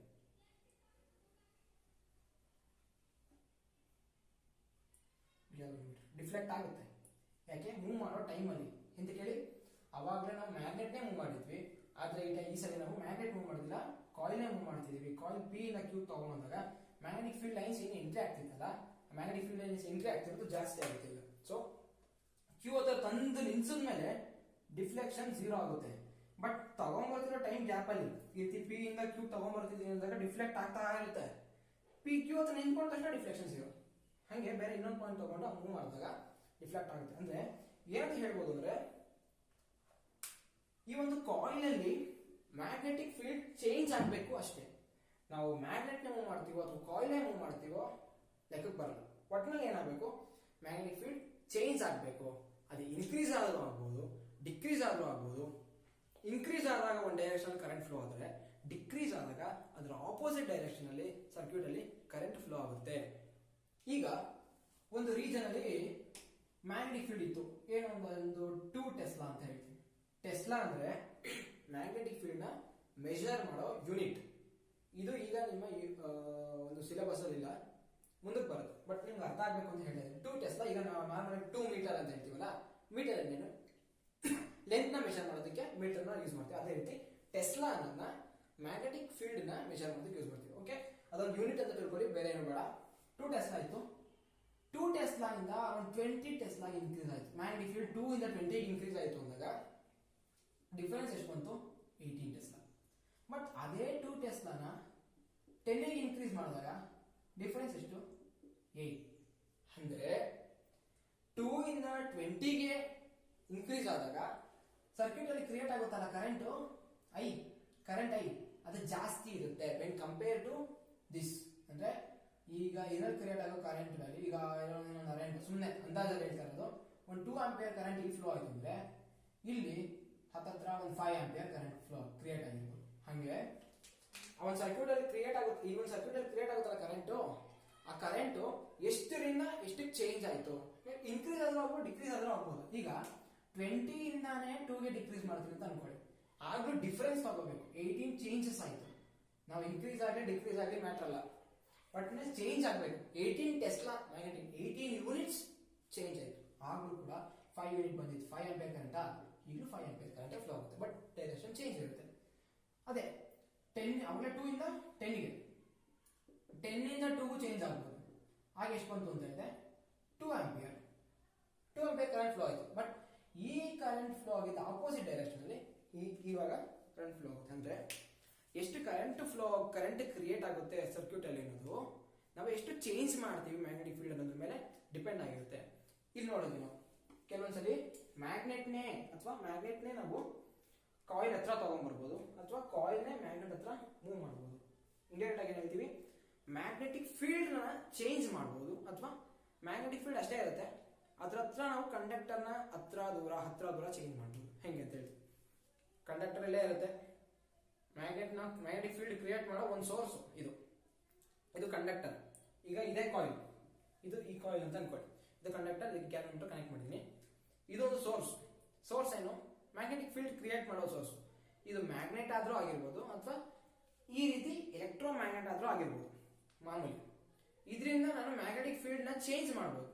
ಡಿಫ್ಲೆಕ್ಟ್ ಆಗುತ್ತೆ, ಯಾಕೆ? ಮೂವ್ ಮಾಡೋ ಟೈಮ್ ಅಲ್ಲಿ ಅಂತ ಕೇಳಿ. ಅವಾಗಲೇ ನಾವು ಮ್ಯಾಗ್ನೆಟ್ನೇ ಮೂವ್ ಮಾಡಿದ್ವಿ, ಆದ್ರೆ ಈ ಸಲ ನಾವು ಮ್ಯಾಗ್ನೆಟ್ ಮೂವ್ ಮಾಡಿದಿಲ್ಲ, ಕಾಯಿಲ್ನೇ ಮೂವ್ ಮಾಡ್ತಿದೀವಿ. ಕಾಯಿಲ್ ಪಿ ಇಂದ ಕ್ಯೂ ತಗೊಂಡಾಗ ಮ್ಯಾಗ್ನೆಟಿಕ್ ಫೀಲ್ಡ್ ಲೈನ್ಸ್ ಏನು ಎಂಟ್ರಿ ಆಗ್ತಿತ್ತಲ್ಲ, ಮ್ಯಾಗ್ನೆಟಿಕ್ ಫೀಲ್ಡ್ ಲೈನ್ಸ್ ಎಂಟ್ರಿ ಆಗ್ತಿರೋದು ಜಾಸ್ತಿ ಆಗುತ್ತೆ ಈಗ. ಸೊ ಕ್ಯೂ ಹತ್ರ ತಂದು ನಿಲ್ಸಿದ್ಮೇಲೆ ಡಿಫ್ಲೆಕ್ಷನ್ 0 ಆಗುತ್ತೆ. ಬಟ್ ತಗೊಂಡ್ಬರ್ತಿರೋ ಟೈಮ್ ಗ್ಯಾಪ್ ಅಲ್ಲಿ ಪಿ ಇಂದ ಕ್ಯೂ ತಗೊಂಡ್ಬರ್ತಿದ್ದೀನಿ ಅಂದಾಗ ಡಿಫ್ಲೆಕ್ಟ್ ಆಗ್ತಾ ಇರುತ್ತೆ. ಪಿ ಕ್ಯೂ ಹತ್ರ ನಿಂತ್ಕೊಂಡ ತಕ್ಷಣ ಡಿಫ್ಲೆಕ್ಷನ್ 0. ಹಂಗೆ ಬೇರೆ ಇನ್ನೊಂದು ಪಾಯಿಂಟ್ ತಗೊಂಡು ಮೂವ್ ಮಾಡಿದಾಗ ಡಿಫ್ಲೆಕ್ಟ್ ಆಗುತ್ತೆ. ಅಂದ್ರೆ ಏನಂತ ಹೇಳ್ಬೋದು ಅಂದ್ರೆ, ಈ ಒಂದು ಕಾಯಿಲ್ ಅಲ್ಲಿ ಮ್ಯಾಗ್ನೆಟಿಕ್ ಫೀಲ್ಡ್ ಚೇಂಜ್ ಆಗ್ಬೇಕು ಅಷ್ಟೇ. ನಾವು ಮ್ಯಾಗ್ನೆಟ್ ನ ಮೂವ್ ಮಾಡ್ತೀವೋ ಅಥವಾ ಕಾಯಿಲ್ ಮೂವ್ ಮಾಡ್ತೀವೋ ಲೆಕ್ಕಕ್ಕೆ ಬರಲ್ಲ. ಒಟ್ಟಿನಲ್ಲಿ ಏನಾಗಬೇಕು, ಮ್ಯಾಗ್ನೆಟಿಕ್ ಫೀಲ್ಡ್ ಚೇಂಜ್ ಆಗಬೇಕು. ಅದು ಇನ್ಕ್ರೀಸ್ ಆದ್ರೂ ಆಗ್ಬೋದು, ಡಿಕ್ರೀಸ್ ಆದ್ರೂ ಆಗ್ಬೋದು. ಇನ್ಕ್ರೀಸ್ ಆದಾಗ ಒಂದು ಡೈರೆಕ್ಷನ್ ಕರೆಂಟ್ ಫ್ಲೋ ಆದರೆ, ಡಿಕ್ರೀಸ್ ಆದಾಗ ಅದರ ಆಪೋಸಿಟ್ ಡೈರೆಕ್ಷನ್ ಅಲ್ಲಿ ಸರ್ಕ್ಯೂಟ್ ಅಲ್ಲಿ ಕರೆಂಟ್ ಫ್ಲೋ ಆಗುತ್ತೆ. ಈಗ ಒಂದು ರೀಜನ್ ಅಲ್ಲಿ ಮ್ಯಾಗ್ನೆಟಿಕ್ ಫೀಲ್ಡ್ ಇತ್ತು, ಏನೋ ಒಂದು 2 ಟೆಸ್ಲಾ ಅಂತ ಹೇಳ್ತೀವಿ. ಟೆಸ್ಲಾ ಅಂದ್ರೆ ಮ್ಯಾಗ್ನೆಟಿಕ್ ಫೀಲ್ಡ್ ನ ಮೆಜರ್ ಮಾಡೋ ಯೂನಿಟ್. ಇದು ಈಗ ನಿಮ್ಮ ಒಂದು ಸಿಲೆಬಸ್ ಅಲ್ಲಿ ಇಲ್ಲ, ಮುಂದಕ್ಕೆ ಬರುತ್ತೆ, ಬಟ್ ನಿಮ್ಗೆ ಅರ್ಥ ಆಗ್ಬೇಕು ಅಂತ ಹೇಳಿದ್ರೆ 2 ಟೆಸ್ಲಾ. ಈಗ ನಾವು 2 ಮೀಟರ್ ಅಂತ ಹೇಳ್ತೀವಲ್ಲ, ಮೀಟರ್ ಅನ್ನೇನು ಲೆಂತ್ ನ ಮೆಷರ್ ಮಾಡೋದಕ್ಕೆ ಮೀಟರ್ ನ ಯೂಸ್ ಮಾಡ್ತೀವಿ. ಅದೇ ರೀತಿ ಟೆಸ್ಲಾ ಅನ್ನೋದನ್ನ ಮ್ಯಾಗ್ನೆಟಿಕ್ ಫೀಲ್ಡ್ ನ ಮೆಷರ್ ಮಾಡೋದಕ್ಕೆ ಯೂಸ್ ಮಾಡ್ತೀವಿ. ಓಕೆ, ಅದೊಂದು ಯೂನಿಟ್ ಅಂತ ತಿಳ್ಕೊಳ್ಳಿ, ಬೇರೆ ಏನು ಬೇಡ. 2 ಟೆಸ್ಲಾ ಇತ್ತು, 2 ಟೆಸ್ಲಾ ಇಂದ ಒಂದು 20 ಟೆಸ್ಲಾ ಇನ್ಕ್ರೀಸ್ ಆಯ್ತು. ಮ್ಯಾಗ್ನೆಟಿಕ್ ಫೀಲ್ಡ್ 2 ಇಂದ 20 ಇನ್ಕ್ರೀಸ್ ಆಯ್ತು ಅಂದಾಗ ಡಿಫರೆನ್ಸ್ ಎಷ್ಟು ಬಂತು? 18 ಟೆಸ್ಲಾ. ಬಟ್ ಅದೇ 2 ಟೆಸ್ಲಾನ 10 ಇನ್ಕ್ರೀಸ್ ಮಾಡಿದಾಗ ಡಿಫರೆನ್ಸ್ ಎಷ್ಟು? 8. ಅಂದ್ರೆ 2 ಇಂದ 20ಗೆ ಇನ್ಕ್ರೀಸ್ ಆದಾಗ ಸರ್ಕ್ಯೂಟ್ ಅಲ್ಲಿ ಕ್ರಿಯೇಟ್ ಆಗುತ್ತಲ್ಲ ಕರೆಂಟ್ ಐ, ಅದು ಜಾಸ್ತಿ ಇರುತ್ತೆ ವೆನ್ ಕಂಪೇರ್ ಟು ದಿಸ್. ಅಂದ್ರೆ ಈಗ ಇದರಲ್ಲಿ ಕ್ರಿಯೇಟ್ ಆಗೋ ಕರೆಂಟ್ ವ್ಯಾಲ್ಯೂ, ಈಗ ಕರೆಂಟ್ ಸುಮ್ಮನೆ ಅಂದಾಜಲ್ಲಿ ಹೇಳ್ತಾ ಇರೋದು, ಒಂದು 2 ಆಂಪಿಯರ್ ಕರೆಂಟ್ ಇಲ್ಲಿ ಫ್ಲೋ ಆಯ್ತು ಅಂದ್ರೆ ಇಲ್ಲಿ ಹತ್ತತ್ರ ಒಂದು 5 ಆಂಪಿಯರ್ ಕರೆಂಟ್ ಫ್ಲೋ ಕ್ರಿಯೇಟ್ ಆಗಿರ್ಬೋದು. ಹಂಗೆ ಒಂದು ಸರ್ಕ್ಯೂಟ್ ಅಲ್ಲಿ ಕ್ರಿಯೇಟ್ ಆಗುತ್ತೆ, ಈ ಒಂದು ಸರ್ಕ್ಯೂಟ್ ಅಲ್ಲಿ ಕ್ರಿಯೇಟ್ ಆಗುತ್ತಲ್ಲ ಕರೆಂಟು, ಆ ಕರೆಂಟ್ ಎಷ್ಟರಿಂದ ಎಷ್ಟಕ್ಕೆ ಚೇಂಜ್ ಆಯ್ತು, ಇನ್ಕ್ರೀಸ್ ಆದ್ರೂ ಆಗ್ಬೋದು, ಡಿಕ್ರೀಸ್ ಆದ್ರೂ ಆಗ್ಬೋದು. ಈಗ 20 ಇಂದಾನೆ 2ಗೆ ಡಿಕ್ರೀಸ್ ಮಾಡ್ತೀವಿ ಅಂತ ಅನ್ಕೊಳ್ಳಿ, ಆಗ್ಲೂ ಡಿಫರೆನ್ಸ್ ತಗೋಬೇಕು. 18 ಚೇಂಜಸ್ ಆಯ್ತು. ನಾವು ಇನ್ಕ್ರೀಸ್ ಆಗಲಿ ಡಿಕ್ರೀಸ್ ಆಗಲಿ ಮ್ಯಾಟರ್ ಅಲ್ಲ, ಬಟ್ ಚೇಂಜ್ ಆಗಬೇಕು. 18 ಟೆಸ್ಲಾ ಮ್ಯಾಗ್ನೆಟಿಕ್ 18 ಯೂನಿಟ್ಸ್ ಚೇಂಜ್ ಆಯ್ತು. ಆಗ್ಲೂ ಕೂಡ 5 ಯೂನಿಟ್ ಬಂದಿತ್ತು, 5 ಆಂಪಿಯರ್ ಕರೆಂಟ್, ಈಗಲೂ 5 ಆಂಪಿಯರ್ ಕರೆಂಟ್ ಫ್ಲೋ ಆಗುತ್ತೆ, ಬಟ್ ಡೈರೆಕ್ಷನ್ ಚೇಂಜ್ ಇರುತ್ತೆ. ಅದೇ 10 ಅವಾಗಲೇ 2 ಇಂದ 10ಗೆ, 10 ಇಂದ 2ಗೂ ಚೇಂಜ್ ಆಗ್ಬೋದು. ಆಗ ಎಷ್ಟು ಬಂತು ಅಂತ ಹೇಳಿದ್ರೆ 2 ಆಂಪಿಯರ್ ಕರೆಂಟ್ ಫ್ಲೋ ಆಯ್ತು. ಬಟ್ ಈ ಕರೆಂಟ್ ಫ್ಲೋ ಆಗಿದ್ದ ಆಪೋಸಿಟ್ ಡೈರೆಕ್ಷನ್ ಅಲ್ಲಿ ಇವಾಗ ಕರೆಂಟ್ ಫ್ಲೋ ಆಗುತ್ತೆ. ಅಂದ್ರೆ ಎಷ್ಟು ಕರೆಂಟ್ ಕ್ರಿಯೇಟ್ ಆಗುತ್ತೆ ಸರ್ಕ್ಯೂಟ್ ಅಲ್ಲಿ ಅನ್ನೋದು ನಾವು ಎಷ್ಟು ಚೇಂಜ್ ಮಾಡ್ತೀವಿ ಮ್ಯಾಗ್ನೆಟಿಕ್ ಫೀಲ್ಡ್ ಅನ್ನೋದ್ರ ಮೇಲೆ ಡಿಪೆಂಡ್ ಆಗಿರುತ್ತೆ. ಇಲ್ಲಿ ನೋಡಿದ್ವಿ ನಾವು ಕೆಲವೊಂದ್ಸಲಿ ಮ್ಯಾಗ್ನೆಟ್ನೇ ನಾವು ಕಾಯಿಲ್ ಹತ್ರ ತಗೊಂಡ್ಬರ್ಬೋದು, ಅಥವಾ ಕಾಯಿಲ್ನೇ ಮ್ಯಾಗ್ನೆಟ್ ಹತ್ರ ಮೂವ್ ಮಾಡ್ಬೋದು. ಇಂಡೈರೆಕ್ಟ್ ಆಗಿ ಏನ್ ಹೇಳ್ತೀವಿ, ಮ್ಯಾಗ್ನೆಟಿಕ್ ಫೀಲ್ಡ್ ನ ಚೇಂಜ್ ಮಾಡಬಹುದು, ಅಥವಾ ಮ್ಯಾಗ್ನೆಟಿಕ್ ಫೀಲ್ಡ್ ಅಷ್ಟೇ ಇರುತ್ತೆ, ಅದ್ರ ಹತ್ರ ನಾವು ಕಂಡಕ್ಟರ್ ನ ಹತ್ರ ದೂರ ಚೇಂಜ್ ಮಾಡಬಹುದು. ಹೆಂಗೆ ಅಂತ ಹೇಳಿ, ಕಂಡಕ್ಟರ್ ಅಲ್ಲೇ ಇರುತ್ತೆ, ಮ್ಯಾಗ್ನೆಟಿಕ್ ಫೀಲ್ಡ್ ಕ್ರಿಯೇಟ್ ಮಾಡೋ ಒಂದು ಸೋರ್ಸ್ ಇದು ಕಂಡಕ್ಟರ್. ಈಗ ಇದೇ ಕಾಯಿಲ್, ಇದು ಈ ಕಾಯಿಲ್ ಅಂತ ಅನ್ಕೊಳ್ಳಿ, ಇದು ಕಂಡಕ್ಟರ್, ಇದಕ್ಕೆ ಕ್ಯಾಲ್ಕುಲೇಟರ್ ಕನೆಕ್ಟ್ ಮಾಡಿದೀನಿ. ಇದೊಂದು ಸೋರ್ಸ್ ಏನು, ಮ್ಯಾಗ್ನೆಟಿಕ್ ಫೀಲ್ಡ್ ಕ್ರಿಯೇಟ್ ಮಾಡೋ ಸೋರ್ಸ್. ಇದು ಮ್ಯಾಗ್ನೆಟ್ ಆದ್ರೂ ಆಗಿರ್ಬೋದು ಅಥವಾ ಈ ರೀತಿ ಎಲೆಕ್ಟ್ರೋ ಮ್ಯಾಗ್ನೆಟ್ ಆದ್ರೂ ಆಗಿರ್ಬೋದು ಮಾಮೂಲಿ. ಇದರಿಂದ ನಾನು ಮ್ಯಾಗ್ನೆಟಿಕ್ ಫೀಲ್ಡ್ ನ ಚೇಂಜ್ ಮಾಡಬಹುದು.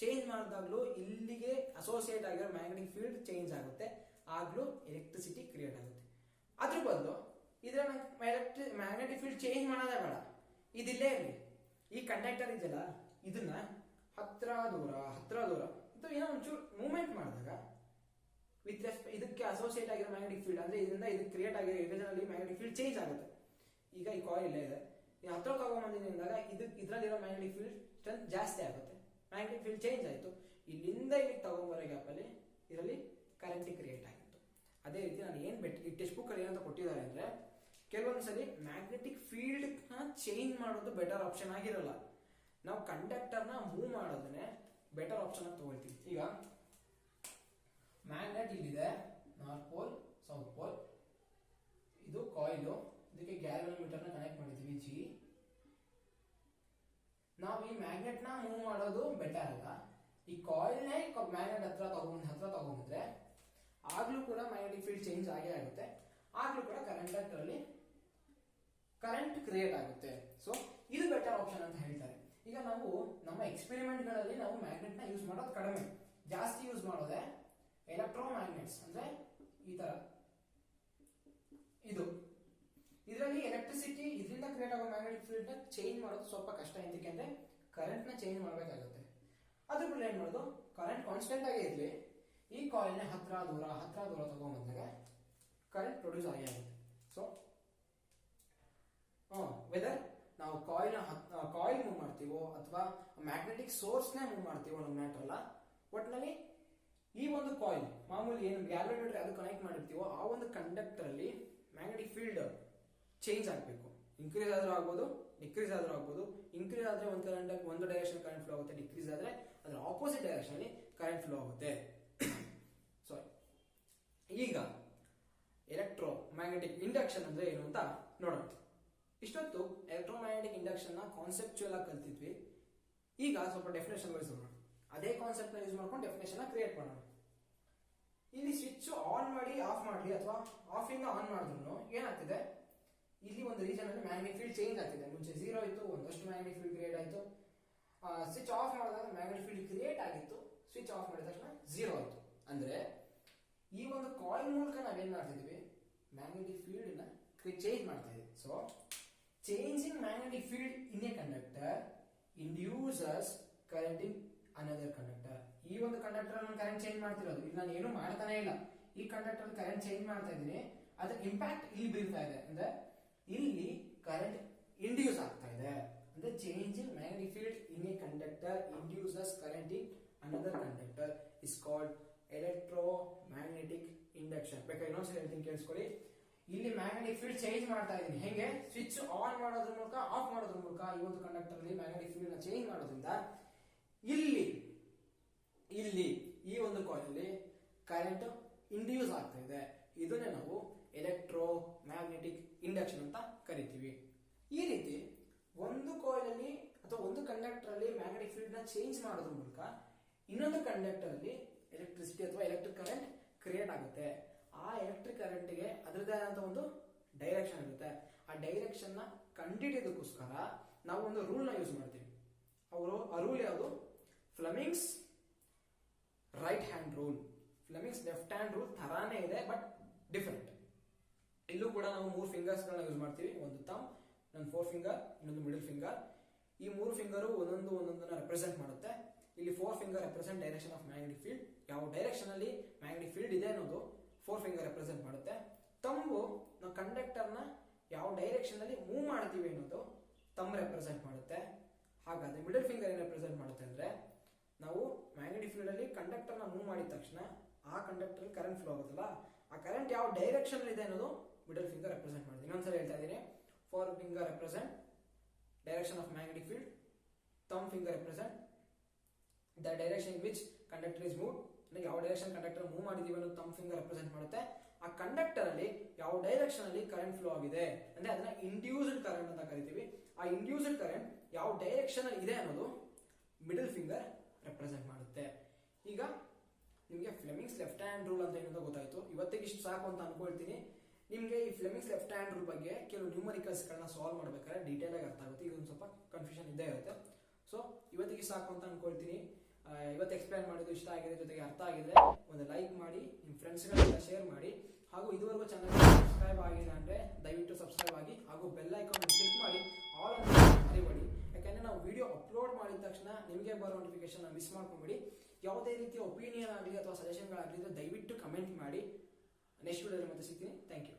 ಚೇಂಜ್ ಮಾಡಿದಾಗ್ಲೂ ಇಲ್ಲಿಗೆ ಅಸೋಸಿಯೇಟ್ ಆಗಿರೋ ಮ್ಯಾಗ್ನೆಟಿಕ್ ಫೀಲ್ಡ್ ಚೇಂಜ್ ಆಗುತ್ತೆ, ಆಗ್ಲೂ ಎಲೆಕ್ಟ್ರಿಸಿಟಿ ಕ್ರಿಯೇಟ್ ಆಗುತ್ತೆ. ಅದ್ರ ಬದಲು ಇದ್ರ ಮ್ಯಾಗ್ನೆಟಿಕ್ ಫೀಲ್ಡ್ ಚೇಂಜ್ ಮಾಡೋದೇ ಬೇಡ, ಇದಿಲ್ಲೇ ಇರಲಿ. ಈ ಕಂಡಕ್ಟರ್ ಇದೆಯಲ್ಲ, ಇದನ್ನ ಹತ್ರ ದೂರ ಇದು ಏನೋ ಒಂಚೂರು ಮೂವ್ಮೆಂಟ್ ಮಾಡಿದಾಗ ವಿತ್ ಇದಕ್ಕೆ ಅಸೋಸಿಯೇಟ್ ಆಗಿರೋ ಮ್ಯಾಗ್ನೆಟಿಕ್ ಫೀಲ್ಡ್ ಅಂದ್ರೆ ಇದರಿಂದ ಇದಕ್ಕೆ ಕ್ರಿಯೇಟ್ ಆಗಿರೋ ಇರಿಜಿನಲ್ಲಿ ಮ್ಯಾಗ್ನೆಟಿಕ್ ಫೀಲ್ಡ್ ಚೇಂಜ್ ಆಗುತ್ತೆ. ಈಗ ಈ ಕಾಯಿಲ್ ಇಲ್ಲೇ ಇದೆ, ಈ ಹತ್ರ ತಗೊಂಡ್ಬಂದಿನಿ ಅಂದಾಗ ಇದ್ರಲ್ಲಿರೋ ಮ್ಯಾಗ್ನೆಟಿಕ್ ಫೀಲ್ಡ್ ಸ್ಟ್ರೆಂತ್ ಜಾಸ್ತಿ ಆಗುತ್ತೆ, ಮ್ಯಾಗ್ನೆಟಿಕ್ ಫೀಲ್ಡ್ ಚೇಂಜ್ ಆಯ್ತು. ಇಲ್ಲಿಂದ ಇಲ್ಲಿಗೆ ತಗೊಂಡ್ಬರೋ ಗ್ಯಾಪ್ ಅಲ್ಲಿ ಇದರಲ್ಲಿ ಕರೆಂಟ್ ಕ್ರಿಯೇಟ್ ಆಗಿತ್ತು. ಅದೇ ರೀತಿ ನಾನು ಏನ್ ಈ ಟೆಕ್ಸ್ಟ್ ಬುಕ್ ಅಲ್ಲಿ ಏನಂತ ಕೊಟ್ಟಿದ್ದಾರೆ ಅಂದ್ರೆ, ಕೆಲವೊಂದ್ಸಲಿ ಮ್ಯಾಗ್ನೆಟಿಕ್ ಫೀಲ್ಡ್ ನ ಚೇಂಜ್ ಮಾಡೋದು ಬೆಟರ್ ಆಪ್ಷನ್ ಆಗಿರಲ್ಲ, ನಾವು ಕಂಡಕ್ಟರ್ ನ ಮೂವ್ ಮಾಡೋದನ್ನೇ ಬೆಟರ್ ಆಪ್ಷನ್ ಅಂತ ತಗೊಳ್ತೀವಿ. ಈಗ ಮ್ಯಾಗ್ನೆಟ್ ಇಲ್ಲಿದೆ, ನಾರ್ತ್ ಪೋಲ್ ಸೌತ್ ಪೋಲ್, ಇದು ಕಾಯಿಲ್, ಇದಕ್ಕೆ ಗ್ಯಾಲ್ವನೋಮೀಟರ್ ನ ಕನೆಕ್ಟ್ ಮಾಡಿದೀವಿ ಜಿ. ನಾವು ಈ ಮ್ಯಾಗ್ನೆಟ್ ನ ಮೂವ್ ಮಾಡೋದು ಬೆಟರ್ ಅಲ್ಲ, ಈ ಕಾಯಿಲ್ ನೇ ಮ್ಯಾಗ್ನೆಟ್ ಹತ್ರ ತಗೊಂಡ್ರೆ ಆಗ್ಲೂ ಕೂಡ ಮ್ಯಾಗ್ನೆಟಿಕ್ ಫೀಲ್ಡ್ ಚೇಂಜ್ ಆಗೇ ಆಗುತ್ತೆ, ಆಗ್ಲೂ ಕೂಡ ಕಂಡಕ್ಟರ್ ಅಲ್ಲಿ ಕರೆಂಟ್ ಕ್ರಿಯೇಟ್ ಆಗುತ್ತೆ. ಸೊ ಇದು ಬೆಟರ್ ಆಪ್ಷನ್ ಅಂತ ಹೇಳ್ತಾರೆ. ಈಗ ನಾವು ನಮ್ಮ ಎಕ್ಸ್ಪೆರಿಮೆಂಟ್ ಗಳಲ್ಲಿ ನಾವು ಮ್ಯಾಗ್ನೆಟ್ ನ ಯೂಸ್ ಮಾಡೋದು ಕಡಿಮೆ, ಜಾಸ್ತಿ ಯೂಸ್ ಮಾಡೋದೆ ಎಲೆಕ್ಟ್ರೋ ಮ್ಯಾಗ್ನೆಟ್ಸ್. ಅಂದ್ರೆ ಈ ತರ ಇದರಲ್ಲಿ ಎಲೆಕ್ಟ್ರಿಸಿಟಿ ಇದರಿಂದ ಕ್ರಿಯೇಟ್ ಆಗೋ ಮ್ಯಾಗ್ನೆಟಿಕ್ ಫೀಲ್ಡ್ ನ ಚೇಂಜ್ ಮಾಡೋದು ಸ್ವಲ್ಪ ಕಷ್ಟ, ಯಾಕೆಂದ್ರೆ ಕರೆಂಟ್ ನ ಚೇಂಜ್ ಮಾಡಬೇಕಾಗುತ್ತೆ. ಅದ್ರ ಕೂಡ ಏನ್ ಮಾಡೋದು, ಕರೆಂಟ್ ಕಾನ್ಸ್ಟೆಂಟ್ ಆಗಿ ಇರ್ಲಿ, ಈ ಕಾಯಿಲ್ ನ ಹತ್ರ ದೂರ ತಗೊಂಡ್ಬಂದಾಗ ಕರೆಂಟ್ ಪ್ರೊಡ್ಯೂಸ್ ಆಗೇ ಆಗುತ್ತೆ. ಸೊ ವೆದರ್ ನಾವು ಕಾಯಿಲ್ ಮೂವ್ ಮಾಡ್ತೀವೋ ಅಥವಾ ಮ್ಯಾಗ್ನೆಟಿಕ್ ಸೋರ್ಸ್ ನೇ ಮೂವ್ ಮಾಡ್ತೀವೋ ನಮ್ಮ ಮ್ಯಾಟರ್ ಅಲ್ಲ, ಒಟ್ಟಿನಲ್ಲಿ ಈ ಒಂದು ಕಾಯಿಲ್ ಮಾಮೂಲಿ ಏನು ಗ್ಯಾಲ್ವನೋಮೀಟರ್ ಅದು ಕನೆಕ್ಟ್ ಮಾಡಿರ್ತೀವೋ ಆ ಒಂದು ಕಂಡಕ್ಟರ್ ಅಲ್ಲಿ ಮ್ಯಾಗ್ನೆಟಿಕ್ ಫೀಲ್ಡ್ ಚೇಂಜ್ ಆಗಬೇಕು. ಇನ್ಕ್ರೀಸ್ ಆದ್ರೂ ಆಗ್ಬೋದು, ಡಿಕ್ರೀಸ್ ಆದ್ರೂ ಆಗ್ಬೋದು. ಇನ್ಕ್ರೀಸ್ ಆದ್ರೆ ಒಂದು ಡೈರೆಕ್ಷನ್ ಕರೆಂಟ್ ಫ್ಲೋ ಆಗುತ್ತೆ, ಡಿಕ್ರೀಸ್ ಆದ್ರೆ ಅದ್ರ ಆಪೋಸಿಟ್ ಡೈರೆಕ್ಷನ್ ಅಲ್ಲಿ ಕರೆಂಟ್ ಫ್ಲೋ ಆಗುತ್ತೆ. ಸಾರಿ, ಈಗ ಎಲೆಕ್ಟ್ರೋ ಮ್ಯಾಗ್ನೆಟಿಕ್ ಇಂಡಕ್ಷನ್ ಅಂದ್ರೆ ಏನು ಅಂತ ನೋಡೋಣ. ಇಷ್ಟೊತ್ತು ಎಲೆಕ್ಟ್ರೋಮ್ಯಾಗ್ನೆಟಿಕ್ ಇಂಡಕ್ಷನ್ ನ ಕಾನ್ಸೆಪ್ಚುಯಲ್ ಆಗಿ ಕಲ್ತಿದ್ವಿ. ಈಗ ಸ್ವಲ್ಪ ಡೆಫಿನೇಷನ್ ವೈಸ್ ನೋಡೋಣ. ಅದೇ ಕಾನ್ಸೆಪ್ಟ್ ನ ಯೂಸ್ ಮಾಡ್ಕೊಂಡು ಡೆಫಿನೇಷನ್ ಕ್ರಿಯೇಟ್ ಮಾಡೋಣ. ಇಲ್ಲಿ ಸ್ವಿಚ್ ಆನ್ ಮಾಡಿ ಆಫ್ ಮಾಡಿ ಅಥವಾ ಆಫ್ ಇಂದ ಆನ್ ಮಾಡಿದ್ರು ಏನಾಗ್ತಿದೆ, ಇಲ್ಲಿ ಒಂದು ರೀಜನ್ ಅಲ್ಲಿ ಮ್ಯಾಗ್ನೆಟಿಕ್ ಫೀಲ್ಡ್ ಚೇಂಜ್ ಆಗ್ತಿದೆ. ಮುಂಚೆ 0 ಇತ್ತು, ಒಂದಷ್ಟು ಮ್ಯಾಗ್ನೆಟಿಕ್ ಫೀಲ್ಡ್ ಕ್ರಿಯೇಟ್ ಆಯ್ತು. ಸ್ವಿಚ್ ಆಫ್ ಮಾಡಿದಾಗ ಮ್ಯಾಗ್ನೆಟಿಕ್ ಫೀಲ್ಡ್ ಕ್ರಿಯೇಟ್ ಆಗಿತ್ತು, ಸ್ವಿಚ್ ಆಫ್ ಮಾಡಿದ ತಕ್ಷಣ 0 ಆಯ್ತು. ಅಂದ್ರೆ ಈ ಒಂದು ಕಾಯಿಲ್ ಮೂಲಕ ನಾವೇನ್ ಮಾಡ್ತಿದ್ವಿ, ಮ್ಯಾಗ್ನೆಟಿಕ್ ಫೀಲ್ಡ್ ನ ಚೇಂಜ್ ಮಾಡ್ತಾ ಇದೀವಿ. So changing magnetic field in a conductor induces current in another conductor. ಈ ಒಂದು ಕಂಡಕ್ಟರ್ ಅಲ್ಲಿ ಕರೆಂಟ್ ಚೇಂಜ್ ಮಾಡ್ತಿರೋದು, ಇಲ್ಲಿ ನಾನು ಏನು ಮಾಡ್ತಾನೆ ಇಲ್ಲ, ಈ ಕಂಡಕ್ಟರ್ ಕರೆಂಟ್ ಚೇಂಜ್ ಮಾಡ್ತಾ ಇದ್ದೀನಿ, ಅದರ ಇಂಪ್ಯಾಕ್ಟ್ ಇಲ್ಲಿ ಬೀಳ್ತಾ ಇದೆ. ಅಂದ್ರೆ ಇಲ್ಲಿ ಕರೆಂಟ್ ಇಂಡ್ಯೂಸ್ ಆಗ್ತಾ ಇದೆ. ಅಂದ್ರೆ changing magnetic field in a conductor induces current in another conductor is called electro magnetic induction. ಬೇಕಾದ್ರೆ ಇನ್ನೊಂದ್ಸರಿ ಹೇಳ್ತೀನಿ, ಕೇಳಿಸ್ಕೊಳ್ಳಿ. ಇಲ್ಲಿ ಮ್ಯಾಗ್ನೆಟಿಕ್ ಫೀಲ್ಡ್ ಚೇಂಜ್ ಮಾಡ್ತಾ ಇದೀನಿ. ಹೆಂಗೆ, ಸ್ವಿಚ್ ಆನ್ ಮಾಡೋದ್ರ ಮೂಲಕ ಆಫ್ ಮಾಡೋದ್ರ ಮೂಲಕ ಈ ಒಂದು ಕಂಡಕ್ಟರ್ ಅಲ್ಲಿ ಮ್ಯಾಗ್ನೆಟಿಕ್ ಫೀಲ್ಡ್ ನ ಚೇಂಜ್ ಮಾಡೋದ್ರಿಂದ ಇಲ್ಲಿ ಈ ಒಂದು ಕಾಯಿಲ್ ಅಲ್ಲಿ ಕರೆಂಟ್ ಇಂಡ್ಯೂಸ್ ಆಗ್ತಾ ಇದೆ. ಇದನ್ನೇ ನಾವು ಎಲೆಕ್ಟ್ರೋ ಮ್ಯಾಗ್ನೆಟಿಕ್ ಇಂಡಕ್ಷನ್ ಅಂತ ಕರಿತೀವಿ. ಈ ರೀತಿ ಒಂದು ಕಾಯಿಲ್ ಅಲ್ಲಿ ಅಥವಾ ಒಂದು ಕಂಡಕ್ಟರ್ ಅಲ್ಲಿ ಮ್ಯಾಗ್ನೆಟಿಕ್ ಫೀಲ್ಡ್ ನ ಚೇಂಜ್ ಮಾಡೋದ್ರ ಮೂಲಕ ಇನ್ನೊಂದು ಕಂಡಕ್ಟರ್ ಅಲ್ಲಿ ಎಲೆಕ್ಟ್ರಿಸಿಟಿ ಅಥವಾ ಎಲೆಕ್ಟ್ರಿಕ್ ಕರೆಂಟ್ ಕ್ರಿಯೇಟ್ ಆಗುತ್ತೆ. ಆ ಎಲೆಕ್ಟ್ರಿಕ್ ಕರೆಂಟ್ ಗೆ ಅದರದೇ ಆದಂತ ಒಂದು ಡೈರೆಕ್ಷನ್ ಇರುತ್ತೆ. ಆ ಡೈರೆಕ್ಷನ್ ನ ಕಂಡುಹಿಡಿಯೋದಕ್ಕೋಸ್ಕರ ನಾವು ಒಂದು ರೂಲ್ ನ ಯೂಸ್ ಮಾಡ್ತೀವಿ. ಆ ರೂಲ್ ಯಾವುದು, Fleming's right hand rule. Fleming's left hand rule ತರಾನೇ ಇದೆ, ಬಟ್ ಡಿಫರೆಂಟ್. ಇಲ್ಲೂ ಕೂಡ ನಾವು 3 ಫಿಂಗರ್ಸ್ ಗಳನ್ನ ಯೂಸ್ ಮಾಡ್ತೀವಿ. ಒಂದು ಥಂಬ್, ಇನ್ನೊಂದು 4 ಫಿಂಗರ್, ಇನ್ನೊಂದು ಮಿಡಲ್ ಫಿಂಗರ್. ಈ 3 ಫಿಂಗರ್ ಒಂದೊಂದನ್ನ ರೆಪ್ರೆಸೆಂಟ್ ಮಾಡುತ್ತೆ. ಇಲ್ಲಿ 4 finger represent direction of magnetic field. ಯಾವ ಡೈರೆಕ್ಷನ್ ಅಲ್ಲಿ ಮ್ಯಾಗ್ನೆಟಿಕ್ ಫೀಲ್ಡ್ ಇದೆ ಅನ್ನೋದು 4 ಫಿಂಗರ್ ರೆಪ್ರೆಸೆಂಟ್ ಮಾಡುತ್ತೆ. ತಂಬು ನಾವು ಕಂಡಕ್ಟರ್ ನ ಯಾವ ಡೈರೆಕ್ಷನ್ ಅಲ್ಲಿ ಮೂವ್ ಮಾಡ್ತೀವಿ ಅನ್ನೋದು ತಂಬ್ ರೆಪ್ರೆಸೆಂಟ್ ಮಾಡುತ್ತೆ. ಹಾಗಾದ್ರೆ ಮಿಡಲ್ ಫಿಂಗರ್ ಏನ್ ರೆಪ್ರೆಸೆಂಟ್ ಮಾಡುತ್ತೆ ಅಂದ್ರೆ, ನಾವು ಮ್ಯಾಗ್ನೆಟಿಕ್ ಫೀಲ್ಡ್ ಅಲ್ಲಿ ಕಂಡಕ್ಟರ್ ನ ಮೂವ್ ಮಾಡಿದ ತಕ್ಷಣ ಆ ಕಂಡಕ್ಟರ್ ಕರೆಂಟ್ ಫ್ಲೋ ಆಗುತ್ತಲ್ಲ, ಆ ಕರೆಂಟ್ ಯಾವ ಡೈರೆಕ್ಷನ್ ಇದೆ ಅನ್ನೋದು ಮಿಡಲ್ ಫಿಂಗರ್ ರೆಪ್ರೆಸೆಂಟ್ ಮಾಡುತ್ತೆ. ಇನ್ನೊಂದ್ಸಲ ಹೇಳ್ತಾ ಇದ್ದೀನಿ, 4 finger represent direction of magnetic field, thumb finger represent the direction in which conductor is moved. ಯಾವ ಡೈರೆಕ್ಷನ್ ಕಂಡಕ್ಟರ್ ಮೂವ್ ಮಾಡಿದೀವಿ ಅನ್ನೋದು ಥಂಬ್ ಫಿಂಗರ್ ರೆಪ್ರೆಸೆಂಟ್ ಮಾಡುತ್ತೆ. ಆ ಕಂಡಕ್ಟರ್ ಅಲ್ಲಿ ಯಾವ ಡೈರೆಕ್ಷನ್ ಅಲ್ಲಿ ಕರೆಂಟ್ ಫ್ಲೋ ಆಗಿದೆ ಅಂದ್ರೆ ಅದನ್ನ ಇಂಡ್ಯೂಸ್ಡ್ ಕರೆಂಟ್ ಅಂತ ಕರಿತೀವಿ. ಆ ಇಂಡ್ಯೂಸ್ಡ್ ಕರೆಂಟ್ ಯಾವ ಡೈರೆಕ್ಷನ್ ಅಲ್ಲಿ ಇದೆ ಅನ್ನೋದು ಮಿಡಲ್ ಫಿಂಗರ್ ರೆಪ್ರೆಸೆಂಟ್ ಮಾಡುತ್ತೆ. ಈಗ ನಿಮಗೆ ಫ್ಲೆಮಿಂಗ್ಸ್ ಲೆಫ್ಟ್ ಹ್ಯಾಂಡ್ ರೂಲ್ ಅಂತ ಏನಂತ ಗೊತ್ತಾಯ್ತು. ಇವತ್ತಿಗೆ ಇಷ್ಟು ಸಾಕು ಅಂತ ಅನ್ಕೊಳ್ತೀನಿ. ನಿಮಗೆ ಈ ಫ್ಲೆಮಿಂಗ್ಸ್ ಲೆಫ್ಟ್ ಹ್ಯಾಂಡ್ ರೂಲ್ ಬಗ್ಗೆ ಕೆಲವು ನ್ಯೂಮರಿಕಲ್ಸ್ ಗಳನ್ನ ಸಾಲ್ವ್ ಮಾಡ್ಬೇಕಾದ್ರೆ ಡೀಟೇಲ್ ಆಗಿ ಅರ್ಥ ಆಗುತ್ತೆ. ಇದೊಂದು ಸ್ವಲ್ಪ ಕನ್ಫ್ಯೂಷನ್ ಇದ್ದೇ ಇರುತ್ತೆ. ಸೊ ಇವತ್ತಿಗೆ ಸಾಕು ಅಂತ ಅನ್ಕೊಳ್ತೀನಿ. ಇವತ್ತು ಎಕ್ಸ್ಪ್ಲೈನ್ ಮಾಡಿದ್ದು ಇಷ್ಟ ಆಗಿದೆ, ಜೊತೆಗೆ ಅರ್ಥ ಆಗಿದ್ರೆ ಒಂದು ಲೈಕ್ ಮಾಡಿ, ನಿಮ್ಮ ಫ್ರೆಂಡ್ಸ್ಗಳಿಗೆಲ್ಲ ಶೇರ್ ಮಾಡಿ. ಹಾಗೂ ಇದುವರೆಗೂ ಚಾನಲ್ ಸಬ್ಸ್ಕ್ರೈಬ್ ಆಗಿಲ್ಲ ಅಂದ್ರೆ ದಯವಿಟ್ಟು ಸಬ್ಸ್ಕ್ರೈಬ್ ಆಗಿ, ಹಾಗೂ ಬೆಲ್ ಐಕಾನ್ ಕ್ಲಿಕ್ ಮಾಡಿ ಆಲ್ ಅಂತ ಮರಿಬೇಡಿ. ಯಾಕಂದ್ರೆ ನಾವು ವಿಡಿಯೋ ಅಪ್ಲೋಡ್ ಮಾಡಿದ ತಕ್ಷಣ ನಿಮಗೆ ಬರೋ ನೋಟಿಫಿಕೇಶನ್ ಮಿಸ್ ಮಾಡ್ಕೊಂಬಿಡಿ. ಯಾವುದೇ ರೀತಿಯ ಒಪಿನಿಯನ್ ಆಗಲಿ ಅಥವಾ ಸಜೆಷನ್ಗಳಾಗಲಿ ದಯವಿಟ್ಟು ಕಮೆಂಟ್ ಮಾಡಿ. ನೆಕ್ಸ್ಟ್ ವಿಡಿಯೋದಲ್ಲಿ ಮತ್ತೆ ಸಿಗ್ತೀನಿ. Thank you.